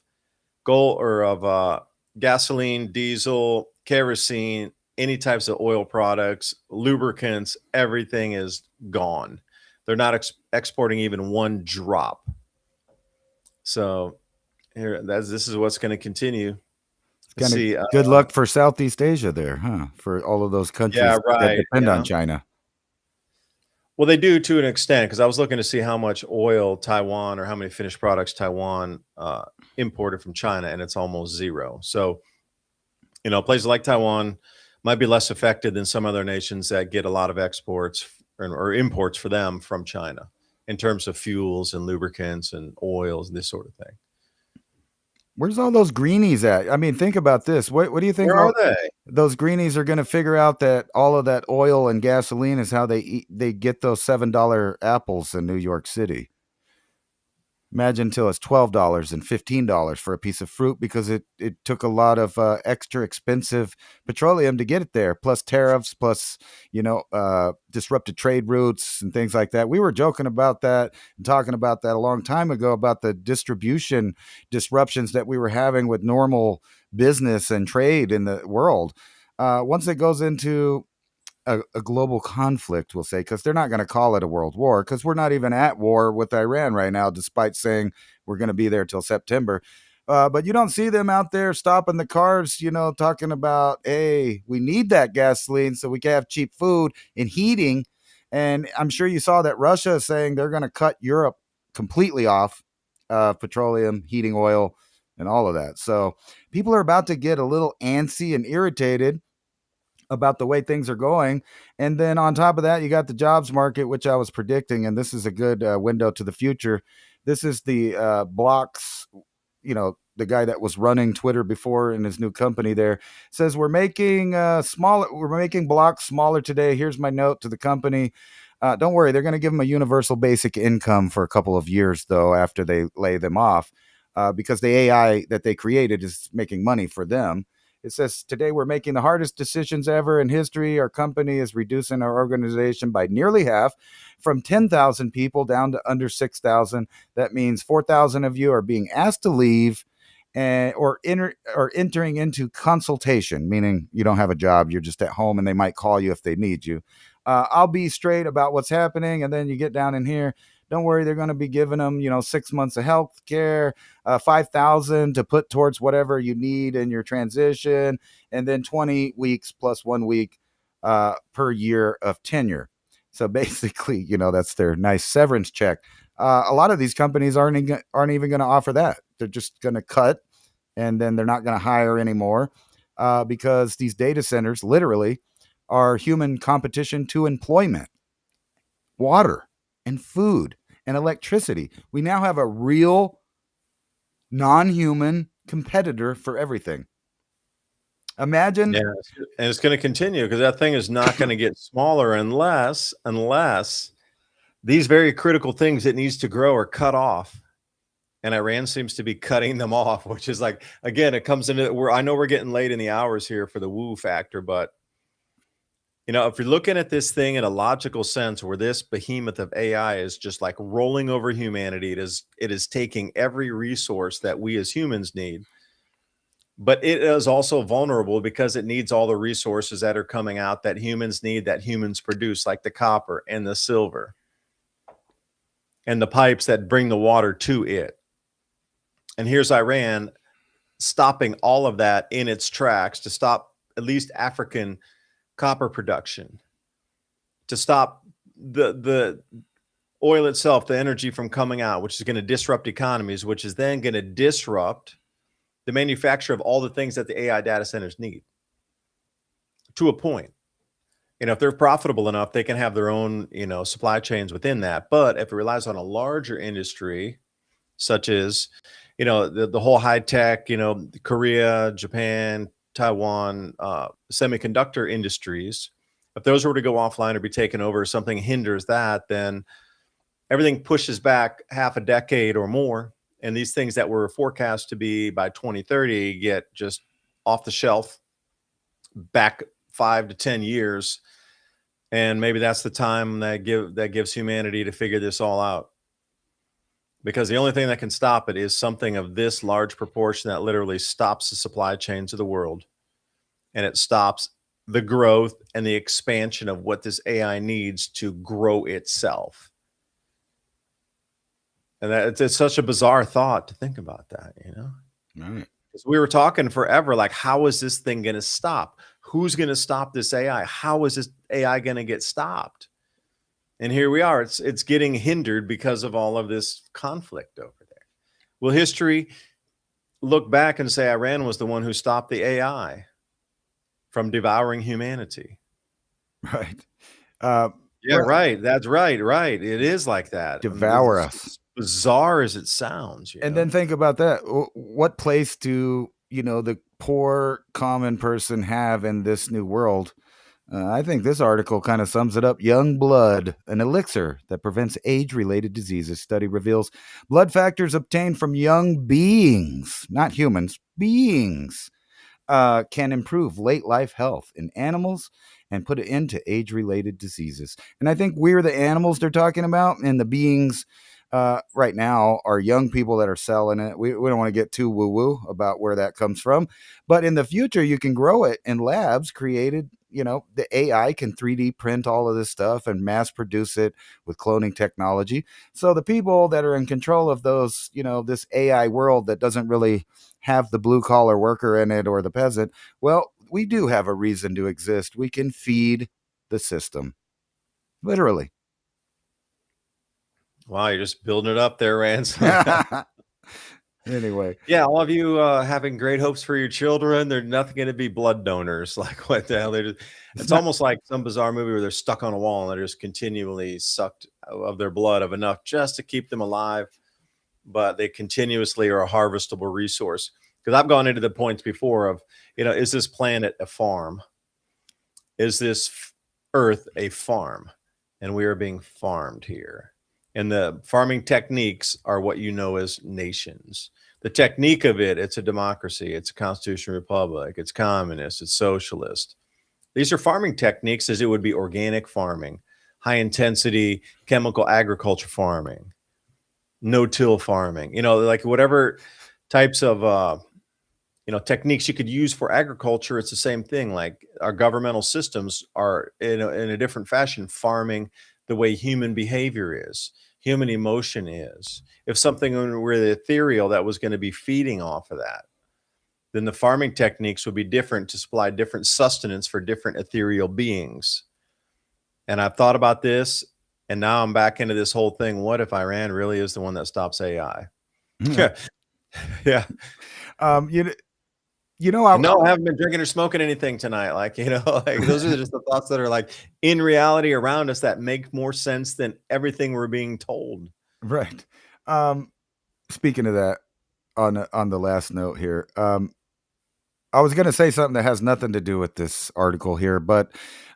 gold or of gasoline, diesel, kerosene, any types of oil products, lubricants, everything is gone. They're not exporting even one drop. So this is what's going to continue. Let's Kind of see. good luck for Southeast Asia there, huh? For all of those Yeah, countries that right. depend on China. Well, they do to an extent, because I was looking to see how much oil Taiwan or how many finished products Taiwan imported from China, and it's almost zero. So, places like Taiwan might be less affected than some other nations that get a lot of exports or imports for them from China in terms of fuels and lubricants and oils and this sort of thing. Where's all those greenies at? I mean, think about this. What do you think? Where are they? Those greenies are going to figure out that all of that oil and gasoline is how they get those $7 apples in New York City. Imagine until it's $12 and $15 for a piece of fruit because it took a lot of extra expensive petroleum to get it there, plus tariffs, plus disrupted trade routes and things like that. We were joking about that and talking about that a long time ago about the distribution disruptions that we were having with normal business and trade in the world. Once it goes into a global conflict, we'll say, because they're not going to call it a world war because we're not even at war with Iran right now, despite saying we're going to be there till September. But you don't see them out there stopping the cars, talking about, hey, we need that gasoline so we can have cheap food and heating. And I'm sure you saw that Russia is saying they're going to cut Europe completely off petroleum, heating oil, and all of that. So people are about to get a little antsy and irritated about the way things are going. And then on top of that, you got the jobs market, which I was predicting, and this is a good window to the future. This is the blocks, the guy that was running Twitter before in his new company there says we're making blocks smaller today. Here's my note to the company. Don't worry, they're going to give them a universal basic income for a couple of years, though, after they lay them off, because the AI that they created is making money for them. It says, today we're making the hardest decisions ever in history. Our company is reducing our organization by nearly half, from 10,000 people down to under 6,000. That means 4,000 of you are being asked to leave or entering into consultation, meaning you don't have a job, you're just at home, and they might call you if they need you. I'll be straight about what's happening, and then you get down in here. Don't worry, they're going to be giving them, 6 months of health care, 5,000 to put towards whatever you need in your transition, and then 20 weeks plus 1 week per year of tenure. So basically, that's their nice severance check. A lot of these companies aren't even going to offer that. They're just going to cut, and then they're not going to hire anymore because these data centers literally are human competition to employment, water, and food and electricity. We now have a real non-human competitor for everything. Imagine. Yeah, and it's going to continue because that thing is not going to get smaller unless these very critical things it needs to grow are cut off. And Iran seems to be cutting them off, which is like, again, it comes into I know we're getting late in the hours here for the woo factor, but if you're looking at this thing in a logical sense, where this behemoth of AI is just like rolling over humanity, it is taking every resource that we as humans need, but it is also vulnerable because it needs all the resources that are coming out that humans need, that humans produce, like the copper and the silver and the pipes that bring the water to it. And here's Iran stopping all of that in its tracks to stop at least African copper production, to stop the oil itself, the energy from coming out, which is going to disrupt economies, which is then going to disrupt the manufacture of all the things that the AI data centers need to a point. If they're profitable enough, they can have their own, supply chains within that. But if it relies on a larger industry, such as, the whole high tech, Korea, Japan, Taiwan, semiconductor industries, if those were to go offline or be taken over, something hinders that, then everything pushes back half a decade or more. And these things that were forecast to be by 2030 get just off the shelf back 5 to 10 years, and maybe that's the time that gives humanity to figure this all out. Because the only thing that can stop it is something of this large proportion that literally stops the supply chains of the world, and it stops the growth and the expansion of what this AI needs to grow itself. And it's such a bizarre thought to think about that, you know? Right. Because we were talking forever, like, how is this thing going to stop? Who's going to stop this AI? How is this AI going to get stopped? And here we are. It's getting hindered because of all of this conflict over there. Will history look back and say Iran was the one who stopped the AI from devouring humanity? Right. Yeah, Well, right. That's right. Right. It is like that. devour As us. bizarre as it sounds, you And know? then think about that. What place do, the poor common person have in this new world? I think this article kind of sums it up. Young blood, an elixir that prevents age-related diseases. Study reveals blood factors obtained from young beings, not humans, beings, can improve late life health in animals and put it into age-related diseases. And I think we're the animals they're talking about, and the beings right now are young people that are selling it. We don't want to get too woo-woo about where that comes from, but in the future, you can grow it in labs created. The AI can 3D print all of this stuff and mass produce it with cloning technology. So the people that are in control of those, this AI world that doesn't really have the blue collar worker in it or the peasant, well, we do have a reason to exist. We can feed the system, literally. Wow, you're just building it up there, Ransom. Anyway, Yeah, all of you having great hopes for your children. They're nothing going to be blood donors. Like, what the hell? It's not, almost like some bizarre movie where they're stuck on a wall and they're just continually sucked of their blood of enough just to keep them alive. But they continuously are a harvestable resource. Because I've gone into the points before of, is this planet a farm? Is this earth a farm? And we are being farmed here. And the farming techniques are what you know as nations. The technique of it's a democracy, it's a constitutional republic, it's communist, it's socialist. These are farming techniques as it would be organic farming, high intensity chemical agriculture farming, no-till farming, like whatever types of techniques you could use for agriculture. It's the same thing. Like our governmental systems are in a different fashion farming the way human behavior is, human emotion is. If something were ethereal that was going to be feeding off of that, then the farming techniques would be different to supply different sustenance for different ethereal beings. And I've thought about this, and now I'm back into this whole thing. What if Iran really is the one that stops AI? yeah. Yeah. No, I haven't been drinking or smoking anything tonight. Like, like those are just the thoughts that are like in reality around us that make more sense than everything we're being told. right. Speaking of that, on the last note here, I was going to say something that has nothing to do with this article here, but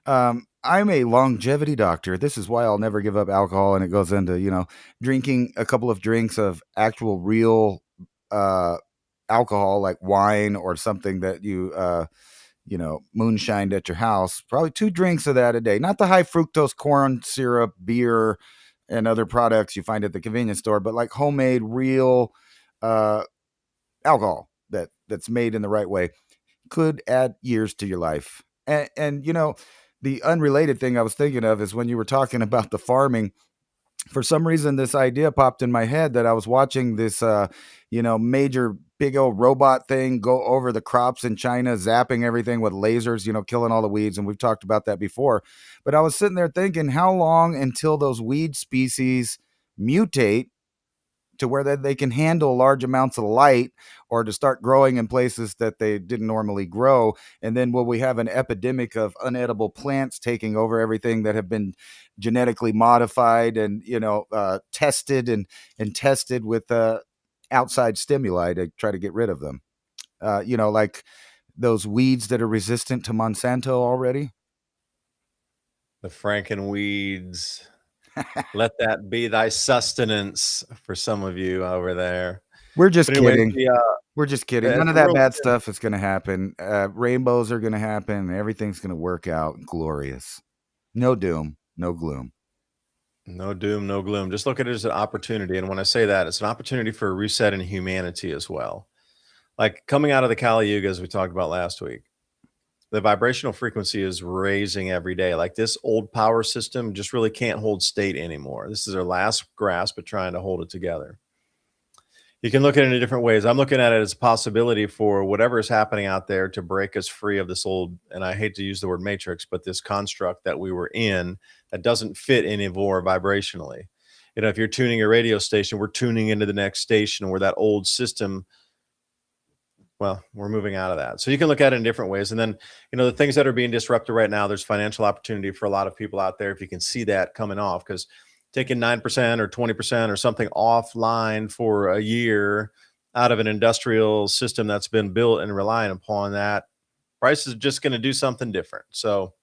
I'm a longevity doctor. This is why I'll never give up alcohol, and it goes into drinking a couple of drinks of actual real alcohol, like wine or something that you moonshined at your house. Probably 2 drinks of that a day, not the high fructose corn syrup, beer, and other products you find at the convenience store, but like homemade real alcohol that's made in the right way could add years to your life. And the unrelated thing I was thinking of is when you were talking about the farming, for some reason this idea popped in my head that I was watching this major big old robot thing go over the crops in China, zapping everything with lasers, killing all the weeds. And we've talked about that before. But I was sitting there thinking, how long until those weed species mutate to where they can handle large amounts of light, or to start growing in places that they didn't normally grow? And then will we have an epidemic of unedible plants taking over everything that have been genetically modified and tested and tested with outside stimuli to try to get rid of them? Like those weeds that are resistant to Monsanto already. The Frankenweeds. Let that be thy sustenance for some of you over there. We're just But anyways, kidding. We're just kidding. It's None of a that real bad stuff is going to happen. Rainbows are going to happen. Everything's going to work out glorious. No doom, no gloom. no doom, no gloom. Just look at it as an opportunity. And when I say that, it's an opportunity for a reset in humanity as well. Like coming out of the Kali Yuga, as we talked about last week, the vibrational frequency is raising every day. Like this old power system just really can't hold state anymore. This is our last grasp at trying to hold it together. You can look at it in different ways. I'm looking at it as a possibility for whatever is happening out there to break us free of this old, and I hate to use the word matrix, but this construct that we were in that doesn't fit anymore vibrationally. You know, if you're tuning a radio station, we're tuning into the next station where that old system, well, we're moving out of that. So you can look at it in different ways. And then, you know, the things that are being disrupted right now, there's financial opportunity for a lot of people out there if you can see that coming off, because taking 9% or 20% or something offline for a year out of an industrial system that's been built and relying upon that, price is just going to do something different. So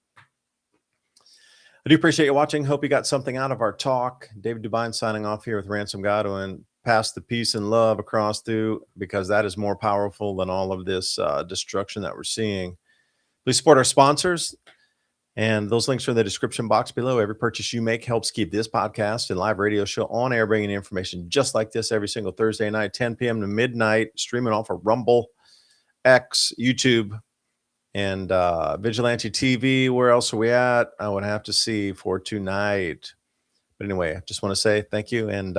I do appreciate you watching. Hope you got something out of our talk. David Dubine signing off here with Ransom Godwin. Pass the peace and love across through, because that is more powerful than all of this destruction that we're seeing. Please support our sponsors, and those links are in the description box below. Every purchase you make helps keep this podcast and live radio show on air, bringing information just like this every single Thursday night, 10 p.m. to midnight, streaming off of Rumble, X, YouTube, and Vigilante TV. Where else are we at? I would have to see for tonight. But anyway, I just want to say thank you, and